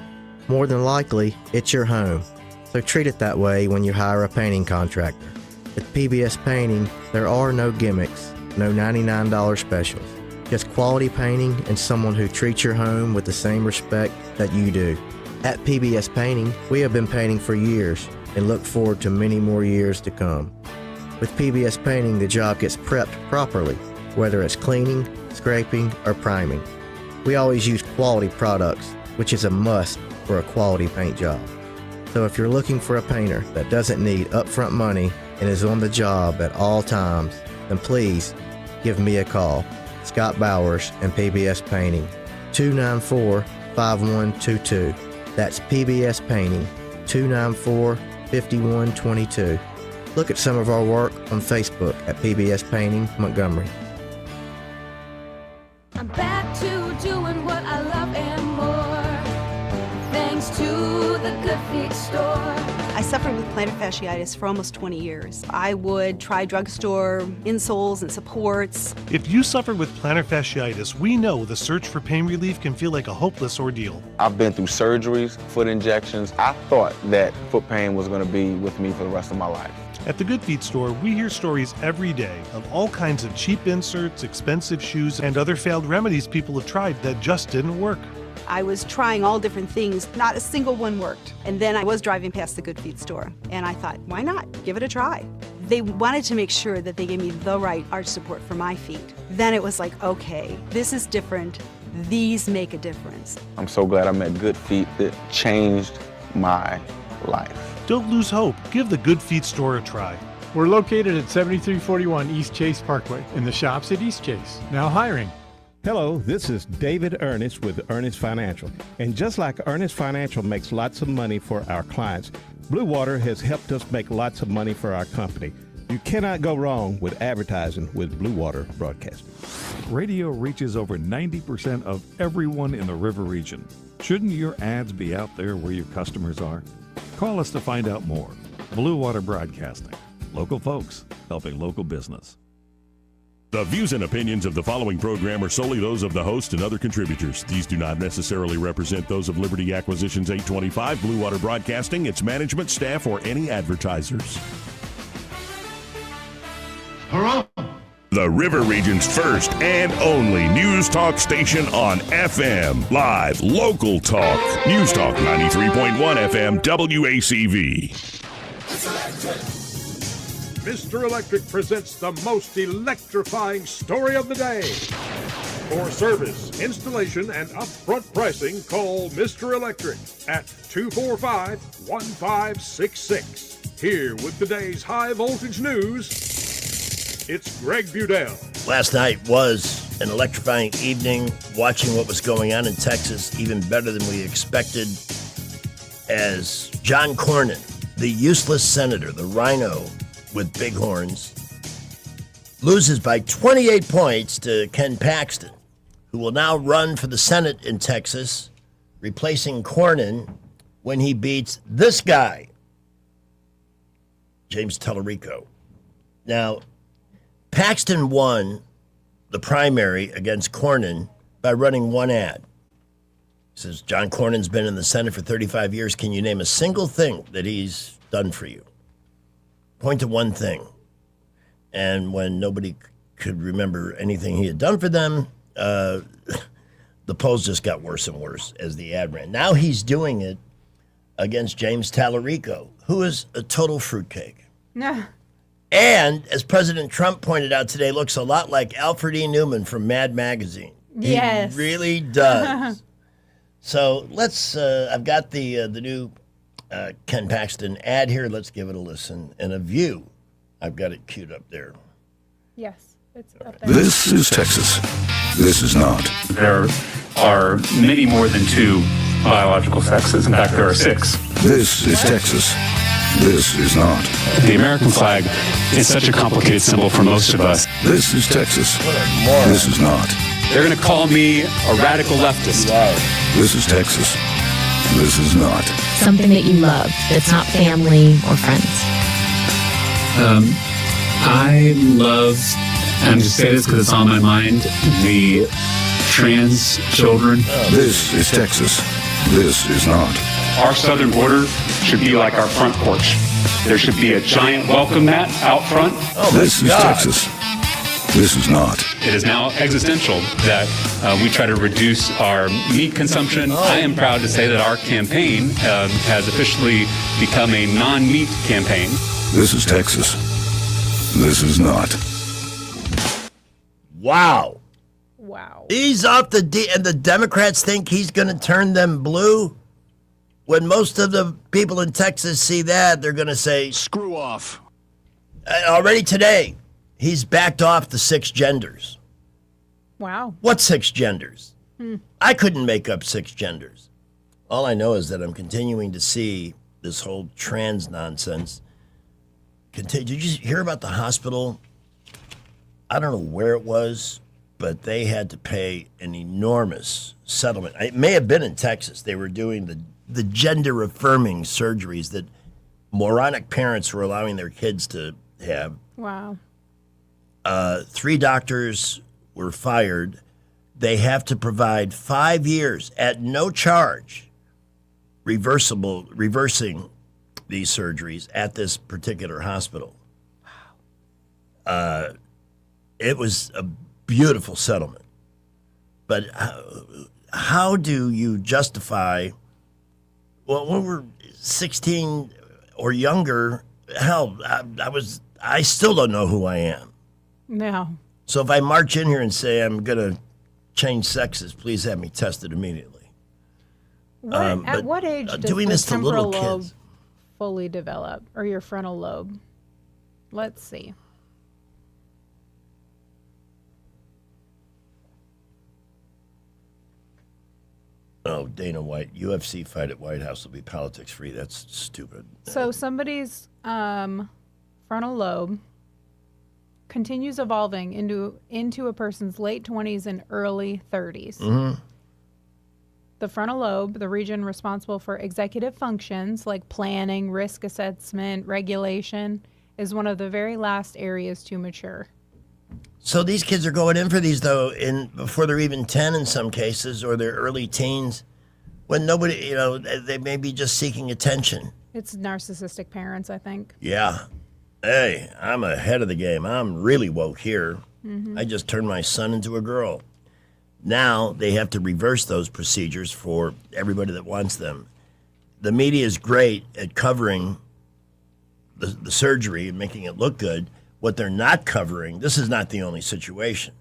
More than likely, it's your home. So treat it that way when you hire a painting contractor. With PBS Painting, there are no gimmicks, no $99 specials. Just quality painting and someone who treats your home with the same respect that you do. At PBS Painting, we have been painting for years and look forward to many more years to come. With PBS Painting, the job gets prepped properly, whether it's cleaning, scraping, or priming. We always use quality products, which is a must for a quality paint job. So if you're looking for a painter that doesn't need upfront money and is on the job at all times, then please give me a call. Scott Bowers and PBS Painting, 294-5122. That's PBS Painting, 294-5122. Look at some of our work on Facebook at PBS Painting Montgomery. I'm back to doing what I love and more. Thanks to the Good Feet store. I suffered with plantar fasciitis for almost 20 years. I would try drugstore insoles and supports. If you suffer with plantar fasciitis, we know the search for pain relief can feel like a hopeless ordeal. I've been through surgeries, foot injections. I thought that foot pain was going to be with me for the rest of my life. At the Good Feet store, we hear stories every day of all kinds of cheap inserts, expensive shoes, and other failed remedies people have tried that just didn't work. I was trying all different things. Not a single one worked. And then I was driving past the Good Feet store, and I thought, why not? Give it a try. They wanted to make sure that they gave me the right arch support for my feet. Then it was like, okay, this is different. These make a difference. I'm so glad I met Good Feet. That changed my life. Don't lose hope. Give the Good Feet store a try. We're located at 7341 East Chase Parkway in the shops at East Chase. Now hiring. Hello, this is David Ernest with Ernest Financial. And just like Ernest Financial makes lots of money for our clients, Blue Water has helped us make lots of money for our company. You cannot go wrong with advertising with Blue Water Broadcasting. Radio reaches over 90% of everyone in the river region. Shouldn't your ads be out there where your customers are? Call us to find out more. Blue Water Broadcasting. Local folks helping local business. The views and opinions of the following program are solely those of the host and other contributors. These do not necessarily represent those of Liberty Acquisitions 825, Blue Water Broadcasting, its management, staff, or any advertisers. The River Region's first and only news talk station on FM. Live, local talk. News Talk 93.1 FM, WACV. Mr. Electric presents the most electrifying story of the day. For service, installation, and upfront pricing, call Mr. Electric at 245-1566. Here with today's high voltage news, it's Greg Budell. Last night was an electrifying evening, watching what was going on in Texas, even better than we expected, as John Cornyn, the useless senator, the rhino with big horns, loses by 28 points to Ken Paxton, who will now run for the Senate in Texas, replacing Cornyn when he beats this guy, James Tallarico. Now, Paxton won the primary against Cornyn by running one ad. He says, John Cornyn's been in the Senate for 35 years. Can you name a single thing that he's done for you? Point to one thing. And when nobody could remember anything he had done for them, the polls just got worse and worse as the ad ran. Now he's doing it against James Tallarico, who is a total fruitcake. No. And, as President Trump pointed out today, looks a lot like Alfred E. Newman from Mad Magazine. Yes. He really does. So let's, I've got the new Ken Paxton ad here. Let's give it a listen and a view. I've got it queued up there. Yes, it's up there. This is Texas. This is not. There are many more than two biological sexes. In fact, there are 6. This is Texas. This is not. The American flag is such a complicated symbol for most of us. This is Texas. This is not. They're going to call me a radical leftist. This is Texas. This is not. Something that you love that's not family or friends. I love, and I'm just say this because it's on my mind, the trans children. This is Texas. This is not. Our southern border should be like our front porch. There should be a giant welcome mat out front. This is Texas. This is not. It is now existential that we try to reduce our meat consumption. I am proud to say that our campaign has officially become a non-meat campaign. This is Texas. This is not. Wow. Wow. He's off the and the Democrats think he's going to turn them blue? When most of the people in Texas see that, they're going to say, screw off. Already today, he's backed off the 6 genders. Wow. What 6 genders? Hmm. I couldn't make up 6 genders. All I know is that I'm continuing to see this whole trans nonsense. Did you hear about the hospital? I don't know where it was, but they had to pay an enormous settlement. It may have been in Texas. They were doing the gender-affirming surgeries that moronic parents were allowing their kids to have. Wow. 3 doctors were fired. They have to provide 5 years at no charge, reversing these surgeries at this particular hospital. Wow. It was a beautiful settlement. But how do you justify, well, when we're 16 or younger, hell, I still don't know who I am. No. So if I march in here and say I'm going to change sexes, please have me tested immediately. At what age does doing the this to temporal little lobe kids. fully develop, or your frontal lobe? Let's see. Oh, Dana White, UFC fight at White House will be politics free. That's stupid. So somebody's frontal lobe continues evolving into a person's late 20s and early 30s. Mm-hmm. The frontal lobe, the region responsible for executive functions like planning, risk assessment, regulation, is one of the very last areas to mature. So these kids are going in for these, though, before they're even 10 in some cases, or they're early teens, when nobody, they may be just seeking attention. It's narcissistic parents, I think. Yeah. Hey, I'm ahead of the game. I'm really woke here. Mm-hmm. I just turned my son into a girl. Now they have to reverse those procedures for everybody that wants them. The media is great at covering the surgery and making it look good. What they're not covering, this is not the only situation.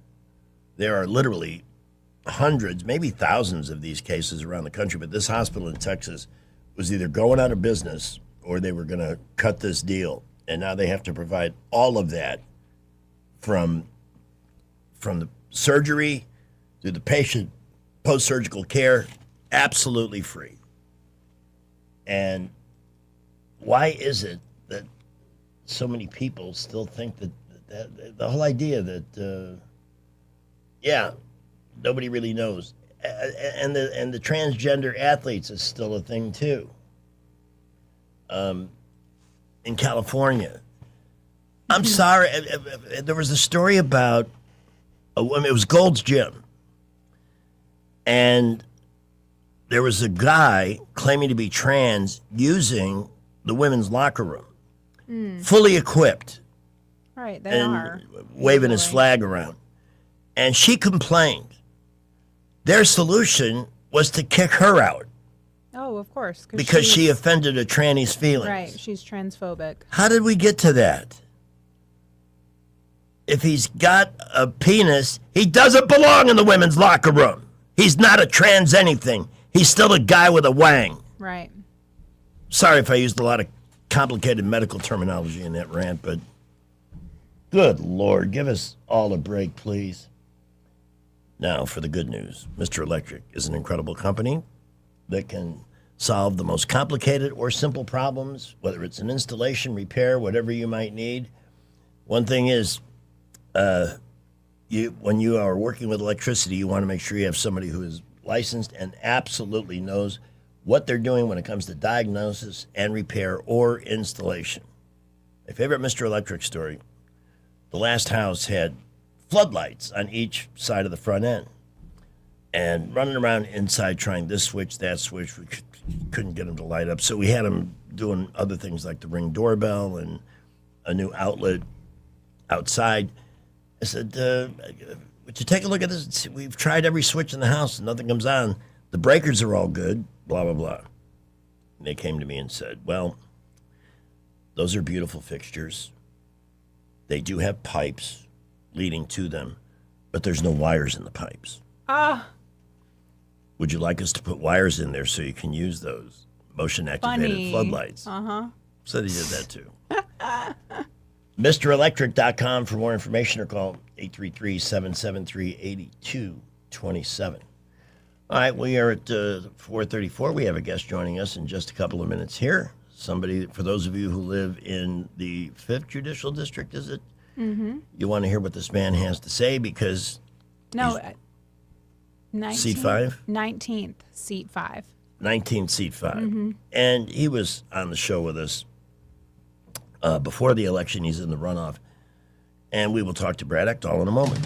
There are literally hundreds, maybe thousands of these cases around the country, but this hospital in Texas was either going out of business or they were going to cut this deal. And now they have to provide all of that from the surgery to the patient post-surgical care, absolutely free. And why is it that so many people still think that the whole idea that, nobody really knows. And the transgender athletes is still a thing, too. In California. I'm sorry. There was a story about a woman. It was Gold's Gym. And there was a guy claiming to be trans using the women's locker room, fully equipped. Right, they are. Waving his flag around. And she complained. Their solution was to kick her out. Oh, of course. Because she offended a tranny's feelings. Right, she's transphobic. How did we get to that? If he's got a penis, he doesn't belong in the women's locker room. He's not a trans anything. He's still a guy with a wang. Right. Sorry if I used a lot of complicated medical terminology in that rant, but good Lord, give us all a break, please. Now, for the good news. Mr. Electric is an incredible company that can solve the most complicated or simple problems, whether it's an installation, repair, whatever you might need. One thing is, when you are working with electricity, you want to make sure you have somebody who is licensed and absolutely knows what they're doing when it comes to diagnosis and repair or installation. My favorite Mr. Electric story, the last house had floodlights on each side of the front end. And running around inside trying this switch, that switch, we couldn't get them to light up. So we had them doing other things like the Ring doorbell and a new outlet outside. I said, would you take a look at this? We've tried every switch in the house and nothing comes on. The breakers are all good, blah, blah, blah. And they came to me and said, well, those are beautiful fixtures. They do have pipes leading to them, but there's no wires in the pipes. Would you like us to put wires in there so you can use those motion-activated floodlights? Uh-huh. So they did that, too. MrElectric.com for more information or call 833-773-8227. All right, we are at 4:34. We have a guest joining us in just a couple of minutes here. Somebody, for those of you who live in the 5th Judicial District, is it? Mm-hmm. You want to hear what this man has to say because No, 19th, Seat 5? 19th, seat 5. 19th, seat 5. Mm-hmm. And he was on the show with us before the election. He's in the runoff. And we will talk to Brad Echdahl in a moment.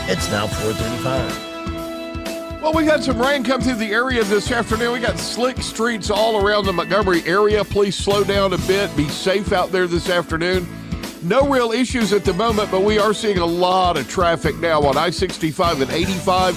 It's now 4:35. Well, we got some rain come through the area this afternoon. We got slick streets all around the Montgomery area. Please slow down a bit. Be safe out there this afternoon. No real issues at the moment, but we are seeing a lot of traffic now on I-65 and 85.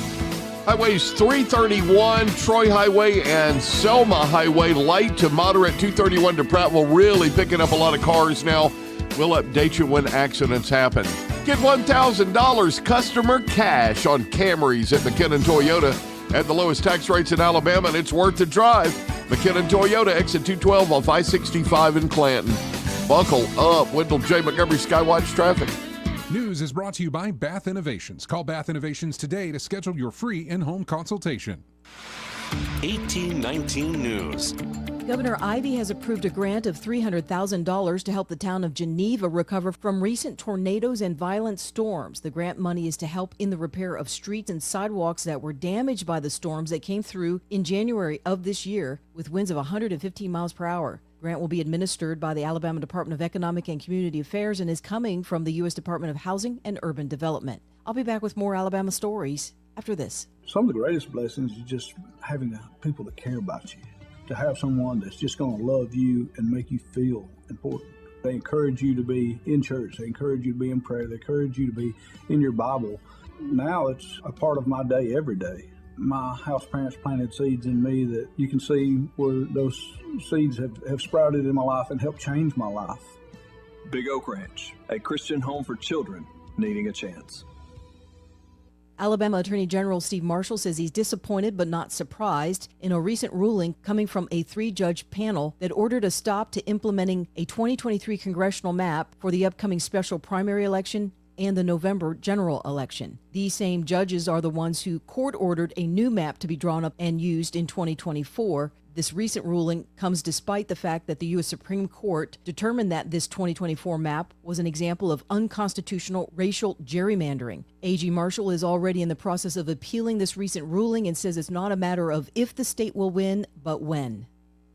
Highways 331, Troy Highway, and Selma Highway, light to moderate. 231 to Prattville, really picking up a lot of cars now. We'll update you when accidents happen. Get $1,000 customer cash on Camrys at McKinnon Toyota at the lowest tax rates in Alabama, and it's worth the drive. McKinnon Toyota, exit 212 off I-65 in Clanton. Buckle up. Wendell J. Montgomery Skywatch traffic. News is brought to you by Bath Innovations. Call Bath Innovations today to schedule your free in-home consultation. 1819 News. Governor Ivey has approved a grant of $300,000 to help the town of Geneva recover from recent tornadoes and violent storms. The grant money is to help in the repair of streets and sidewalks that were damaged by the storms that came through in January of this year with winds of 115 miles per hour. Grant will be administered by the Alabama Department of Economic and Community Affairs and is coming from the U.S. Department of Housing and Urban Development. I'll be back with more Alabama stories after this. Some of the greatest blessings is just having people that care about you, to have someone that's just going to love you and make you feel important. They encourage you to be in church. They encourage you to be in prayer. They encourage you to be in your Bible. Now it's a part of my day every day. My house parents planted seeds in me that you can see where those seeds have sprouted in my life and helped change my life. Big Oak Ranch, a Christian home for children needing a chance. Alabama Attorney General Steve Marshall says he's disappointed but not surprised in a recent ruling coming from a 3-judge panel that ordered a stop to implementing a 2023 congressional map for the upcoming special primary election and the November general election. These same judges are the ones who court-ordered a new map to be drawn up and used in 2024. This recent ruling comes despite the fact that the U.S. Supreme Court determined that this 2024 map was an example of unconstitutional racial gerrymandering. A.G. Marshall is already in the process of appealing this recent ruling and says it's not a matter of if the state will win, but when.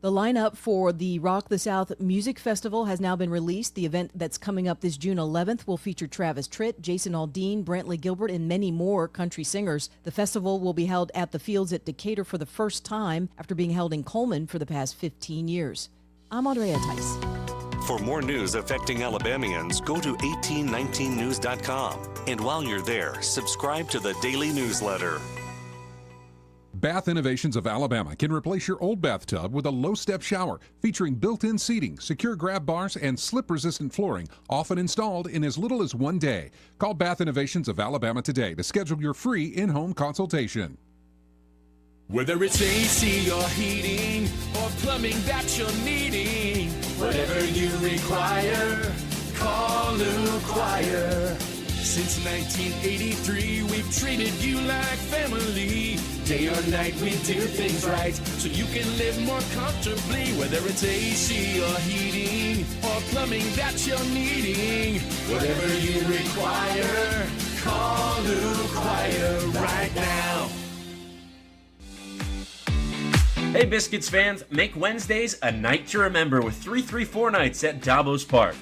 The lineup for the Rock the South Music Festival has now been released. The event that's coming up this June 11th will feature Travis Tritt, Jason Aldean, Brantley Gilbert, and many more country singers. The festival will be held at the Fields at Decatur for the first time after being held in Coleman for the past 15 years. I'm Andrea Tice. For more news affecting Alabamians, go to 1819news.com. And while you're there, subscribe to the daily newsletter. Bath Innovations of Alabama can replace your old bathtub with a low-step shower featuring built-in seating, secure grab bars, and slip-resistant flooring, often installed in as little as 1 day. Call Bath Innovations of Alabama today to schedule your free in-home consultation. Whether it's AC or heating or plumbing that you're needing, whatever you require, call Lou Choir. Since 1983, we've treated you like family. Day or night, we do things right so you can live more comfortably. Whether it's AC or heating or plumbing that you're needing, whatever you require, call Lou Choir right now. Hey Biscuits fans, make Wednesdays a night to remember with 334 nights at Davos Park.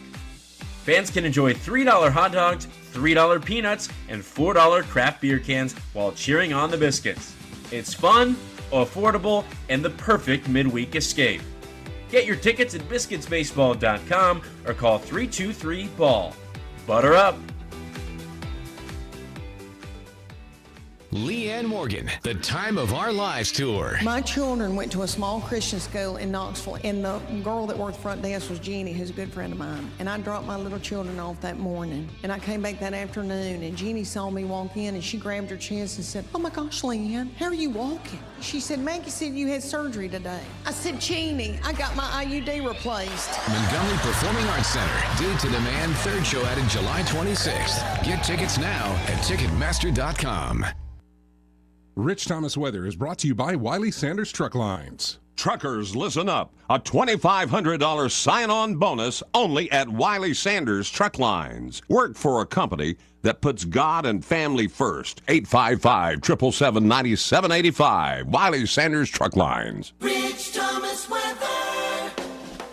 Fans can enjoy $3 hot dogs, $3 peanuts, and $4 craft beer cans while cheering on the Biscuits. It's fun, affordable, and the perfect midweek escape. Get your tickets at biscuitsbaseball.com or call 323-BALL. Butter up! Leanne Morgan, the Time of Our Lives Tour. My children went to a small Christian school in Knoxville, and the girl that worked the front desk was Jeannie, who's a good friend of mine. And I dropped my little children off that morning, and I came back that afternoon, and Jeannie saw me walk in, and she grabbed her chest and said, "Oh my gosh, Leanne, how are you walking?" She said, "Maggie said you had surgery today." I said, "Jeannie, I got my IUD replaced." Montgomery Performing Arts Center, Due to Demand, third show added July 26th. Get tickets now at Ticketmaster.com. Rich Thomas Weather is brought to you by Wiley Sanders Truck Lines. truckers, listen up. A $2,500 sign-on bonus only at Wiley Sanders Truck Lines. Work for a company that puts God and family first. 855-777-9785. Wiley Sanders Truck Lines. Rich Thomas weather.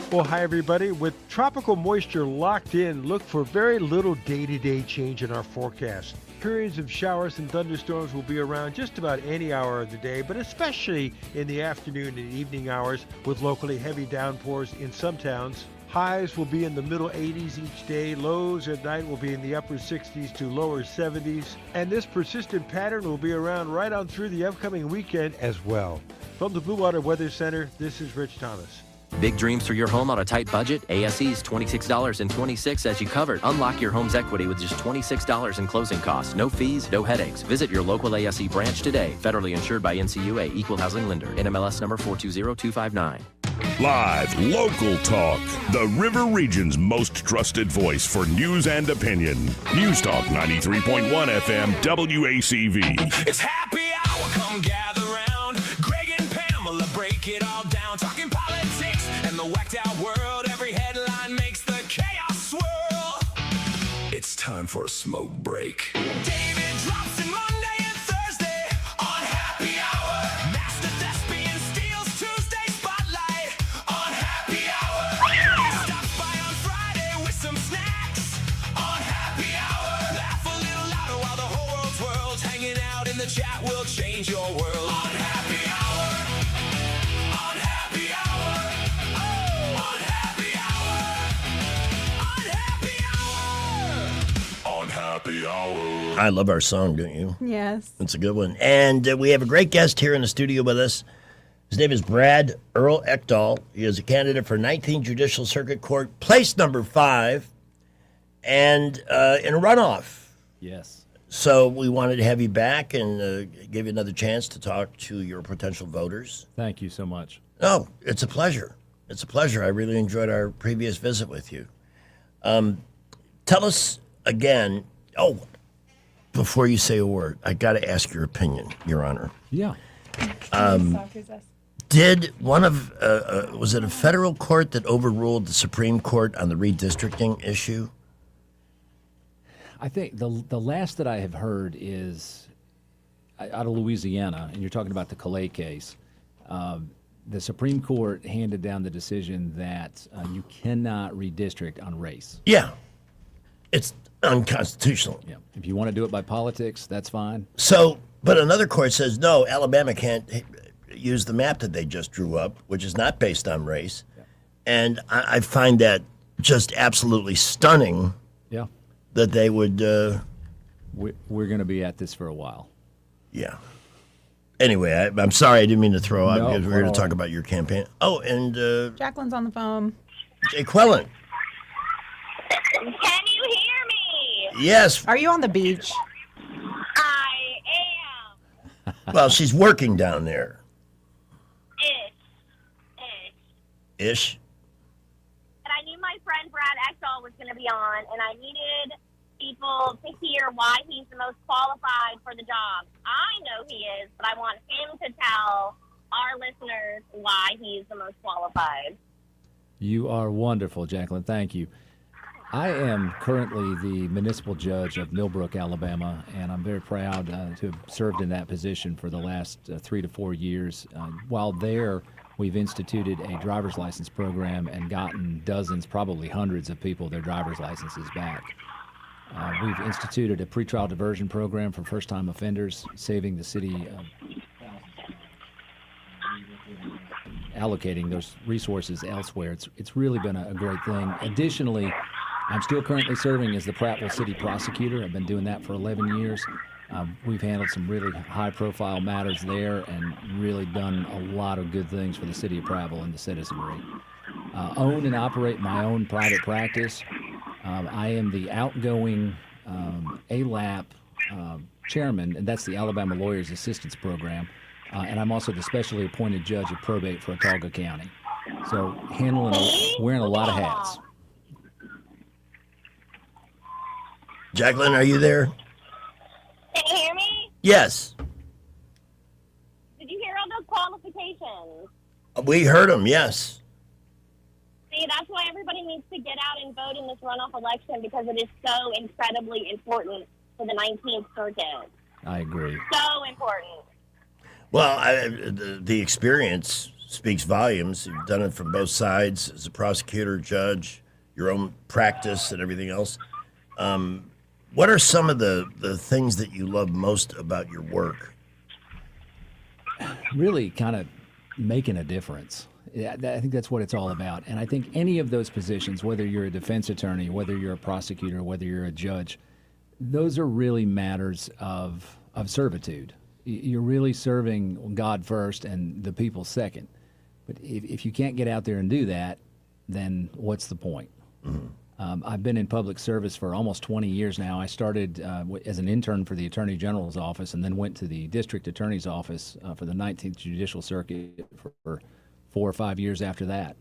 Well, hi, everybody. With tropical moisture locked in, look for very little day-to-day change in our forecast. Periods of showers and thunderstorms will be around just about any hour of the day, but especially in the afternoon and evening hours with locally heavy downpours in some towns. Highs will be in the middle 80s each day. Lows at night will be in the upper 60s to lower 70s. And this persistent pattern will be around right on through the upcoming weekend as well. From the Blue Water Weather Center, this is Rich Thomas. Big dreams for your home on a tight budget? ASE's $26.26 as you covered. Unlock your home's equity with just $26 in closing costs. No fees, no headaches. Visit your local ASE branch today. Federally insured by NCUA, Equal Housing Lender. NMLS number 420259. Live, local talk. The River Region's most trusted voice for news and opinion. News Talk 93.1 FM WACV. It's happy hour, come gather round. Greg and Pamela break it all down. Talking politics and the whacked out world. Every headline makes the chaos swirl. It's time for a smoke break. David drops in Monday and Thursday on Happy Hour. Master Thespian steals Tuesday spotlight on Happy Hour. He stops by on Friday with some snacks on Happy Hour. Laugh a little louder while the whole world's hanging out in the chat will change your world on Happy Hour. On Happy Hour. Oh, on Happy Hour. On Happy Hour. On Happy Hour. I love our song, don't you? Yes. It's a good one. And we have a great guest here in the studio with us. His name is Brad Earl Ekdahl. He is a candidate for 19th Judicial Circuit Court, place number 5, and in a runoff. Yes. So we wanted to have you back and give you another chance to talk to your potential voters. Thank you so much. Oh, it's a pleasure. It's a pleasure. I really enjoyed our previous visit with you. Tell us again. Oh, before you say a word, I got to ask your opinion, Your Honor. Yeah. Did one of was it a federal court that overruled the Supreme Court on the redistricting issue? I think the last that I have heard is out of Louisiana, and you're talking about the Calais case. The Supreme Court handed down the decision that you cannot redistrict on race. Yeah. It's unconstitutional. Yeah. If you want to do it by politics, that's fine. So, but another court says, no, Alabama can't use the map that they just drew up, which is not based on race. Yeah. And I find that just absolutely stunning. Yeah. That they would... We're going to be at this for a while. Yeah. Anyway, I'm sorry I didn't mean to throw out because we're going to talk right. about your campaign. Oh, and... Jacqueline's on the phone. Jay Quellen. Can you hear me? Yes. Are you on the beach? I am. Well, she's working down there. Ish. And I knew my friend Brad Ekdahl was going to be on, and I needed people to hear why he's the most qualified for the job. I know he is, but I want him to tell our listeners why he's the most qualified. You are wonderful, Jacqueline. Thank you. I am currently the municipal judge of Millbrook, Alabama, and I'm very proud to have served in that position for the last 3 to 4 years. While there, we've instituted a driver's license program and gotten dozens, probably hundreds of people their driver's licenses back. We've instituted a pretrial diversion program for first-time offenders, saving the city allocating those resources elsewhere. It's really been a great thing. Additionally, I'm still currently serving as the Prattville City Prosecutor. I've been doing that for 11 years. We've handled some really high-profile matters there and really done a lot of good things for the city of Prattville and the citizenry. Own and operate my own private practice. I am the outgoing ALAP chairman, and that's the Alabama Lawyers Assistance Program. And I'm also the specially appointed judge of probate for Autauga County. So wearing a lot of hats. Jacqueline, are you there? Can you hear me? Yes. Did you hear all those qualifications? We heard him, yes. See, that's why everybody needs to get out and vote in this runoff election because it is so incredibly important for the 19th Circuit. I agree. So important. Well, the experience speaks volumes. You've done it from both sides as a prosecutor, judge, your own practice, and everything else. What are some of the things that you love most about your work? Really kind of making a difference. Yeah, I think that's what it's all about. And I think any of those positions, whether you're a defense attorney, whether you're a prosecutor, whether you're a judge, those are really matters of servitude. You're really serving God first and the people second. But if you can't get out there and do that, then what's the point? I've been in public service for almost 20 years now. I started as an intern for the Attorney General's office and then went to the District Attorney's office for the 19th Judicial Circuit for 4 or 5 years after that.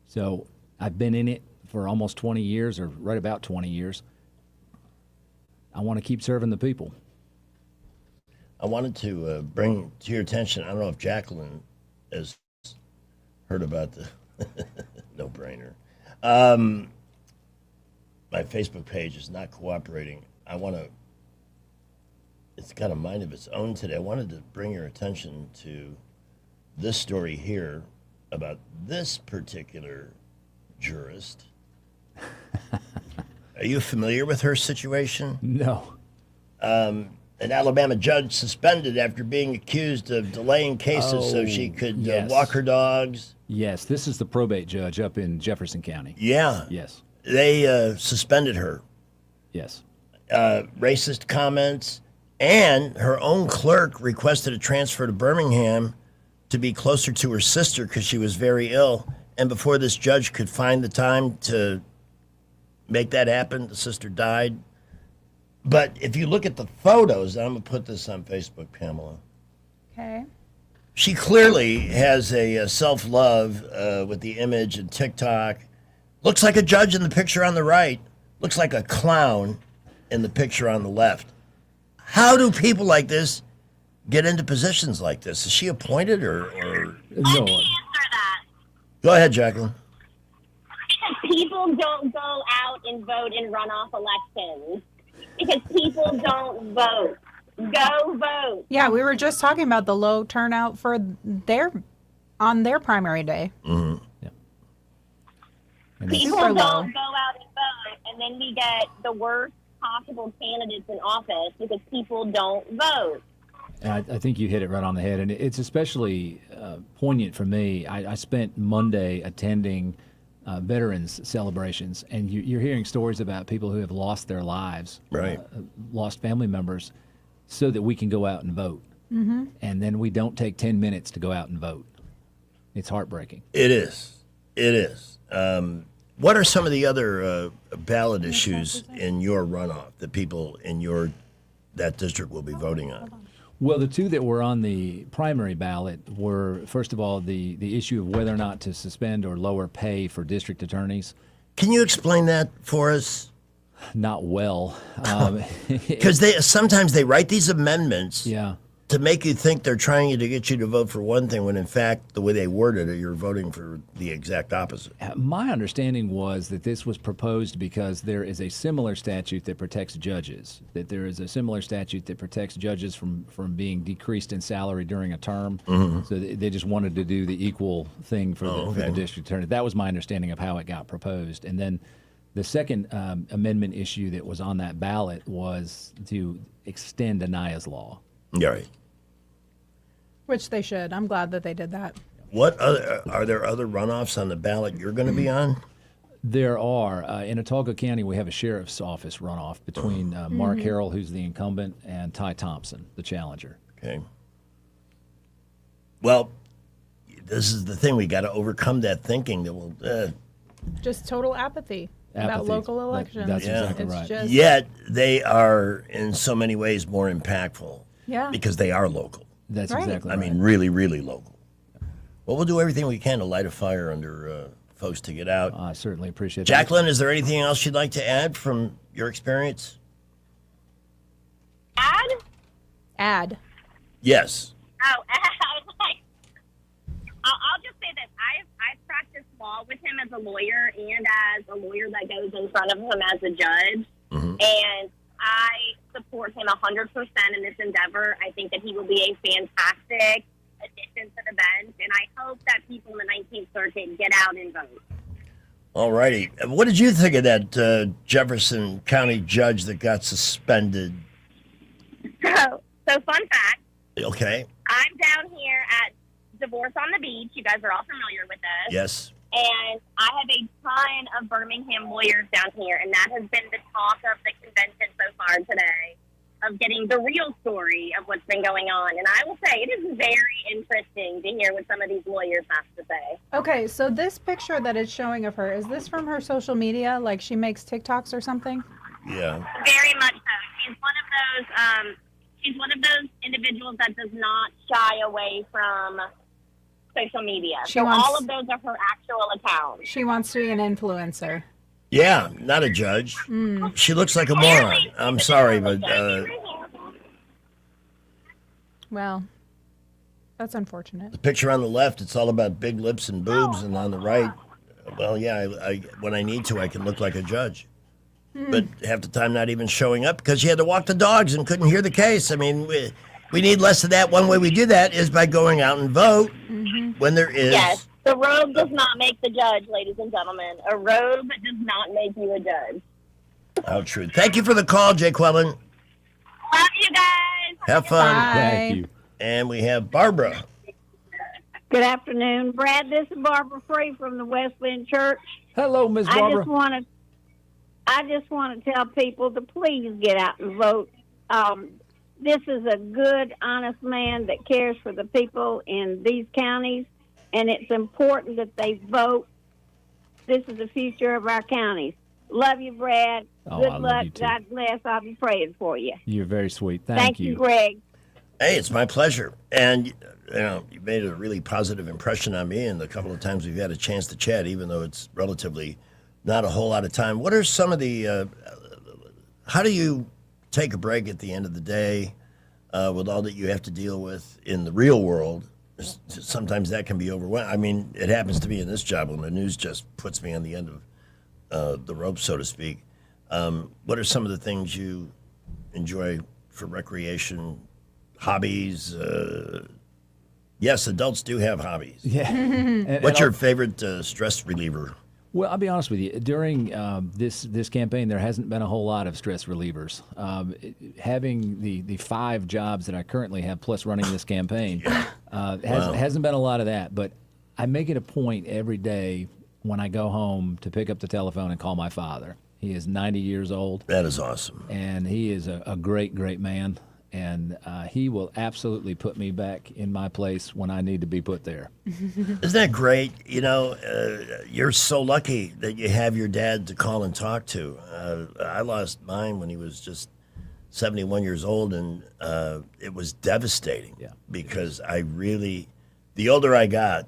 So I've been in it for almost 20 years, or right about 20 years. I want to keep serving the people. I wanted to bring to your attention, I don't know if Jacqueline has heard about the no-brainer. My Facebook page is not cooperating. It's got a mind of its own today. I wanted to bring your attention to this story here about this particular jurist. Are you familiar with her situation? No. An Alabama judge suspended after being accused of delaying cases so she could walk her dogs. Yes, this is the probate judge up in Jefferson County. Yeah. Yes. They suspended her. Yes. Racist comments, and her own clerk requested a transfer to Birmingham to be closer to her sister because she was very ill. And before this judge could find the time to make that happen, the sister died. But if you look at the photos, I'm going to put this on Facebook, Pamela. Okay. She clearly has a self-love with the image and TikTok. Looks like a judge in the picture on the right. Looks like a clown in the picture on the left. How do people like this get into positions like this? Is she appointed or? No. Go ahead, Jacqueline. People don't go out and vote in runoff elections because people don't vote. Go vote. Yeah, we were just talking about the low turnout for on their primary day. Mm-hmm. People super don't low. go out and vote, and then we get the worst possible candidates in office because people don't vote. I think you hit it right on the head, and it's especially poignant for me. I spent Monday attending veterans celebrations, and you're hearing stories about people who have lost their lives, right? Lost family members, so that we can go out and vote. Mm-hmm. And then we don't take 10 minutes to go out and vote. It's heartbreaking. It is. It is. What are some of the other ballot issues in your runoff that people in that district will be voting on? Well, the two that were on the primary ballot were, first of all, the issue of whether or not to suspend or lower pay for district attorneys. Can you explain that for us? Not well. Because sometimes they write these amendments Yeah. to make you think they're trying to get you to vote for one thing when, in fact, the way they worded it, you're voting for the exact opposite. My understanding was that this was proposed because there is a similar statute that protects judges, that there is a similar statute that protects judges from being decreased in salary during a term. Mhm. So they just wanted to do the equal thing for Oh, the okay. district attorney. That was my understanding of how it got proposed. And then the second amendment issue that was on that ballot was to extend Aniah's law. Yeah, right. Which they should. I'm glad that they did that. What other, are there other runoffs on the ballot you're going to be on? There are. In Autauga County, we have a sheriff's office runoff between Mark Mhm. Harrell, who's the incumbent, and Ty Thompson, the challenger. Okay. Well, this is the thing. We got to overcome that thinking that will. Just total apathy about Apathy. local elections. That's exactly It's right. just- Yet they are in so many ways more impactful. Yeah. Because they are local. That's Right. exactly I right. mean, really, really local. Well, we'll do everything we can to light a fire under folks to get out. I certainly appreciate that. Jacqueline, is there anything else you'd like to add from your experience? Add. Yes. Oh, I was like, I'll just say that this flaw with him as a lawyer and as a lawyer that goes in front of him as a judge. And I support him 100% in this endeavor. I think that he will be a fantastic addition to the bench, and I hope that people in the 19th Circuit get out and vote. All righty. What did you think of that Jefferson County judge that got suspended? So fun fact. Okay. I'm down here at Divorce on the Beach. You guys are all familiar with this. Yes. And I have a ton of Birmingham lawyers down here, and that has been the talk of the convention so far today, of getting the real story of what's been going on. And I will say, it is very interesting to hear what some of these lawyers have to say. Okay, so this picture that it's showing of her, is this from her social media? Like she makes TikToks or something? Yeah. Very much so. She's one of those individuals that does not shy away from social media. All of those are her actual accounts. She wants to be an influencer. Yeah, not a judge. She looks like a moron. I'm sorry, but Well, that's unfortunate. the picture on the left, it's all about big lips and boobs, and on the right, well, yeah, I when I need to, I can look like a judge. But half the time, not even showing up because she had to walk the dogs and couldn't hear the case. I mean, we need less of that. One way we do that is by going out and vote when there is. Yes, the robe does not make the judge, ladies and gentlemen. A robe does not make you a judge. How true. Thank you for the call, Jay Quellen. Love you guys. Have fun. Bye. Thank you. And we have Barbara. Good afternoon, Brad. This is Barbara Free from the Wesleyan Church. Hello, Miss Barbara. I just want to tell people to please get out and vote. This is a good, honest man that cares for the people in these counties, and it's important that they vote. This is the future of our counties. Love you, Brad. Oh, Good I love luck. you too. God bless. I'll be praying for you. You're very sweet. Thank you, Greg. Hey, it's my pleasure. And, you know, you made a really positive impression on me in the couple of times we've had a chance to chat, even though it's relatively not a whole lot of time. What are some of the, how do you take a break at the end of the day with all that you have to deal with in the real world? Sometimes that can be overwhelming. I mean, it happens to me in this job when the news just puts me on the end of the rope, so to speak. What are some of the things you enjoy for recreation, hobbies? Yes, adults do have hobbies. Yeah. What's your favorite stress reliever? Well, I'll be honest with you. During this campaign, there hasn't been a whole lot of stress relievers. Having the 5 jobs that I currently have, plus running this campaign, hasn't been a lot of that. But I make it a point every day when I go home to pick up the telephone and call my father. He is 90 years old. That is awesome. And he is a great, great man. And he will absolutely put me back in my place when I need to be put there. Isn't that great? You know, you're so lucky that you have your dad to call and talk to. I lost mine when he was just 71 years old, and it was devastating because I really, the older I got,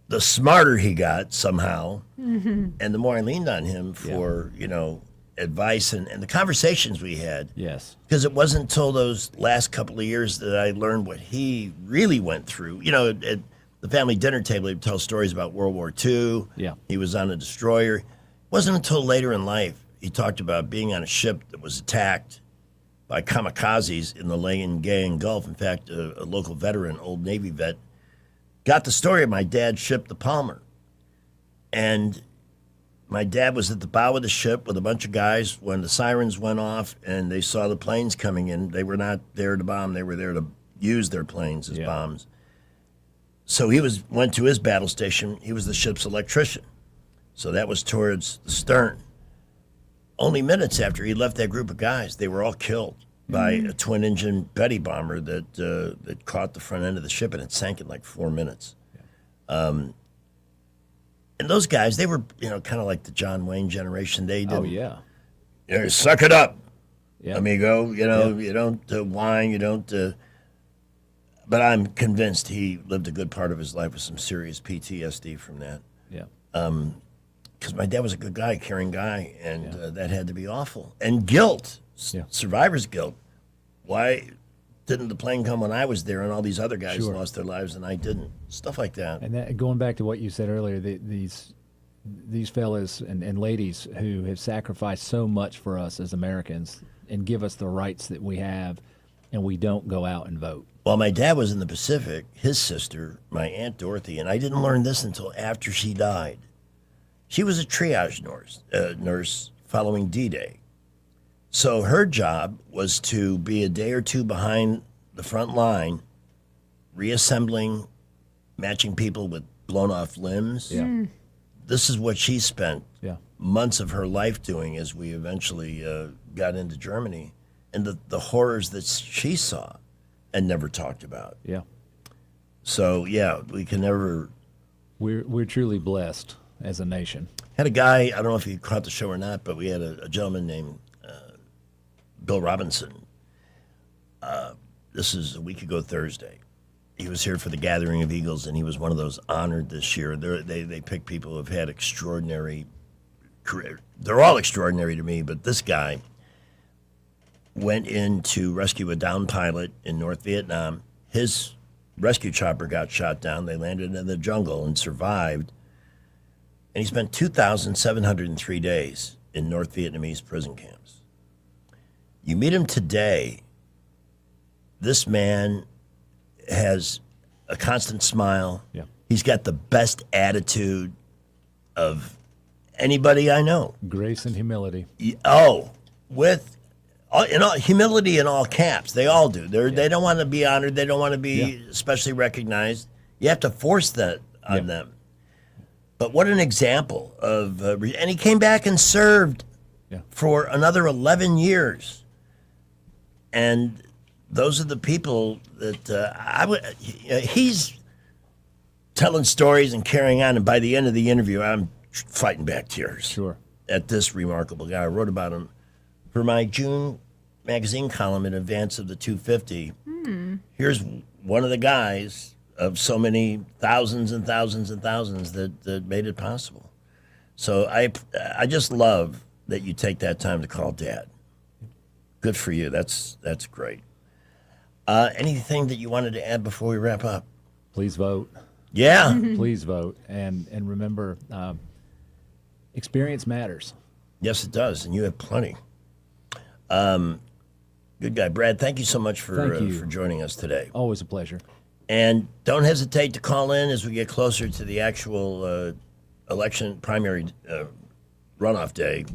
the smarter he got somehow, and the more I leaned on him for, you know, advice and the conversations we had. Yes. Because it wasn't until those last couple of years that I learned what he really went through. You know, at the family dinner table, he'd tell stories about World War II. Yeah. He was on a destroyer. It wasn't until later in life he talked about being on a ship that was attacked by kamikazes in the Langan Gulf. In fact, a local veteran, old Navy vet, got the story of my dad's ship, the Palmer. And my dad was at the bow of the ship with a bunch of guys when the sirens went off and they saw the planes coming in. They were not there to bomb. They were there to use their planes as bombs. So he went to his battle station. He was the ship's electrician. So that was towards the stern. Only minutes after he left that group of guys, they were all killed by a twin-engine Betty bomber that caught the front end of the ship, and it sank in like 4 minutes. And those guys, they were, you know, kind of like the John Wayne generation. They didn't, you know, suck it up, amigo. You know, you don't whine, you don't. But I'm convinced he lived a good part of his life with some serious PTSD from that. Yeah. Because my dad was a good guy, caring guy, and that had to be awful. And guilt, survivor's guilt. Why didn't the plane come when I was there, and all these other guys lost their lives and I didn't? Stuff like that. And that, going back to what you said earlier, these fellas and ladies who have sacrificed so much for us as Americans and give us the rights that we have, and we don't go out and vote. Well, my dad was in the Pacific, his sister, my Aunt Dorothy, and I didn't learn this until after she died. She was a triage nurse following D-Day. So her job was to be a day or two behind the front line, reassembling, matching people with blown off limbs. Yeah. This is what she spent months of her life doing as we eventually got into Germany, and the horrors that she saw and never talked about. Yeah. So, yeah, we can never... We're truly blessed as a nation. Had a guy, I don't know if you caught the show or not, but we had a gentleman named Bill Robinson. This is a week ago Thursday. He was here for the Gathering of Eagles, and he was one of those honored this year. They pick people who have had extraordinary career. They're all extraordinary to me, but this guy went in to rescue a downed pilot in North Vietnam. His rescue chopper got shot down. They landed in the jungle and survived. And he spent 2,703 days in North Vietnamese prison camps. You meet him today, this man has a constant smile. Yeah. He's got the best attitude of anybody I know. Grace and humility. With humility in all caps. They all do. They don't want to be honored. They don't want to be especially recognized. You have to force that on them. But what an example of, and he came back and served for another 11 years. And those are the people that he's telling stories and carrying on. And by the end of the interview, I'm fighting back tears at this remarkable guy. I wrote about him for my June magazine column in advance of the 250. Here's one of the guys of so many thousands and thousands and thousands that made it possible. So I just love that you take that time to call Dad. Good for you. That's great. Anything that you wanted to add before we wrap up? Please vote. Yeah. Please vote. And remember, experience matters. Yes, it does. And you have plenty. Good guy. Brad, thank you so much for joining us today. Always a pleasure. And don't hesitate to call in as we get closer to the actual election primary runoff day.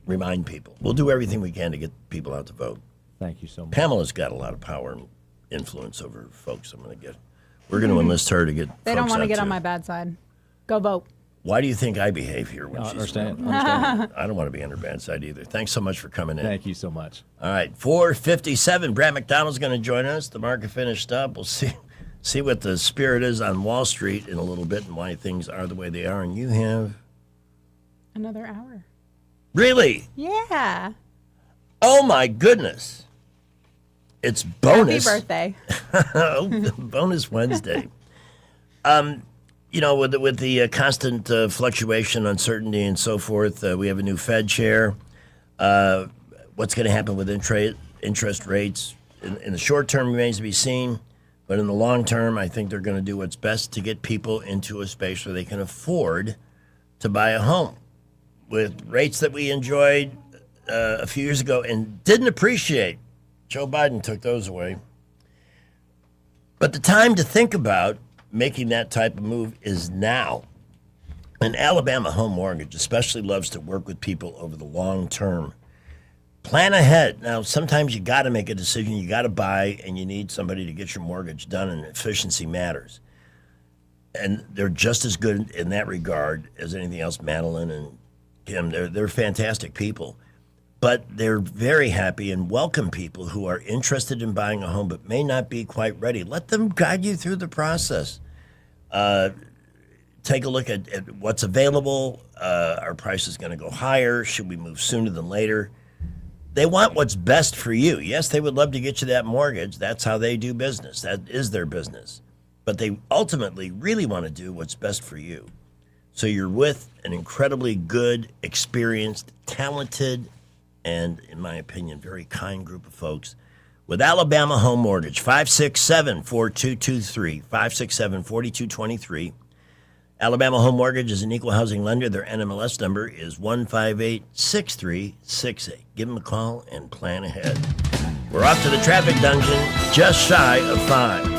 Remind people. We'll do everything we can to get people out to vote. Thank you so much. Pamela's got a lot of power and influence over folks. We're going to enlist her to get They folks don't want to out get too. on my bad side. Go vote. Why do you think I behave here when she's understand. I don't want to be on her bad side either. Thanks so much for coming in. Thank you so much. All right, 4:57. Brad McDonald's going to join us. The market finished up. We'll see what the spirit is on Wall Street in a little bit and why things are the way they are. And you have Another hour. Really? Yeah. Oh my goodness! It's bonus. Happy birthday. Bonus Wednesday. With the constant fluctuation, uncertainty, and so forth, we have a new Fed chair. What's going to happen with interest rates in the short term remains to be seen, but in the long term, I think they're going to do what's best to get people into a space where they can afford to buy a home. With rates that we enjoyed a few years ago and didn't appreciate, Joe Biden took those away. But the time to think about making that type of move is now. And Alabama Home Mortgage especially loves to work with people over the long term. Plan ahead. Now, sometimes you got to make a decision. You got to buy, and you need somebody to get your mortgage done, and efficiency matters. And they're just as good in that regard as anything else. Madeline and Kim, they're fantastic people. But they're very happy and welcome people who are interested in buying a home but may not be quite ready. Let them guide you through the process. Take a look at what's available. Are prices going to go higher? Should we move sooner than later? They want what's best for you. Yes, they would love to get you that mortgage. That's how they do business. That is their business. But they ultimately really want to do what's best for you. So you're with an incredibly good, experienced, talented, and, in my opinion, very kind group of folks with Alabama Home Mortgage. 567-4223, 567-4223. Alabama Home Mortgage is an equal housing lender. Their NMLS number is 1586368. Give them a call and plan ahead. We're off to the traffic dungeon, just shy of 5.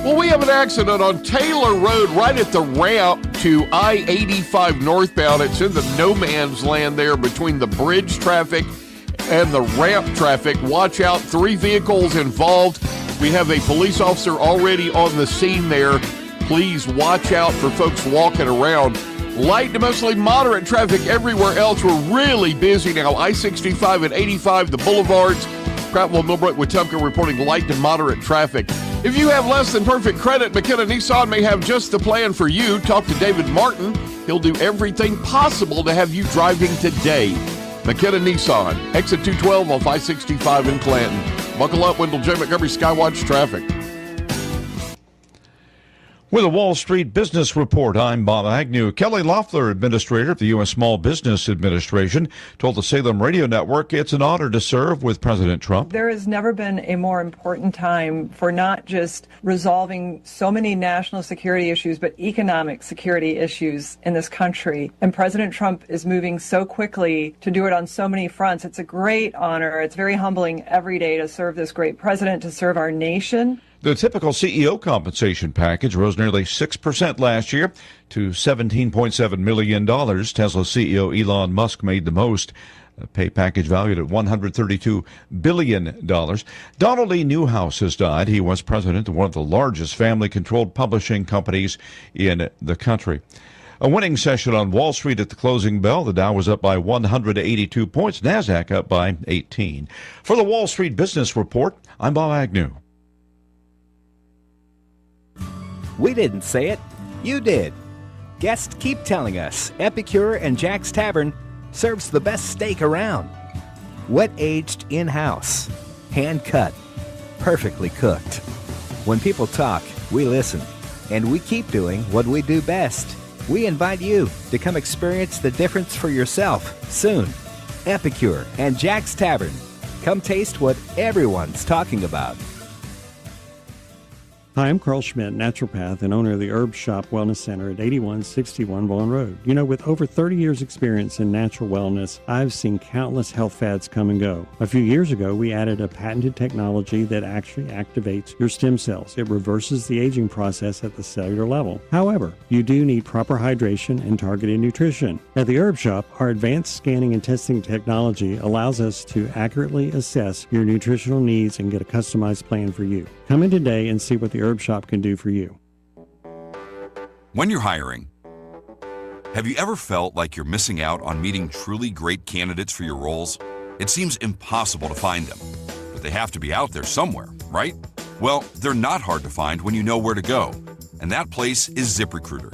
Well, we have an accident on Taylor Road right at the ramp to I-85 northbound. It's in the no man's land there between the bridge traffic and the ramp traffic. Watch out, 3 vehicles involved. We have a police officer already on the scene there. Please watch out for folks walking around. Light to mostly moderate traffic everywhere else. We're really busy now. I-65 and 85, the boulevards. Prattville, Millbrook, Wetumpka reporting light to moderate traffic. If you have less than perfect credit, McKenna Nissan may have just the plan for you. Talk to David Martin. He'll do everything possible to have you driving today. McKenna Nissan, exit 212 off I-65 in Clanton. Buckle up, Wendell J. Montgomery, Skywatch Traffic. With a Wall Street Business Report, I'm Bob Agnew. Kelly Loeffler, administrator of the U.S. Small Business Administration, told the Salem Radio Network it's an honor to serve with President Trump. There has never been a more important time for not just resolving so many national security issues, but economic security issues in this country. And President Trump is moving so quickly to do it on so many fronts. It's a great honor. It's very humbling every day to serve this great president, to serve our nation. The typical CEO compensation package rose nearly 6% last year to $17.7 million. Tesla CEO Elon Musk made the most. A pay package valued at $132 billion. Donald E. Newhouse has died. He was president of one of the largest family-controlled publishing companies in the country. A winning session on Wall Street at the closing bell. The Dow was up by 182 points. NASDAQ up by 18. For the Wall Street Business Report, I'm Bob Agnew. We didn't say it. You did. Guests keep telling us Epicure and Jack's Tavern serves the best steak around. Wet-aged in-house. Hand-cut. Perfectly cooked. When people talk, we listen. And we keep doing what we do best. We invite you to come experience the difference for yourself soon. Epicure and Jack's Tavern. Come taste what everyone's talking about. Hi, I'm Carl Schmidt, naturopath and owner of the Herb Shop Wellness Center at 8161 Bowen Road. You know, with over 30 years experience in natural wellness, I've seen countless health fads come and go. A few years ago, we added a patented technology that actually activates your stem cells. It reverses the aging process at the cellular level. However, you do need proper hydration and targeted nutrition. At the Herb Shop, our advanced scanning and testing technology allows us to accurately assess your nutritional needs and get a customized plan for you. Come in today and see what the Herb Shop can do for you. When you're hiring, have you ever felt like you're missing out on meeting truly great candidates for your roles? It seems impossible to find them, but they have to be out there somewhere, right? Well, they're not hard to find when you know where to go, and that place is ZipRecruiter.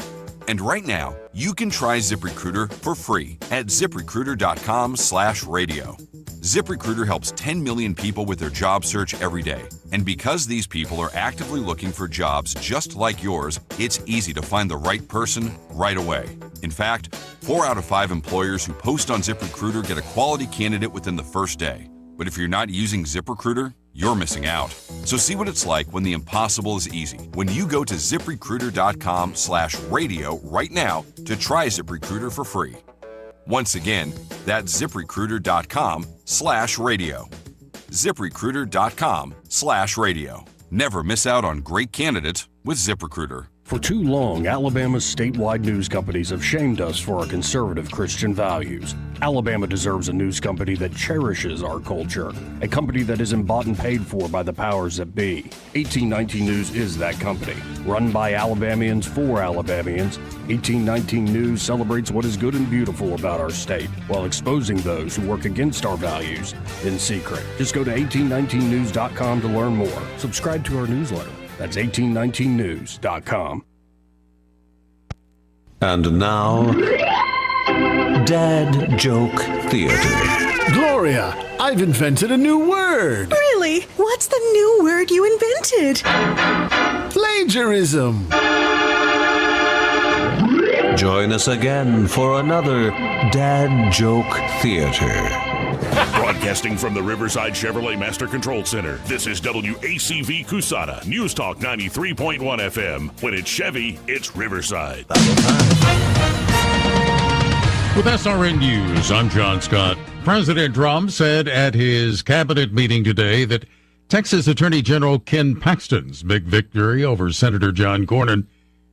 And right now, you can try ZipRecruiter for free at ZipRecruiter.com/radio. ZipRecruiter helps 10 million people with their job search every day. And because these people are actively looking for jobs just like yours, it's easy to find the right person right away. In fact, 4 out of 5 employers who post on ZipRecruiter get a quality candidate within the first day. But if you're not using ZipRecruiter, you're missing out. So see what it's like when the impossible is easy. When you go to ZipRecruiter.com/radio right now to try ZipRecruiter for free. Once again, that's ZipRecruiter.com/radio. ZipRecruiter.com/radio. Never miss out on great candidates with ZipRecruiter. For too long, Alabama's statewide news companies have shamed us for our conservative Christian values. Alabama deserves a news company that cherishes our culture, a company that isn't bought and paid for by the powers that be. 1819 News is that company. Run by Alabamians for Alabamians, 1819 News celebrates what is good and beautiful about our state, while exposing those who work against our values in secret. Just go to 1819news.com to learn more. Subscribe to our newsletter. That's 1819news.com. And now, Dad Joke Theater. Gloria, I've invented a new word. Really? What's the new word you invented? Plagiarism. Join us again for another Dad Joke Theater. Broadcasting from the Riverside Chevrolet Master Control Center, this is WACV Cusana, News Talk 93.1 FM. When it's Chevy, it's Riverside. With SRN News, I'm John Scott. President Trump said at his cabinet meeting today that Texas Attorney General Ken Paxton's big victory over Senator John Cornyn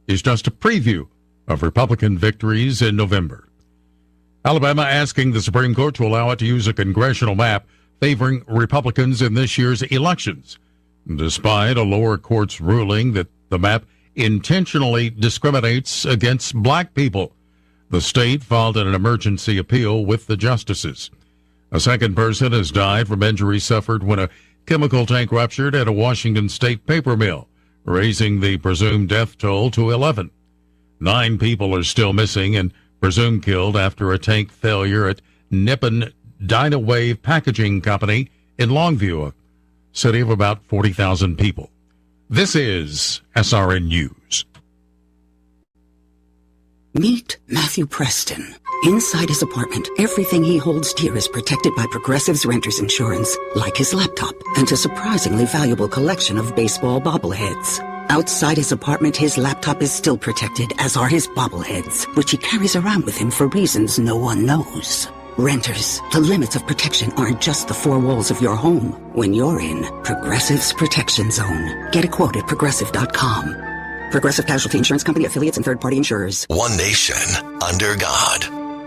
is just a preview of Republican victories in November. Alabama asking the Supreme Court to allow it to use a congressional map favoring Republicans in this year's elections, despite a lower court's ruling that the map intentionally discriminates against black people. The state filed an emergency appeal with the justices. A second person has died from injuries suffered when a chemical tank ruptured at a Washington state paper mill, raising the presumed death toll to 11. 9 people are still missing and presumed killed after a tank failure at Nippon Dynawave Packaging Company in Longview, a city of about 40,000 people. This is SRN News. Meet Matthew Preston. Inside his apartment, everything he holds dear is protected by Progressive's Renters Insurance, like his laptop and a surprisingly valuable collection of baseball bobbleheads. Outside his apartment, his laptop is still protected, as are his bobbleheads, which he carries around with him for reasons no one knows. Renters, the limits of protection aren't just the 4 walls of your home. When you're in Progressive's Protection Zone, get a quote at Progressive.com. Progressive Casualty Insurance Company, affiliates, and third-party insurers. One nation, under God.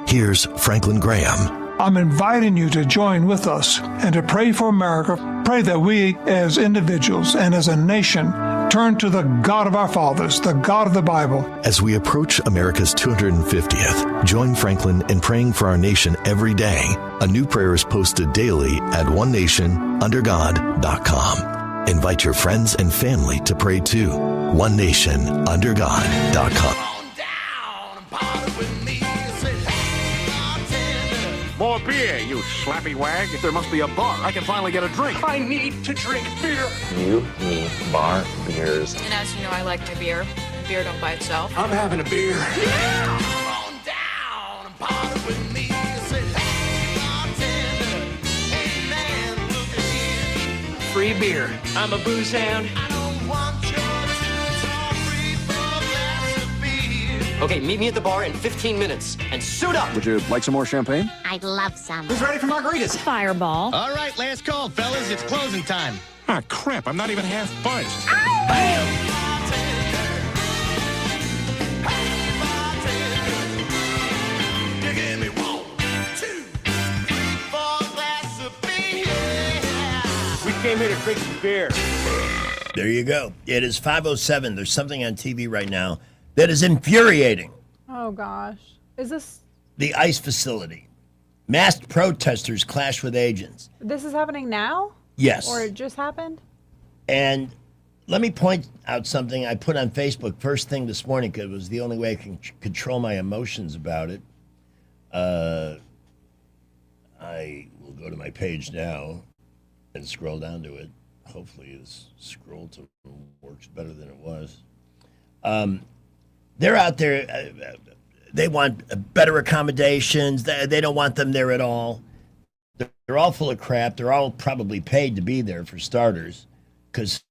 Here's Franklin Graham. I'm inviting you to join with us and to pray for America. Pray that we, as individuals and as a nation, turn to the God of our fathers, the God of the Bible. As we approach America's 250th, join Franklin in praying for our nation every day. A new prayer is posted daily at onenationundergod.com. Invite your friends and family to pray too. onenationundergod.com. More beer, you slappy wag. There must be a bar. I can finally get a drink. I need to drink beer. You need bar beers. And as you know, I like my beer. Beer don't by itself. I'm having a beer. Yeah! Come on down and party with me. Say, hey, bartender. Hey, man, look at here. Free beer. I'm a booze hound. I don't want your tunes all free for a glass of beer. Okay, meet me at the bar in 15 minutes and suit up. Would you like some more champagne? I'd love some. Who's ready for margaritas? Fireball. All right, last call, fellas. It's closing time. Ah, crap. I'm not even half buzzed. Bam! You give me 1, 2, 3, 4 glass of beer. We came here to drink some beer. There you go. It is 5:07. There's something on TV right now that is infuriating. Oh, gosh. Is this... The ICE facility. Masked protesters clash with agents. This is happening now? Yes. Or it just happened? And let me point out something I put on Facebook first thing this morning because it was the only way I can control my emotions about it. I will go to my page now and scroll down to it. Hopefully this scroll to works better than it was. They're out there. They want better accommodations. They don't want them there at all. They're all full of crap. They're all probably paid to be there for starters, because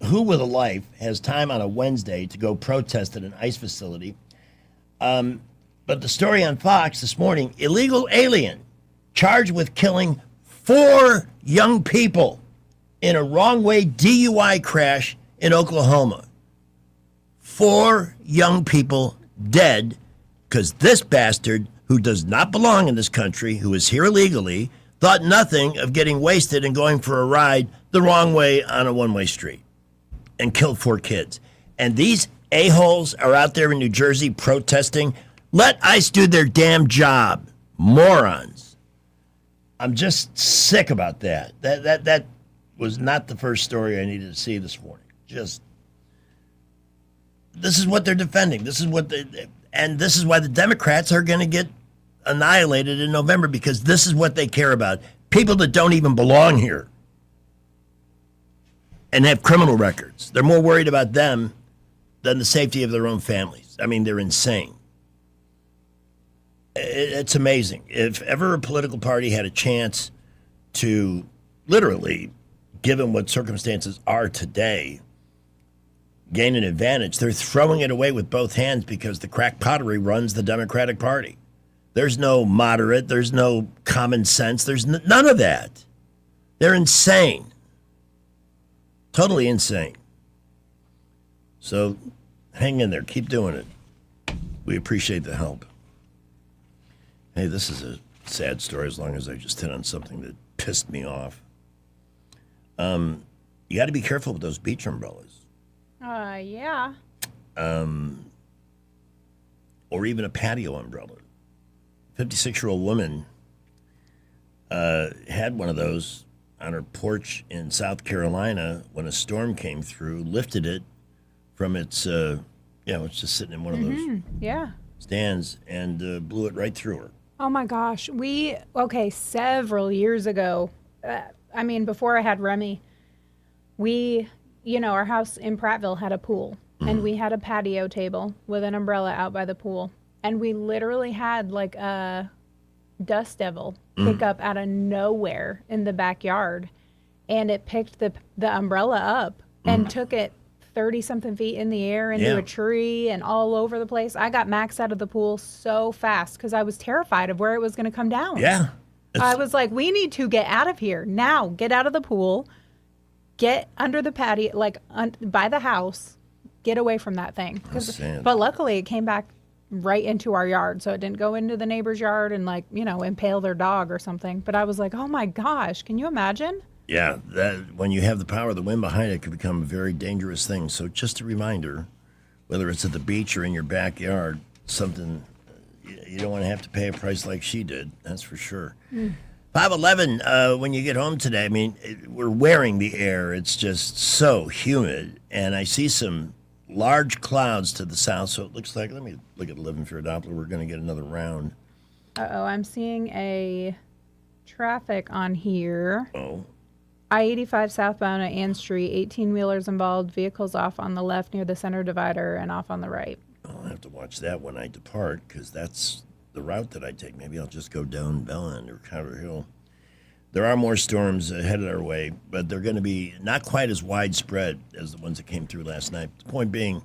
who with a life has time on a Wednesday to go protest at an ICE facility? But the story on Fox this morning, illegal alien charged with killing 4 young people in a wrong-way DUI crash in Oklahoma. 4 young people dead because this bastard, who does not belong in this country, who is here illegally, thought nothing of getting wasted and going for a ride the wrong way on a one-way street and killed 4 kids. And these a-holes are out there in New Jersey protesting. Let ICE do their damn job. Morons. I'm just sick about that. That was not the first story I needed to see this morning. This is what they're defending. This is why the Democrats are going to get annihilated in November, because this is what they care about. People that don't even belong here and have criminal records. They're more worried about them than the safety of their own families. I mean, they're insane. It's amazing. If ever a political party had a chance to literally, given what circumstances are today, gain an advantage, they're throwing it away with both hands because the crack pottery runs the Democratic Party. There's no moderate. There's no common sense. There's none of that. They're insane. Totally insane. So hang in there. Keep doing it. We appreciate the help. Hey, this is a sad story as long as I just hit on something that pissed me off. You got to be careful with those beach umbrellas. Yeah. Or even a patio umbrella. 56-year-old woman had one of those on her porch in South Carolina when a storm came through, lifted it from its, it's just sitting in one of those stands and blew it right through her. Oh my gosh. Several years ago, before I had Remy, our house in Prattville had a pool, and we had a patio table with an umbrella out by the pool. And we literally had like a dust devil pick up out of nowhere in the backyard. And it picked the umbrella up and took it 30-something feet in the air into a tree and all over the place. I got Max out of the pool so fast because I was terrified of where it was going to come down. Yeah. I was like, we need to get out of here now. Get out of the pool. Get under the patio, by the house. Get away from that thing. But luckily, it came back right into our yard, so it didn't go into the neighbor's yard and impale their dog or something. But I was like, oh my gosh, can you imagine? Yeah, that when you have the power of the wind behind it, it could become a very dangerous thing. So just a reminder, whether it's at the beach or in your backyard, something you don't want to have to pay a price like she did. That's for sure. 5:11. When you get home today, we're wearing the air. It's just so humid, and I see some large clouds to the south. So it looks like, let me look at the Living Fear Doppler. We're going to get another round. I'm seeing a traffic on here. Oh. I-85 southbound at Ann Street, 18-wheelers involved, vehicles off on the left near the center divider and off on the right. I'll have to watch that when I depart because that's the route that I take. Maybe I'll just go down Bellend or Carter Hill. There are more storms headed our way, but they're going to be not quite as widespread as the ones that came through last night. The point being,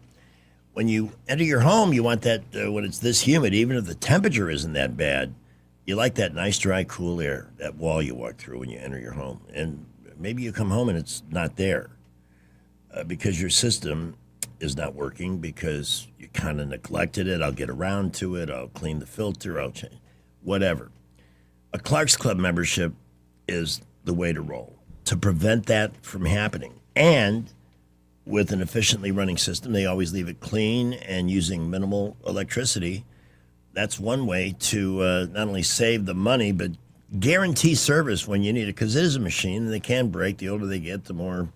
when you enter your home, you want that, when it's this humid, even if the temperature isn't that bad, you like that nice, dry, cool air, that wall you walk through when you enter your home. And maybe you come home and it's not there because your system is not working because you kind of neglected it. I'll get around to it. I'll clean the filter. I'll change, whatever. A Clark's Club membership is the way to roll to prevent that from happening. And with an efficiently running system, they always leave it clean and using minimal electricity. That's one way to not only save the money, but guarantee service when you need it, because it is a machine and they can break. The older they get, the more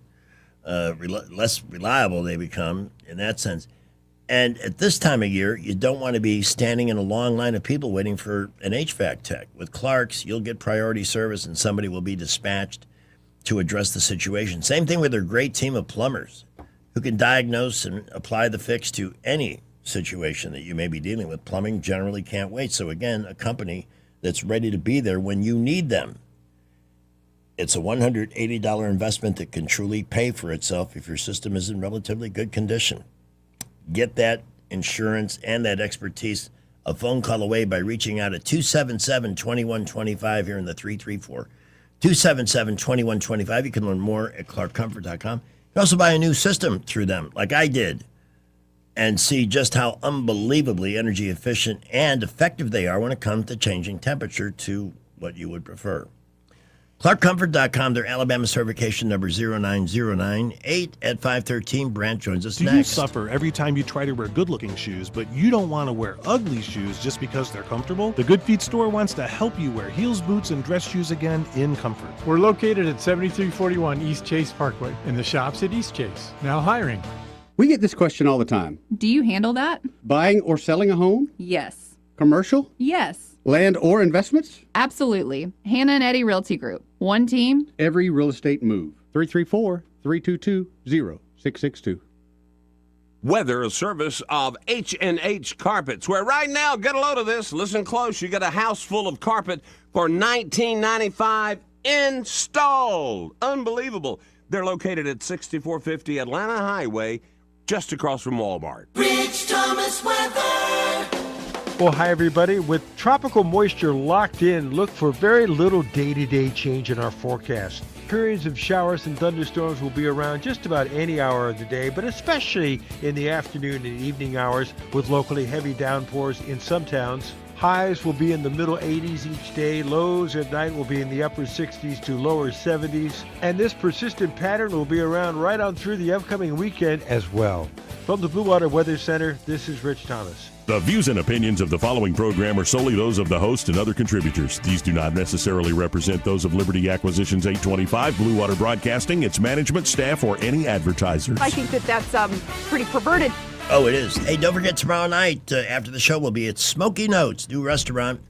less reliable they become in that sense. And at this time of year, you don't want to be standing in a long line of people waiting for an HVAC tech. With Clark's, you'll get priority service and somebody will be dispatched to address the situation. Same thing with their great team of plumbers who can diagnose and apply the fix to any situation that you may be dealing with. Plumbing generally can't wait. So again, a company that's ready to be there when you need them. It's a $180 investment that can truly pay for itself if your system is in relatively good condition. Get that insurance and that expertise a phone call away by reaching out at 277-2125 here in the 334. 277-2125. You can learn more at clarkcomfort.com. You can also buy a new system through them, like I did, and see just how unbelievably energy efficient and effective they are when it comes to changing temperature to what you would prefer. ClarkComfort.com, their Alabama certification number 09098 at 513. Brant joins us next. Do you suffer every time you try to wear good-looking shoes, but you don't want to wear ugly shoes just because they're comfortable? The Good Feet store wants to help you wear heels, boots, and dress shoes again in comfort. We're located at 7341 East Chase Parkway in the shops at East Chase. Now hiring. We get this question all the time. Do you handle that? Buying or selling a home? Yes. Commercial? Yes. Land or investments? Absolutely. Hannah and Eddie Realty Group. One team. Every real estate move. 334-322-0662. Weather, a service of H&H Carpets, where right now, get a load of this, listen close, you get a house full of carpet for $19.95 installed. Unbelievable. They're located at 6450 Atlanta Highway, just across from Walmart. Rich Thomas weather. Well, hi, everybody. With tropical moisture locked in, look for very little day-to-day change in our forecast. Periods of showers and thunderstorms will be around just about any hour of the day, but especially in the afternoon and evening hours with locally heavy downpours in some towns. Highs will be in the middle 80s each day. Lows at night will be in the upper 60s to lower 70s. And this persistent pattern will be around right on through the upcoming weekend as well. From the Blue Water Weather Center, this is Rich Thomas. The views and opinions of the following program are solely those of the host and other contributors. These do not necessarily represent those of Liberty Acquisitions 825, Blue Water Broadcasting, its management, staff, or any advertisers. I think that's pretty perverted. Oh, it is. Hey, don't forget tomorrow night after the show we'll be at Smoky Notes, new restaurant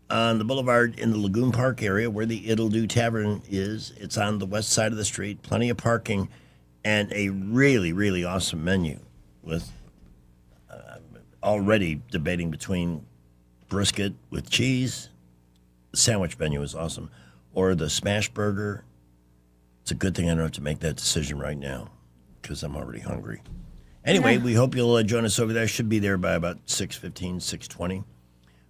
on the boulevard in the Lagoon Park area where the It'll Do Tavern is. It's on the west side of the street, plenty of parking, and a really, really awesome menu with already debating between brisket with cheese. The sandwich menu is awesome. Or the smash burger. It's a good thing I don't have to make that decision right now because I'm already hungry. Anyway, we hope you'll join us over there. Should be there by about 6:15, 6:20.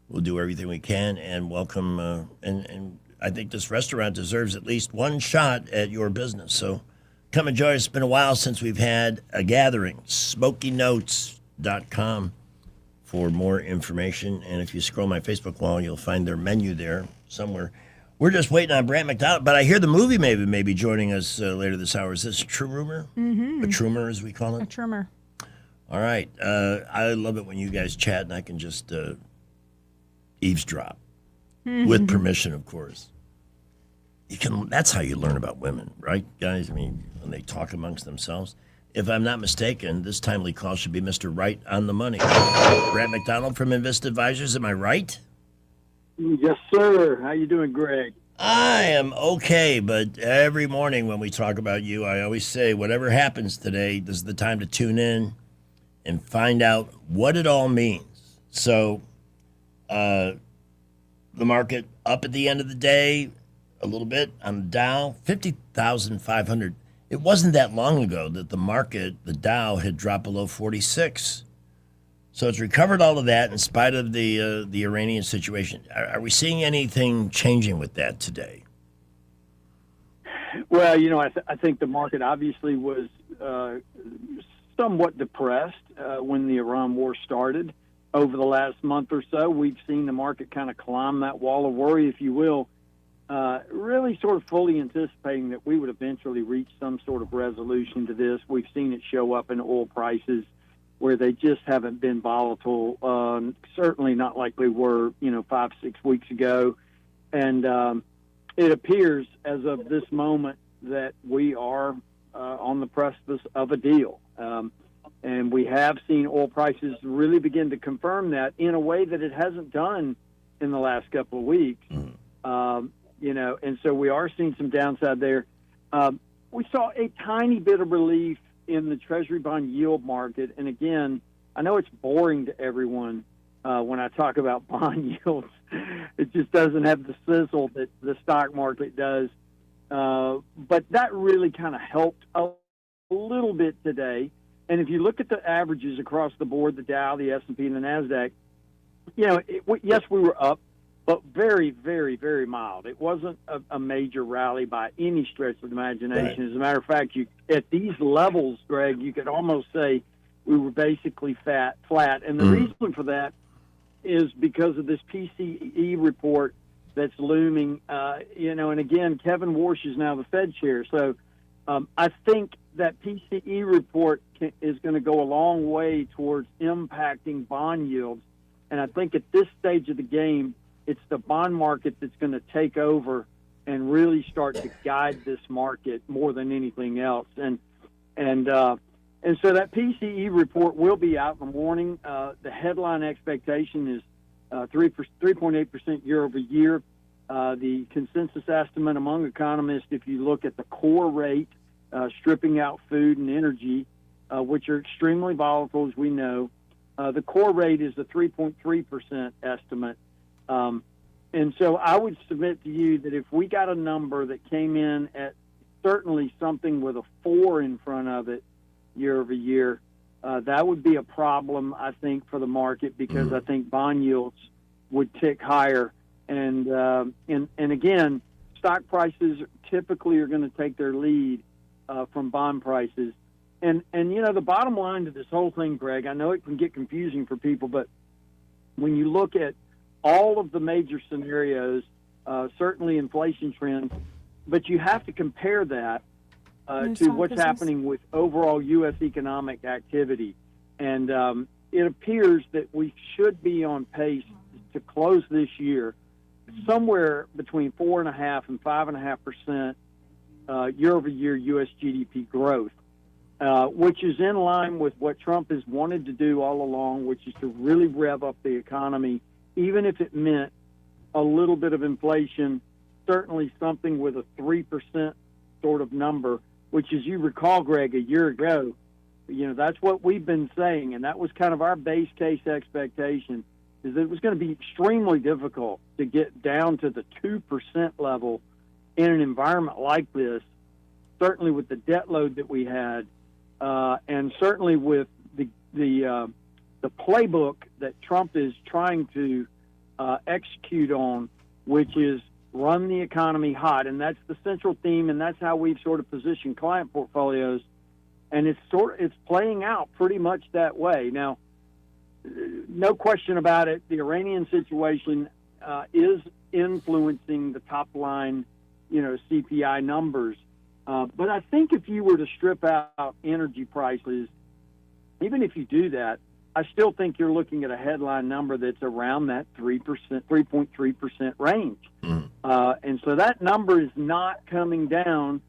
We'll do everything we can and welcome. And I think this restaurant deserves at least one shot at your business. So come and join us. It's been a while since we've had a gathering. SmokyNotes.com for more information. And if you scroll my Facebook wall, you'll find their menu there somewhere. We're just waiting on Brant McDonald, but I hear the movie may be joining us later this hour. Is this a true rumor? Mm-hmm. A trumor, as we call it? A trumor. All right. I love it when you guys chat and I can just eavesdrop with permission, of course. That's how you learn about women, right, guys? I mean, when they talk amongst themselves. If I'm not mistaken, this timely call should be Mr. Right on the Money. Brant McDonald from Invest Advisors, am I right? Yes, sir. How you doing, Greg? I am okay, but every morning when we talk about you, I always say, whatever happens today, this is the time to tune in and find out what it all means. So, the market up at the end of the day, a little bit on the Dow, 50,500. It wasn't that long ago that the market, the Dow, had dropped below 46. So it's recovered all of that in spite of the Iranian situation. Are we seeing anything changing with that today? Well, I think the market obviously was somewhat depressed when the Iran war started. Over the last month or so, we've seen the market kind of climb that wall of worry, if you will, really sort of fully anticipating that we would eventually reach some sort of resolution to this. We've seen it show up in oil prices where they just haven't been volatile, certainly not like they were, 5-6 weeks ago. And it appears as of this moment that we are on the precipice of a deal. And we have seen oil prices really begin to confirm that in a way that it hasn't done in the last couple of weeks. And so we are seeing some downside there. We saw a tiny bit of relief in the Treasury bond yield market. And again, I know it's boring to everyone when I talk about bond yields. It just doesn't have the sizzle that the stock market does. But that really kind of helped a little bit today. And if you look at the averages across the board, the Dow, the S&P, and the NASDAQ, yes, we were up, but very, very, very mild. It wasn't a major rally by any stretch of the imagination. Right. As a matter of fact, at these levels, Greg, you could almost say we were basically flat. And the reason for that is because of this PCE report that's looming. And again, Kevin Warsh is now the Fed chair. So I think that PCE report is going to go a long way towards impacting bond yields. And I think at this stage of the game, it's the bond market that's going to take over and really start to guide this market more than anything else. And so that PCE report will be out in the morning. The headline expectation is 3.8% year over year. The consensus estimate among economists, if you look at the core rate, stripping out food and energy, which are extremely volatile, as we know. The core rate is a 3.3% estimate. And so I would submit to you that if we got a number that came in at certainly something with a 4 in front of it year over year, that would be a problem, I think, for the market, because I think bond yields would tick higher. And again, stock prices typically are going to take their lead from bond prices. And the bottom line to this whole thing, Greg, I know it can get confusing for people, but when you look at all of the major scenarios, certainly inflation trends, but you have to compare that to what's happening with overall U.S. economic activity. And it appears that we should be on pace to close this year somewhere between 4.5% and 5.5% year-over-year U.S. GDP growth, which is in line with what Trump has wanted to do all along, which is to really rev up the economy, even if it meant a little bit of inflation, certainly something with a 3% sort of number, which, as you recall, Greg, a year ago, that's what we've been saying, and that was kind of our base case expectation, is that it was going to be extremely difficult to get down to the 2% level in an environment like this, certainly with the debt load that we had, and certainly with the playbook that Trump is trying to execute on, which is run the economy hot. And that's the central theme, and that's how we've sort of positioned client portfolios. And it's playing out pretty much that way. Now, no question about it, the Iranian situation is influencing the top line, CPI numbers. But I think if you were to strip out energy prices, even if you do that, I still think you're looking at a headline number that's around that 3.3% range. And so that number is not coming down.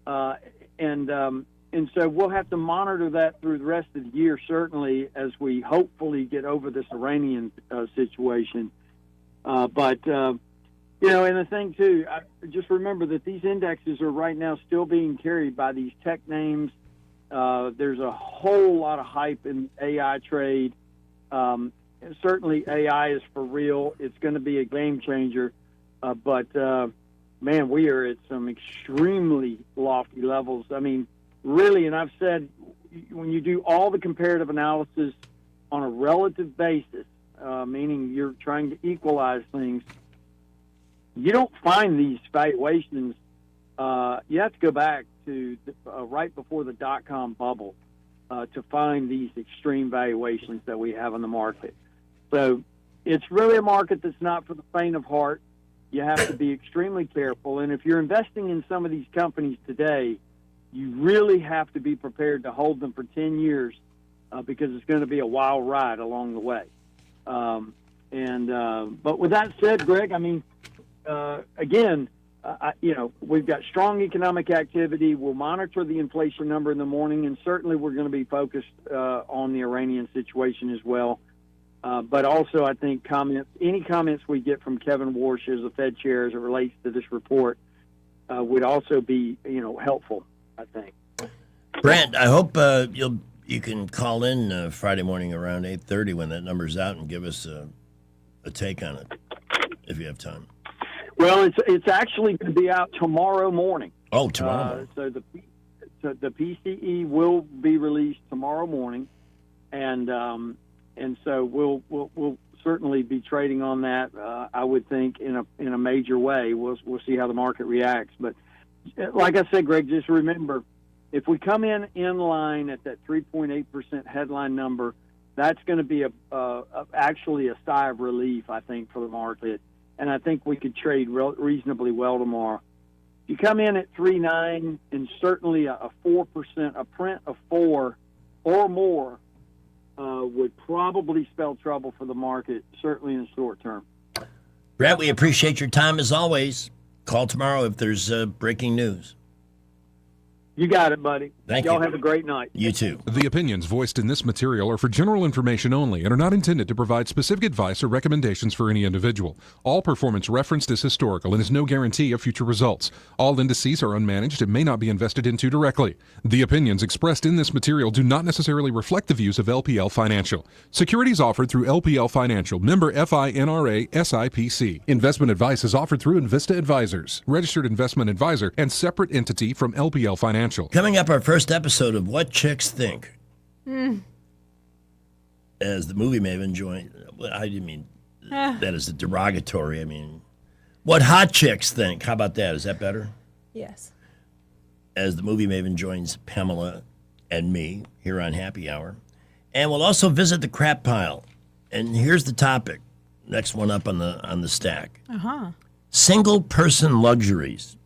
And so we'll have to monitor that through the rest of the year, certainly, as we hopefully get over this Iranian situation. And the thing, too, just remember that these indexes are right now still being carried by these tech names. There's a whole lot of hype in AI trade. Certainly AI is for real. It's going to be a game changer. But we are at some extremely lofty levels. I mean, really, and I've said, when you do all the comparative analysis on a relative basis, meaning you're trying to equalize things, you don't find these valuations. You have to go back to right before the dot-com bubble to find these extreme valuations that we have in the market. So it's really a market that's not for the faint of heart. You have to be extremely careful. And if you're investing in some of these companies today, you really have to be prepared to hold them for 10 years because it's going to be a wild ride along the way. But with that said, Greg, I mean, again, we've got strong economic activity. We'll monitor the inflation number in the morning, and certainly we're going to be focused on the Iranian situation as well. But also, I think any comments we get from Kevin Warsh as the Fed chair as it relates to this report would also be, helpful, I think. Brent, I hope you can call in Friday morning around 8:30 when that number's out and give us a take on it, if you have time. Well, it's actually going to be out tomorrow morning. Oh, tomorrow. So the PCE will be released tomorrow morning, and so we'll certainly be trading on that. I would think in a major way. We'll see how the market reacts. But like I said, Greg, just remember, if we come in line at that 3.8% headline number, that's going to be actually a sigh of relief, I think, for the market. And I think we could trade reasonably well tomorrow. If you come in at 3.9 and certainly a 4%, a print of 4 or more would probably spell trouble for the market, certainly in the short term. Brett, we appreciate your time as always. Call tomorrow if there's breaking news. You got it, buddy. Thank Y'all you. have a great night. You too. The opinions voiced in this material are for general information only and are not intended to provide specific advice or recommendations for any individual. All performance referenced is historical and is no guarantee of future results. All indices are unmanaged and may not be invested into directly. The opinions expressed in this material do not necessarily reflect the views of LPL Financial. Securities offered through LPL Financial, member FINRA SIPC. Investment advice is offered through Invista Advisors, registered investment advisor and separate entity from LPL Financial. Coming up, our first episode of What Chicks Think. As the movie Maven joined, I didn't mean that as a derogatory. I mean, what hot chicks think. How about that? Is that better? Yes. As the movie Maven joins Pamela and me here on Happy Hour. And we'll also visit the crap pile. And here's the topic. Next one up on the stack. Single person luxuries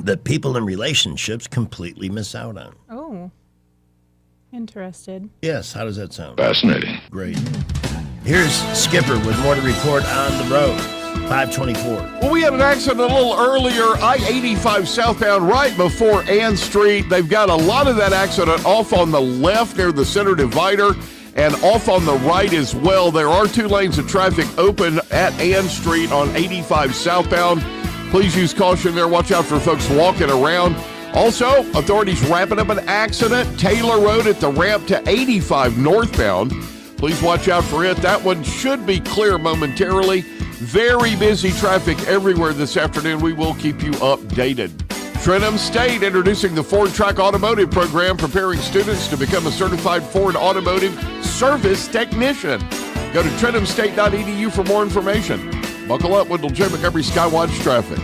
that people in relationships completely miss out on. Oh. Interested. Yes, how does that sound? Fascinating. Great. Here's Skipper with more to report on the road. 524. Well, we had an accident a little earlier, I-85 southbound, right before Ann Street. They've got a lot of that accident off on the left near the center divider and off on the right as well. There are 2 lanes of traffic open at Ann Street on 85 southbound. Please use caution there. Watch out for folks walking around. Also, authorities wrapping up an accident. Taylor Road at the ramp to 85 northbound. Please watch out for it. That one should be clear momentarily. Very busy traffic everywhere this afternoon. We will keep you updated. Trenham State introducing the Ford Track Automotive Program, preparing students to become a certified Ford Automotive Service Technician. Go to trenhamstate.edu for more information. Buckle up, Wendell J. Montgomery Skywatch Traffic.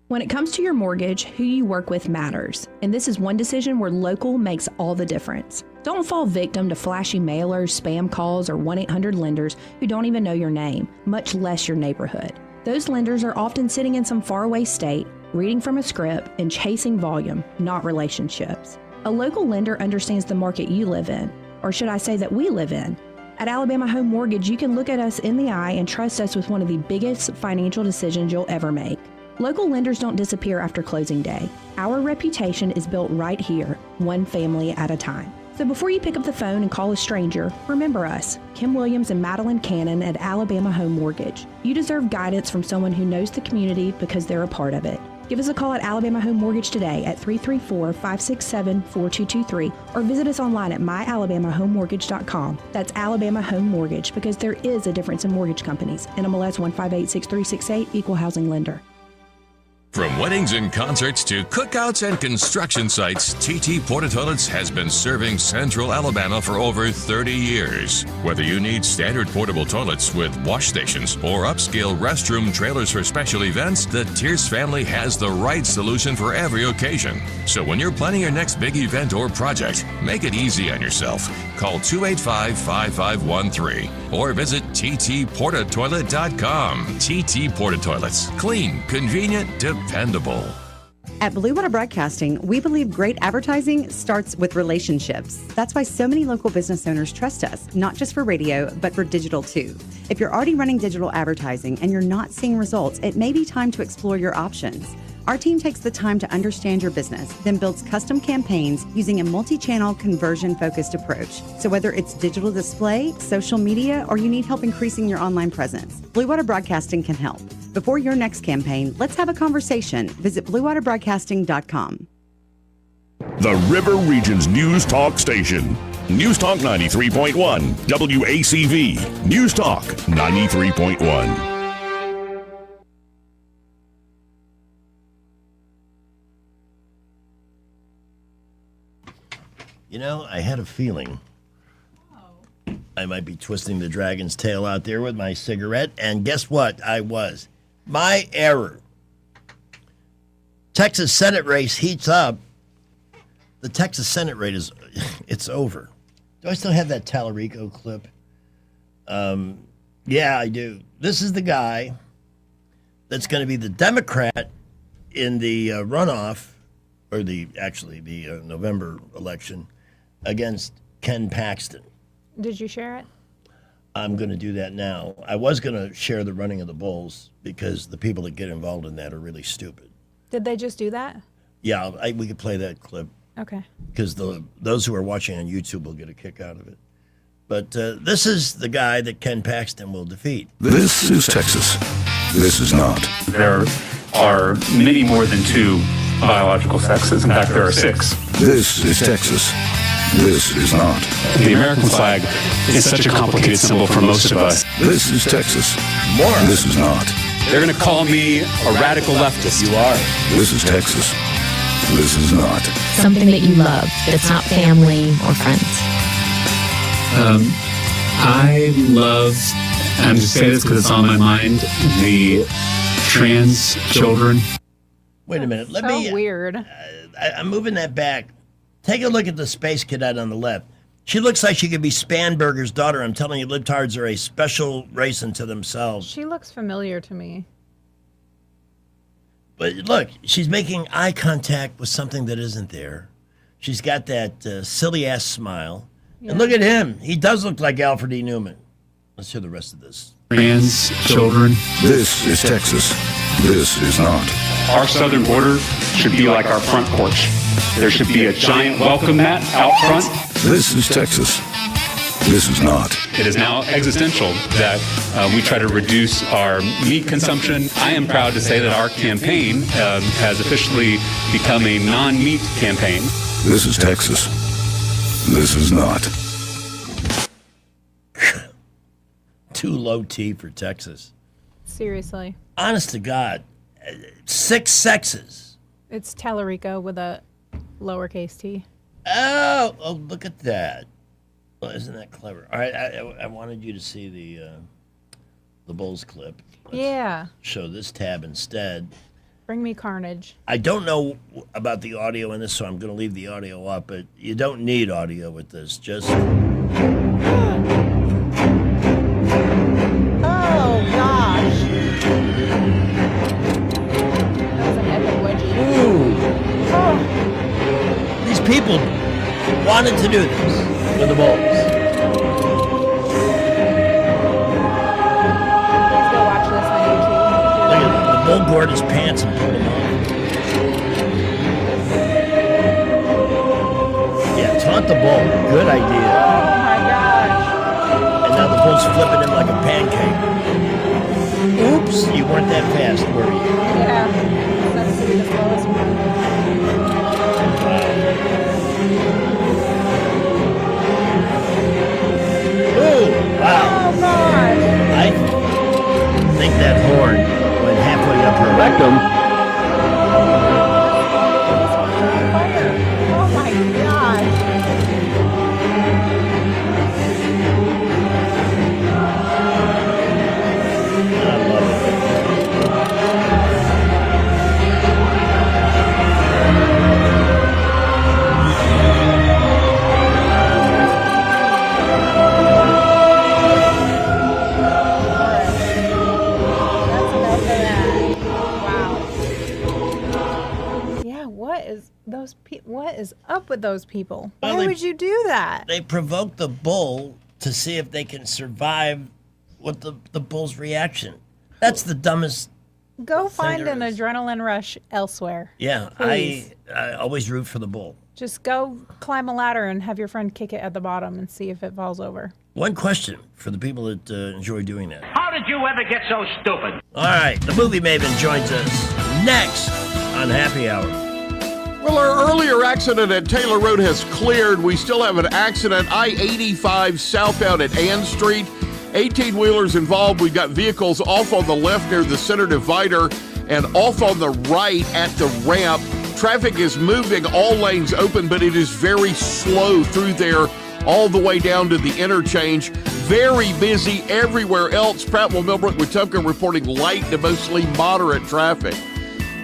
When it comes to your mortgage, who you work with matters. And this is one decision where local makes all the difference. Don't fall victim to flashy mailers, spam calls, or 1-800-lenders who don't even know your name, much less your neighborhood. Those lenders are often sitting in some faraway state, reading from a script, and chasing volume, not relationships. A local lender understands the market you live in, or should I say that we live in. At Alabama Home Mortgage, you can look at us in the eye and trust us with one of the biggest financial decisions you'll ever make. Local lenders don't disappear after closing day. Our reputation is built right here, one family at a time. So before you pick up the phone and call a stranger, remember us, Kim Williams and Madeline Cannon at Alabama Home Mortgage. You deserve guidance from someone who knows the community because they're a part of it. Give us a call at Alabama Home Mortgage today at 334-567-4223 or visit us online at myalabamahomemortgage.com. That's Alabama Home Mortgage, because there is a difference in mortgage companies. NMLS 1586368, Equal Housing Lender. From weddings and concerts to cookouts and construction sites, TT Porta Toilets has been serving Central Alabama for over 30 years. Whether you need standard portable toilets with wash stations or upscale restroom trailers for special events, the Tierce family has the right solution for every occasion. So when you're planning your next big event or project, make it easy on yourself. Call 285-5513 or visit ttportatoilet.com. TT Porta Toilets. Clean, convenient, dependable. At Blue Water Broadcasting, we believe great advertising starts with relationships. That's why so many local business owners trust us, not just for radio, but for digital too. If you're already running digital advertising and you're not seeing results, it may be time to explore your options. Our team takes the time to understand your business, then builds custom campaigns using a multi-channel conversion-focused approach. So whether it's digital display, social media, or you need help increasing your online presence, Blue Water Broadcasting can help. Before your next campaign, let's have a conversation. Visit bluewaterbroadcasting.com. The River Region's News Talk Station. News Talk 93.1, WACV. News Talk 93.1. You know, I had a feeling I might be twisting the dragon's tail out there with my cigarette, and guess what? I was. My error. Texas Senate race heats up. The Texas Senate race it's over. Do I still have that Tallarico clip? Yeah, I do. This is the guy that's going to be the Democrat in the runoff, or the November election, against Ken Paxton. Did you share it? I'm going to do that now. I was going to share the running of the bulls because the people that get involved in that are really stupid. Did they just do that? Yeah, we could play that clip Okay. because those who are watching on YouTube will get a kick out of it. But this is the guy that Ken Paxton will defeat. This is Texas. This is not. There are many more than 2 biological sexes. In fact, there are 6. This is Texas. This is not. The American flag is such a complicated symbol for most of us. This is Texas. More. This is not. They're going to call me a radical leftist. You are. This is Texas. This is not. Something that you love that's not family or friends. I love, I'm just saying this because it's on my mind, the trans children. Wait a minute. Let So me. weird. I'm moving that back. Take a look at the space cadet on the left. She looks like she could be Spanberger's daughter. I'm telling you, libtards are a special race unto themselves. She looks familiar to me. But look, she's making eye contact with something that isn't there. She's got that silly-ass smile. Yeah. And look at him. He does look like Alfred E. Newman. Let's hear the rest of this. Trans children. This is Texas. This is not. Our southern border should be like our front porch. There should be a giant welcome mat out front. This is Texas. This is not. It is now existential that we try to reduce our meat consumption. I am proud to say that our campaign has officially become a non-meat campaign. This is Texas. This is not. Too low T for Texas. Seriously. Honest to God. 6 sexes. It's Tallarico with a lowercase t. Oh, look at that. Well, isn't that clever? All right, I wanted you to see the Bulls clip. Yeah. Show this tab instead. Bring me carnage. I don't know about the audio in this, so I'm going to leave the audio up, but you don't need audio with this. Just... Oh, gosh. That was an epic wedgie. Ooh. Oh. These people wanted to do this for the Bulls. Let's go watch this on YouTube. Look at the Bull board his pants and pull them off. Yeah, taunt the Bull. Good idea. Oh my gosh. And now the Bull's flipping him like a pancake. Oops, you weren't that fast, were you? Yeah. That's to be the slowest one. Ooh, wow. Oh gosh. I think that horn went halfway up her rectum. Oh my gosh. I love it. What is up with those people? Well, Why would you do that? They provoke the Bull to see if they can survive what the Bull's reaction. That's the dumbest. Go find an adrenaline rush elsewhere. Yeah, Please. I always root for the Bull. Just go climb a ladder and have your friend kick it at the bottom and see if it falls over. One question for the people that enjoy doing that. How did you ever get so stupid? All right, the Movie Maven joins us next on Happy Hour. Well, our earlier accident at Taylor Road has cleared. We still have an accident, I-85 southbound at Ann Street. 18-wheelers involved. We've got vehicles off on the left near the center divider and off on the right at the ramp. Traffic is moving, all lanes open, but it is very slow through there all the way down to the interchange. Very busy everywhere else. Prattville, Millbrook, Wetumpka reporting light to mostly moderate traffic.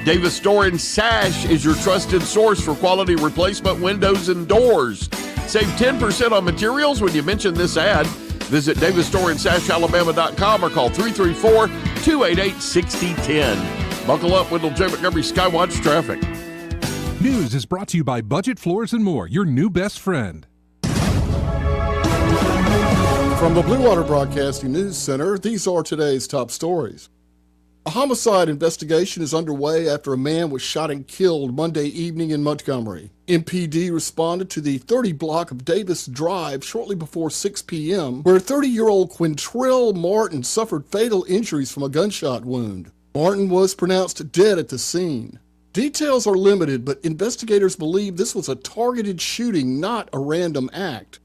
Davis Door and Sash is your trusted source for quality replacement windows and doors. Save 10% on materials when you mention this ad. Visit DavisDoorandSashAlabama.com or call 334-288-6010. Buckle up, Wendell J. Montgomery Skywatch Traffic. News is brought to you by Budget Floors and More, your new best friend. From the Blue Water Broadcasting News Center, these are today's top stories. A homicide investigation is underway after a man was shot and killed Monday evening in Montgomery. MPD responded to the 30 block of Davis Drive shortly before 6 p.m., where 30-year-old Quintrell Martin suffered fatal injuries from a gunshot wound. Martin was pronounced dead at the scene. Details are limited, but investigators believe this was a targeted shooting, not a random act.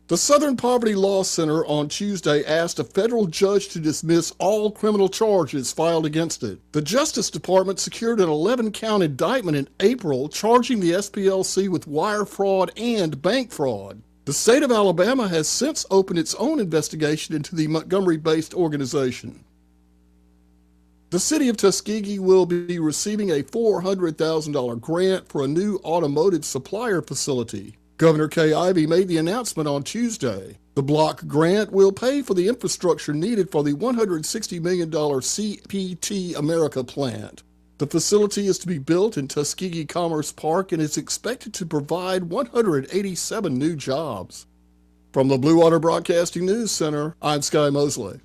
The Southern Poverty Law Center on Tuesday asked a federal judge to dismiss all criminal charges filed against it. The Justice Department secured an 11-count indictment in April charging the SPLC with wire fraud and bank fraud. The state of Alabama has since opened its own investigation into the Montgomery-based organization. The city of Tuskegee will be receiving a $400,000 grant for a new automotive supplier facility. Governor Kay Ivey made the announcement on Tuesday. The block grant will pay for the infrastructure needed for the $160 million CPT America plant. The facility is to be built in Tuskegee Commerce Park and is expected to provide 187 new jobs. From the Blue Water Broadcasting News Center, I'm Sky Mosley.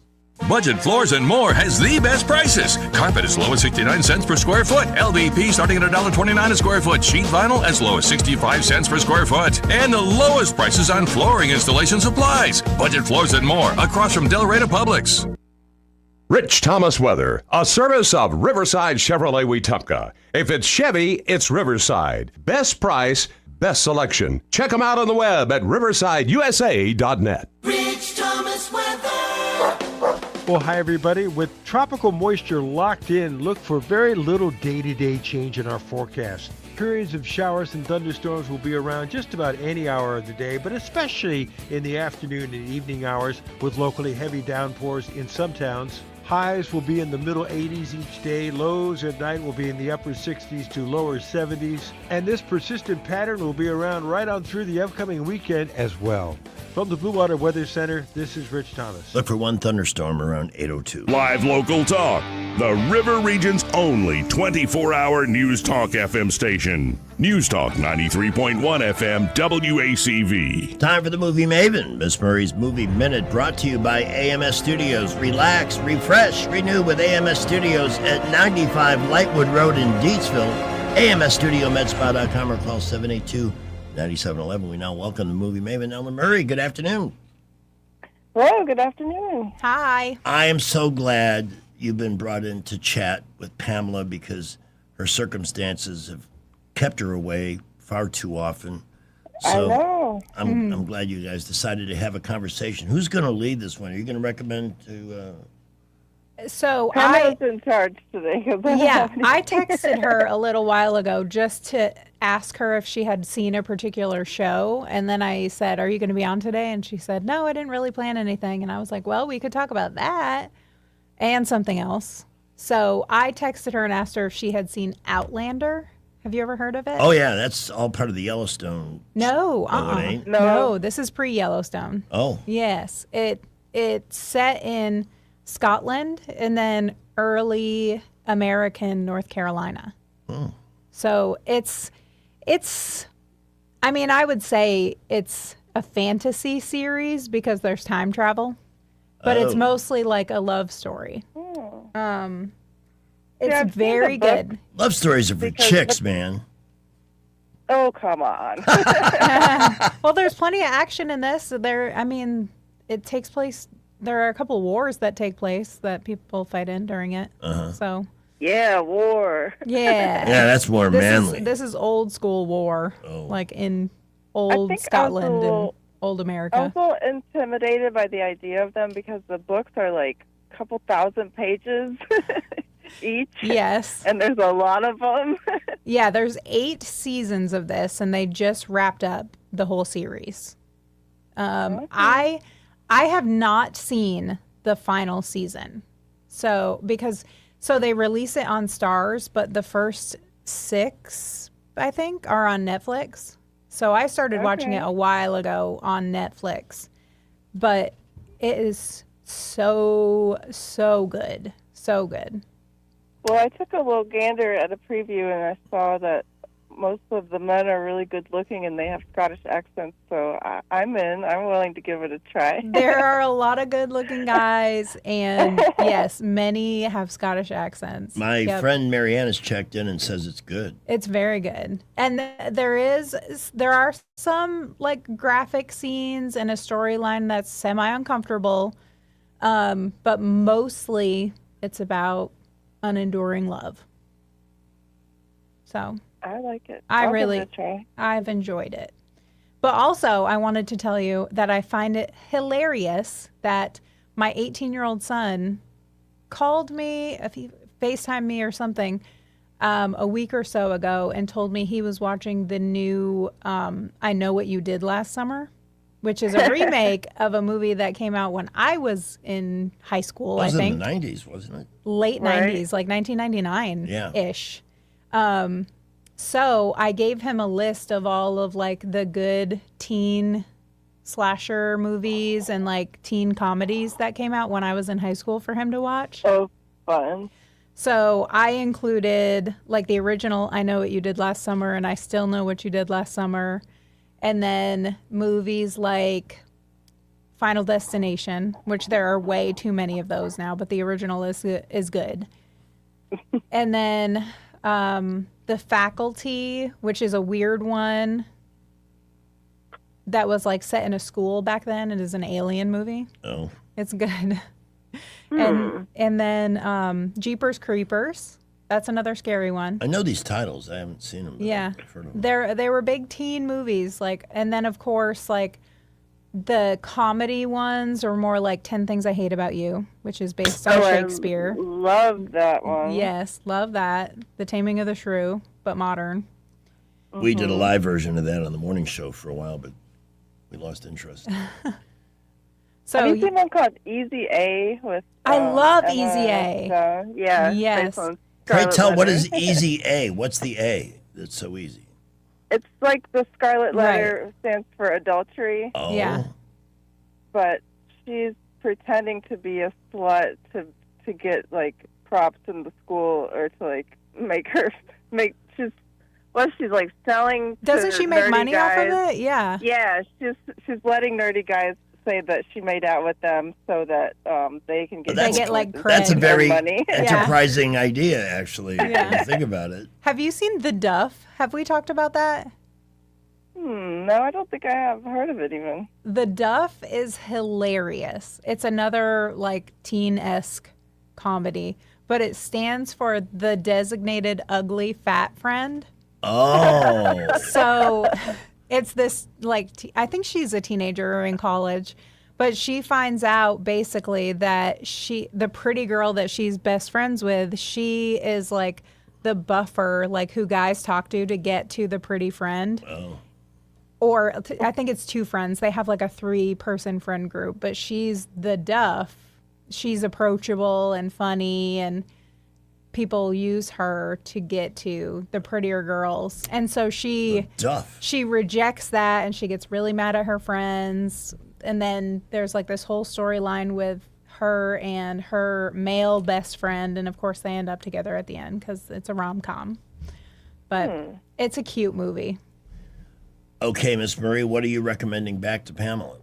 Budget Floors and More has the best prices. Carpet as low as 69 cents per square foot. LVP starting at $1.29 a square foot. Sheet vinyl as low as 65 cents per square foot. And the lowest prices on flooring installation supplies. Budget Floors and More across from Delray to Publix. Rich Thomas Weather, a service of Riverside Chevrolet Wetumpka. If it's Chevy, it's Riverside. Best price, best selection. Check them out on the web at riversideusa.net. Rich Thomas Weather. Well, hi, everybody. With tropical moisture locked in, look for very little day-to-day change in our forecast. Periods of showers and thunderstorms will be around just about any hour of the day, but especially in the afternoon and evening hours with locally heavy downpours in some towns. Highs will be in the middle 80s each day. Lows at night will be in the upper 60s to lower 70s. And this persistent pattern will be around right on through the upcoming weekend as well. From the Blue Water Weather Center, this is Rich Thomas. Look for one thunderstorm around 8:02. Live local talk. The River Region's only 24-hour News Talk FM station. News Talk 93.1 FM WACV. Time for the Movie Maven. Miss Murray's Movie Minute brought to you by AMS Studios. Relax, refresh, renew with AMS Studios at 95 Lightwood Road in Deatsville. AMSStudioMedspa.com or call 782-9711. We now welcome the Movie Maven, Ellen Murray. Good afternoon. Hello, good afternoon. Hi. I am so glad you've been brought in to chat with Pamela because her circumstances have kept her away far too often. So I know. I'm glad you guys decided to have a conversation. Who's going to lead this one? Are you going to recommend to... So Pamela's in charge today. I texted her a little while ago just to ask her if she had seen a particular show. And then I said, are you going to be on today? And she said, no, I didn't really plan anything. And I was like, well, we could talk about that and something else. So I texted her and asked her if she had seen Outlander. Have you ever heard of it? Oh, yeah, that's all part of the Yellowstone. No, No, it ain't? No, this is pre-Yellowstone. Oh. Yes, it's set in Scotland and then early American North Carolina. Oh. So it's I mean, I would say it's a fantasy series because there's time travel, but it's mostly like a love story. It's I've seen very the book. good. Love stories are for chicks, man. Oh, come on. Well, there's plenty of action in this. It takes place. There are a couple of wars that take place that people fight in during it. Uh-huh. So. Yeah, war. Yeah. Yeah, that's more manly. This is old school war, like in old Scotland and old America. I was a little intimidated by the idea of them because the books are like a couple thousand pages each. Yes. And there's a lot of them. Yeah, there's 8 seasons of this, and they just wrapped up the whole series. I have not seen the final season. So they release it on Stars, but the first 6, I think, are on Netflix. So I started watching it a while ago on Netflix. But it is so good. So good. Well, I took a little gander at a preview, and I saw that most of the men are really good looking and they have Scottish accents, so I'm in. I'm willing to give it a try. There are a lot of good-looking guys, and yes, many have Scottish accents. My Yep. friend Marianne has checked in and says it's good. It's very good. And there are some like graphic scenes and a storyline that's semi-uncomfortable, but mostly it's about unenduring love. So I like it. I've enjoyed it. But also, I wanted to tell you that I find it hilarious that my 18-year-old son called me, if he FaceTimed me or something, a week or so ago and told me he was watching the new I Know What You Did Last Summer, which is a remake of a movie that came out when I was in high school, I think. It was in the 90s, wasn't it? Late 90s, like 1999-ish. So I gave him a list of all of like the good teen slasher movies and like teen comedies that came out when I was in high school for him to watch. Oh, fun. So I included like the original I Know What You Did Last Summer and I Still Know What You Did Last Summer. And then movies like Final Destination, which there are way too many of those now, but the original is good. And then The Faculty, which is a weird one that was like set in a school back then. It is an alien movie. Oh. It's good. And then Jeepers Creepers. That's another scary one. I know these titles. I haven't seen them. Yeah. I've heard of them. They were big teen movies, like, and then of course like the comedy ones are more like 10 Things I Hate About You, which is based on Shakespeare. I love that one. Yes, love that. The Taming of the Shrew, but modern. We did a live version of that on the morning show for a while, but we lost interest. So have you seen one called Easy A with? I love Emma, Easy A. Yeah. Yes. based on Pray Scarlet tell, what Letter. is Easy A? What's the A that's so easy? It's like the Scarlet Letter stands for adultery. Oh. Yeah. But she's pretending to be a slut to get like props in the school or to like she's like selling. Doesn't to she make nerdy money guys. off of it? Yeah. Yeah, she's letting nerdy guys say that she made out with them so that they can get That's a very money. enterprising idea, actually. When you think about it. Have you seen The Duff? Have we talked about that? No, I don't think I have heard of it even. The Duff is hilarious. It's another like teen-esque comedy, but it stands for the designated ugly fat friend. Oh. So it's this like I think she's a teenager or in college, but she finds out basically that the pretty girl that she's best friends with, she is like the buffer, like who guys talk to get to the pretty friend. Oh. Or I think it's two friends. They have like a 3-person friend group, but she's the Duff. She's approachable and funny, and people use her to get to the prettier girls. And so she rejects that, and she gets really mad at her friends. And then there's like this whole storyline with her and her male best friend, and of course they end up together at the end because it's a rom-com. But it's a cute movie. Okay, Miss Marie, what are you recommending back to Pamela?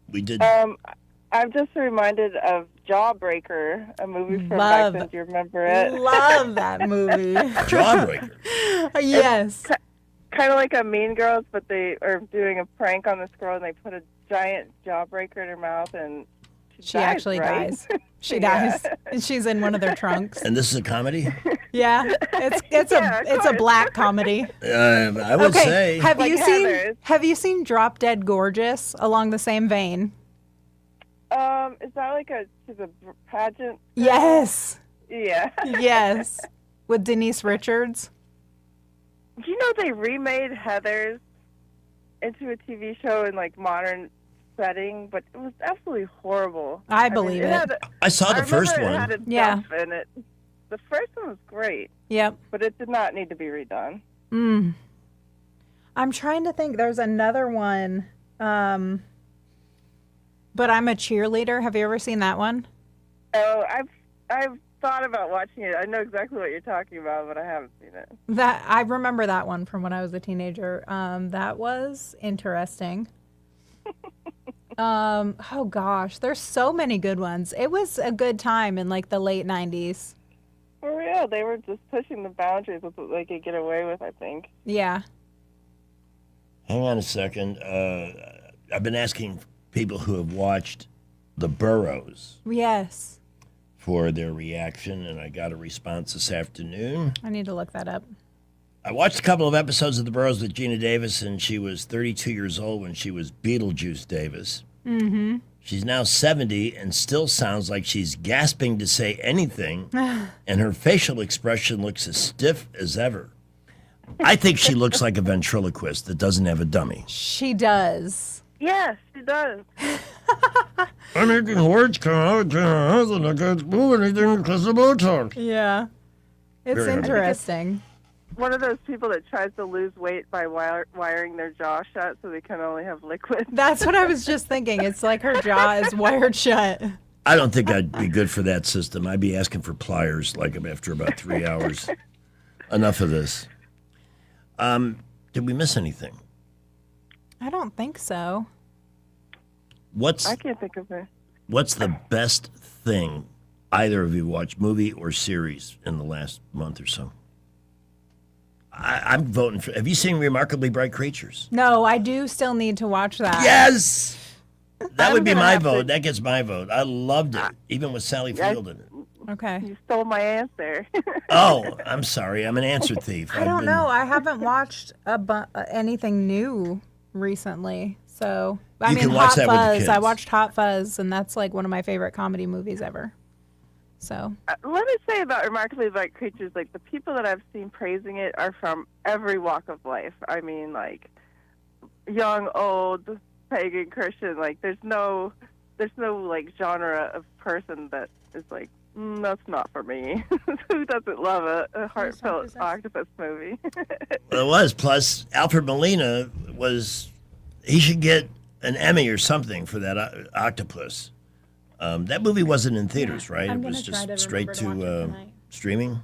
We did. I'm just reminded of Jawbreaker, a movie from back then. Do you remember it? Love that movie. Jawbreaker. Yes. Kind of like a Mean Girls, but they are doing a prank on this girl, and they put a giant jawbreaker in her mouth, and she actually dies. She dies. And she's in one of their trunks. And this is a comedy? Yeah, it's a black comedy. I would say. Have you seen Drop Dead Gorgeous along the same vein? Is that like she's a pageant? Yes. Yeah. Yes. With Denise Richards. Do you know they remade Heathers into a TV show in like modern setting, but it was absolutely horrible. I believe it. I saw the first one. It had a duff in it. The first one was great. Yep. But it did not need to be redone. I'm trying to think. There's another one. But I'm a Cheerleader. Have you ever seen that one? Oh, I've thought about watching it. I know exactly what you're talking about, but I haven't seen it. That I remember that one from when I was a teenager. That was interesting. Oh gosh, there's so many good ones. It was a good time in like the late 90s. For real, they were just pushing the boundaries with what they could get away with, I think. Yeah. Hang on a second. I've been asking people who have watched The Burrows Yes. for their reaction, and I got a response this afternoon. I need to look that up. I watched a couple of episodes of The Burrows with Gina Davis, and she was 32 years old when she was Beetlejuice Davis. Mm-hmm. She's now 70 and still sounds like she's gasping to say anything, and her facial expression looks as stiff as ever. I think she looks like a ventriloquist that doesn't have a dummy. She does. Yes, she does. I'm making words come out, and I can't move anything because of Botox. Yeah. It's Very hard. interesting. One of those people that tries to lose weight by wiring their jaw shut so they can only have liquid. That's what I was just thinking. It's like her jaw is wired shut. I don't think I'd be good for that system. I'd be asking for pliers like after about 3 hours. Enough of this. Did we miss anything? I don't think so. I can't think of it. What's the best thing either of you watched, movie or series, in the last month or so? I'm voting for. Have you seen Remarkably Bright Creatures? No, I do still need to watch that. Yes! That would be gonna my have to- vote. That gets my vote. I loved it, even with Sally Field in it. Okay. You stole my answer. Oh, I'm sorry. I'm an answer thief. I don't know. I haven't watched anything new recently. So, I You mean, can watch Hot that with the Fuzz. I kids. watched Hot Fuzz, and that's like one of my favorite comedy movies ever. So, Let me say about Remarkably Bright Creatures, like the people that I've seen praising it are from every walk of life. I mean, like young, old, pagan, Christian. Like there's no like genre of person that is like, that's not for me. Who doesn't love a heartfelt octopus movie? Well, it was. Plus, Alfred Molina he should get an Emmy or something for that octopus. That movie wasn't in theaters, right? I'm It was gonna try just to straight remember to watch it to tonight. streaming.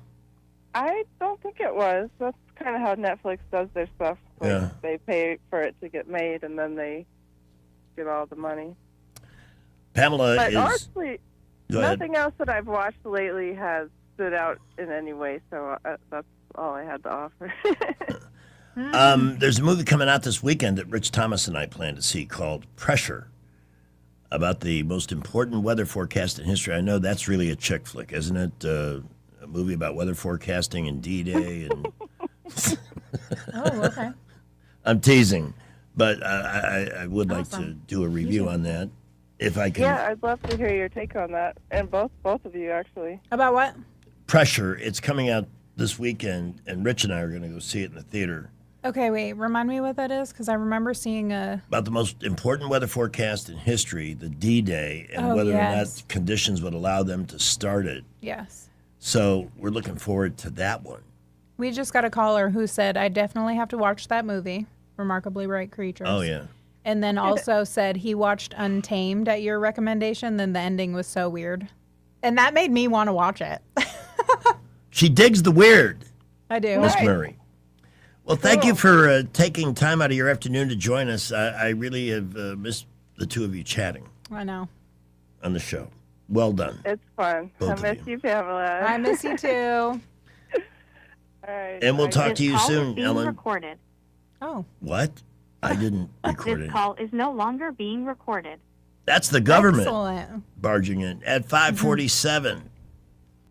I don't think it was. That's kind of how Netflix does their stuff. Like, Yeah. They pay for it to get made, and then they get all the money. Pamela But is. honestly, Go ahead. nothing else that I've watched lately has stood out in any way, so that's all I had to offer. There's a movie coming out this weekend that Rich Thomas and I plan to see called Pressure, about the most important weather forecast in history. I know that's really a chick flick, isn't it? A movie about weather forecasting and D-Day. And oh, okay. I'm teasing, but I would like to do a review on that if I can. Yeah, I'd love to hear your take on that, and both of you actually. About what? Pressure. It's coming out this weekend, and Rich and I are going to go see it in the theater. Okay, wait. Remind me what that is, because I remember seeing a. About the most important weather forecast in history, the D-Day, and whether or yes. not conditions would allow them to start it. Yes. So we're looking forward to that one. We just got a caller who said, I definitely have to watch that movie, Remarkably Bright Creatures. Oh, yeah. And then also said he watched Untamed at your recommendation, then the ending was so weird. And that made me want to watch it. She digs the weird, I do. Miss Murray. Well, thank you for taking time out of your afternoon to join us. I really have missed the two of you chatting I know. on the show. Well done. It's fun. Both I of miss you, Pamela. I miss you too. All right. And we'll talk to you This call soon, is being Ellen. recorded. Oh. What? I didn't record This it. call is no longer being recorded. That's the government Excellent. barging in at 547.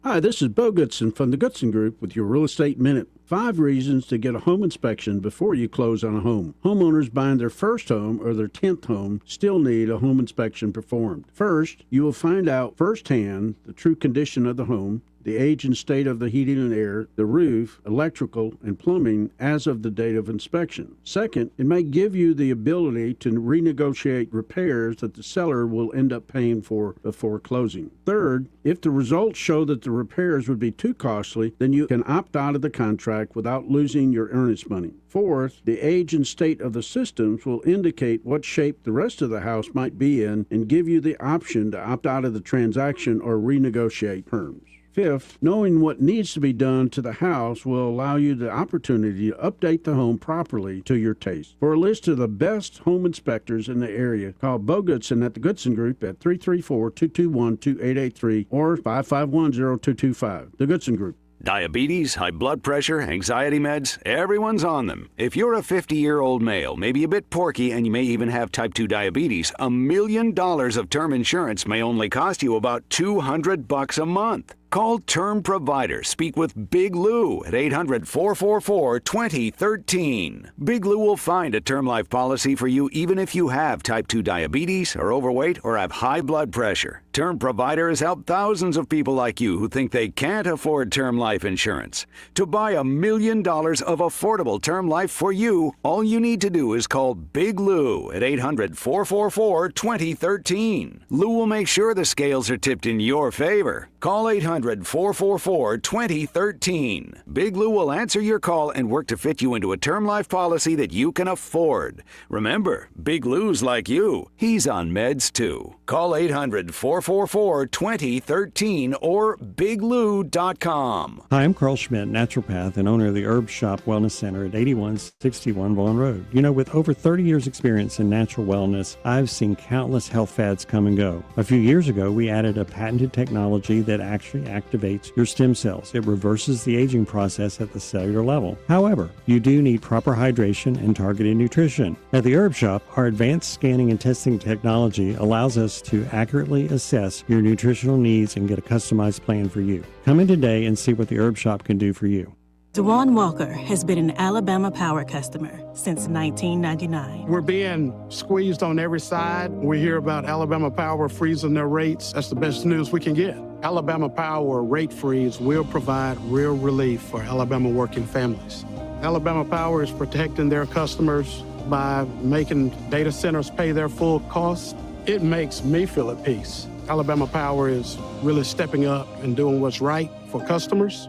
Hi, this is Bo Goodson from the Goodson Group with your Real Estate Minute. 5 reasons to get a home inspection before you close on a home. Homeowners buying their first home or their 10th home still need a home inspection performed. First, you will find out firsthand the true condition of the home, the age and state of the heating and air, the roof, electrical, and plumbing as of the date of inspection. Second, it may give you the ability to renegotiate repairs that the seller will end up paying for before closing. Third, if the results show that the repairs would be too costly, then you can opt out of the contract without losing your earnest money. Fourth, the age and state of the systems will indicate what shape the rest of the house might be in and give you the option to opt out of the transaction or renegotiate terms. Fifth, knowing what needs to be done to the house will allow you the opportunity to update the home properly to your taste. For a list of the best home inspectors in the area, call Bo Goodson at the Goodson Group at 334-221-2883 or 551-0225. The Goodson Group. Diabetes, high blood pressure, anxiety meds, everyone's on them. If you're a 50-year-old male, maybe a bit porky, and you may even have type 2 diabetes, $1 million of term insurance may only cost you about $200 a month. Call Term Provider. Speak with Big Lou at 800-444-2013. Big Lou will find a term life policy for you even if you have type 2 diabetes, are overweight, or have high blood pressure. Term Provider has helped thousands of people like you who think they can't afford term life insurance. To buy $1 million of affordable term life for you, all you need to do is call Big Lou at 800-444-2013. Lou will make sure the scales are tipped in your favor. Call 800-444-2013. Big Lou will answer your call and work to fit you into a term life policy that you can afford. Remember, Big Lou's like you. He's on meds too. Call 800-444-2013 or biglou.com. Hi, I'm Carl Schmidt, naturopath and owner of the Herb Shop Wellness Center at 8161 Vaughan Road. You know, with over 30 years experience in natural wellness, I've seen countless health fads come and go. A few years ago, we added a patented technology that actually activates your stem cells. It reverses the aging process at the cellular level. However, you do need proper hydration and targeted nutrition. At the Herb Shop, our advanced scanning and testing technology allows us to accurately assess your nutritional needs and get a customized plan for you. Come in today and see what the Herb Shop can do for you. DeJuan Walker has been an Alabama Power customer since 1999. We're being squeezed on every side. We hear about Alabama Power freezing their rates. That's the best news we can get. Alabama Power rate freeze will provide real relief for Alabama working families. Alabama Power is protecting their customers by making data centers pay their full cost. It makes me feel at peace. Alabama Power is really stepping up and doing what's right for customers.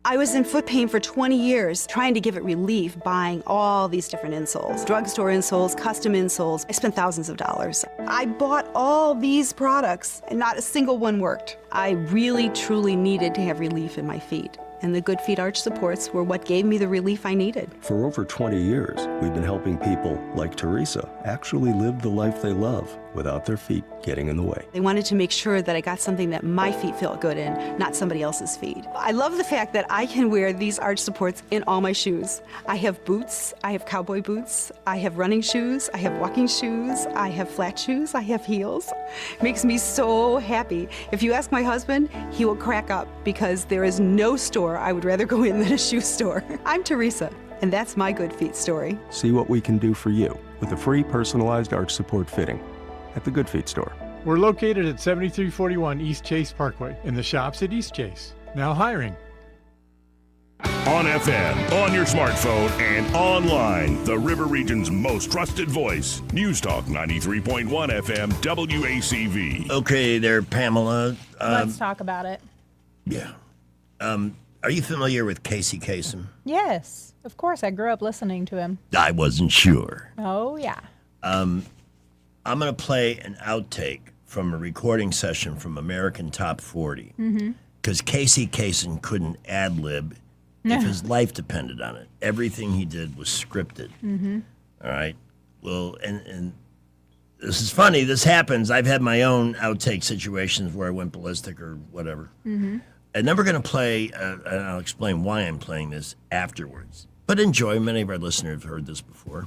I was in foot pain for 20 years, trying to give it relief, buying all these different insoles. Drugstore insoles, custom insoles. I spent thousands of dollars. I bought all these products, and not a single one worked. I really, truly needed to have relief in my feet. And the Good Feet arch supports were what gave me the relief I needed. For over 20 years, we've been helping people like Teresa actually live the life they love without their feet getting in the way. They wanted to make sure that I got something that my feet felt good in, not somebody else's feet. I love the fact that I can wear these arch supports in all my shoes. I have boots, I have cowboy boots, I have running shoes, I have walking shoes, I have flat shoes, I have heels. It makes me so happy. If you ask my husband, he will crack up because there is no store I would rather go in than a shoe store. I'm Teresa, and that's my Good Feet story. See what we can do for you with a free personalized arch support fitting at the Good Feet store. We're located at 7341 East Chase Parkway in the shops at East Chase. Now hiring. On FM, on your smartphone, and online, the River Region's most trusted voice. News Talk 93.1 FM, WACV. Okay there, Pamela. Let's talk about it. Yeah. Are you familiar with Casey Kasem? Yes, of course. I grew up listening to him. I wasn't sure. Oh, yeah. I'm going to play an outtake from a recording session from American Top 40. Because Casey Kasem couldn't ad-lib if his life depended on it. Everything he did was scripted. All right? Well, and this is funny. This happens. I've had my own outtake situations where I went ballistic or whatever. And then we're going to play, and I'll explain why I'm playing this afterwards. But enjoy. Many of our listeners have heard this before.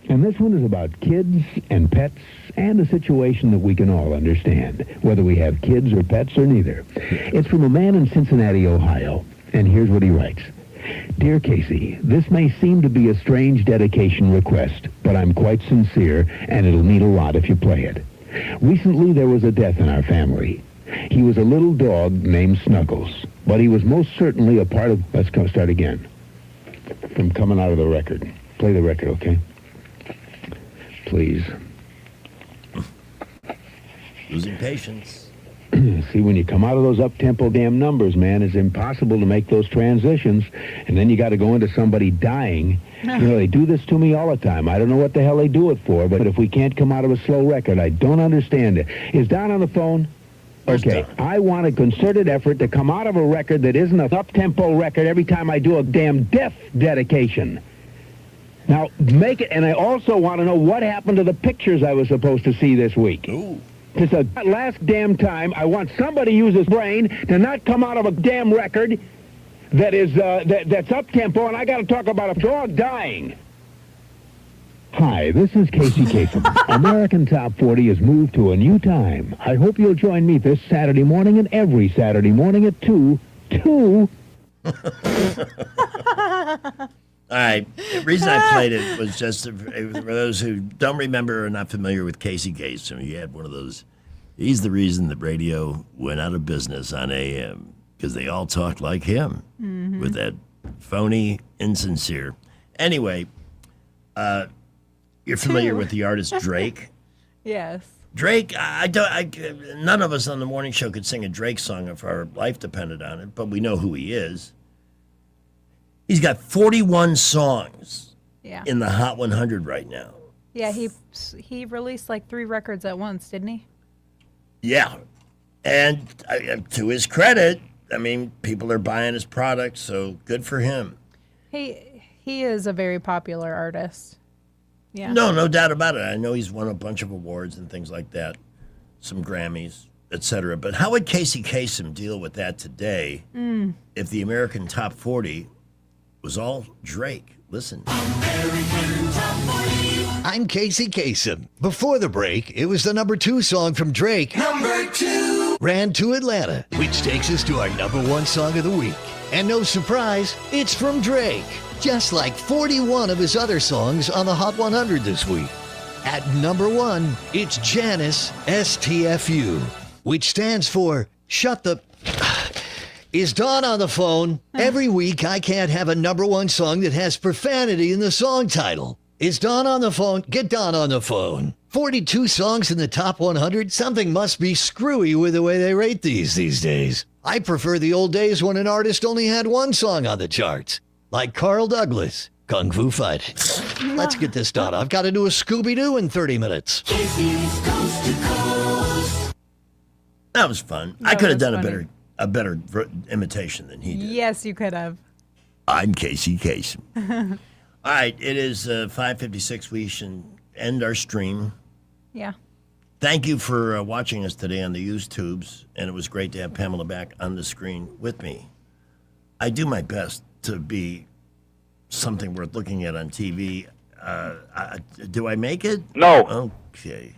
And this one is about kids and pets and a situation that we can all understand, whether we have kids or pets or neither. It's from a man in Cincinnati, Ohio. And here's what he writes. Dear Casey, this may seem to be a strange dedication request, but I'm quite sincere, and it'll mean a lot if you play it. Recently, there was a death in our family. He was a little dog named Snuggles, but he was most certainly a part of... Let's start again. From coming out of the record. Play the record, okay? Please. Losing patience. See, when you come out of those up-tempo damn numbers, man, it's impossible to make those transitions, and then you got to go into somebody dying. You know, they do this to me all the time. I don't know what the hell they do it for, but if we can't come out of a slow record, I don't understand it. Is Don on the phone? Okay, I want a concerted effort to come out of a record that isn't an up-tempo record every time I do a damn death dedication. Now, make it, and I also want to know what happened to the pictures I was supposed to see this week. Ooh. It's the last damn time I want somebody to use his brain to not come out of a damn record that is that's up-tempo, and I got to talk about a dog dying. Hi, this is Casey Kasem. American Top 40 has moved to a new time. I hope you'll join me this Saturday morning and every Saturday morning at 2. All right. The reason I played it was just for those who don't remember or are not familiar with Casey Kasem. He had one of those. He's the reason that radio went out of business on AM, because they all talked like him with that phony, insincere. Anyway, you're familiar with the artist Drake? Yes. Drake, none of us on the morning show could sing a Drake song if our life depended on it, but we know who he is. He's got 41 songs in the Hot 100 right now. Yeah, he released like 3 records at once, didn't he? Yeah. And to his credit, I mean, people are buying his product, so good for him. He is a very popular artist. Yeah. No doubt about it. I know he's won a bunch of awards and things like that, some Grammys, etc. But how would Casey Kasem deal with that today if the American Top 40 was all Drake? Listen. I'm Casey Kasem. Before the break, it was the number 2 song from Drake. Number 2 ran to Atlanta, which takes us to our number 1 song of the week. And no surprise, it's from Drake. Just like 41 of his other songs on the Hot 100 this week. At number 1, it's Janice STFU, which stands for Shut the... Is Dawn on the phone? Every week I can't have a number 1 song that has profanity in the song title. Is Dawn on the phone? Get Dawn on the phone. 42 songs in the top 100? Something must be screwy with the way they rate these days. I prefer the old days when an artist only had 1 song on the charts. Like Carl Douglas, Kung Fu Fighting. Let's get this done. I've got to do a Scooby-Doo in 30 minutes. Casey's Coast to Coast. That was fun. I could have done a better imitation than he did. Yes, you could have. I'm Casey Kasem. All right, it is 5:56. We should end our stream. Yeah. Thank you for watching us today on the YouTubes, and it was great to have Pamela back on the screen with me. I do my best to be something worth looking at on TV. Do I make it? No. Okay.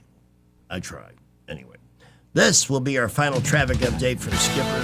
I tried. Anyway, this will be our final traffic update from Skipper.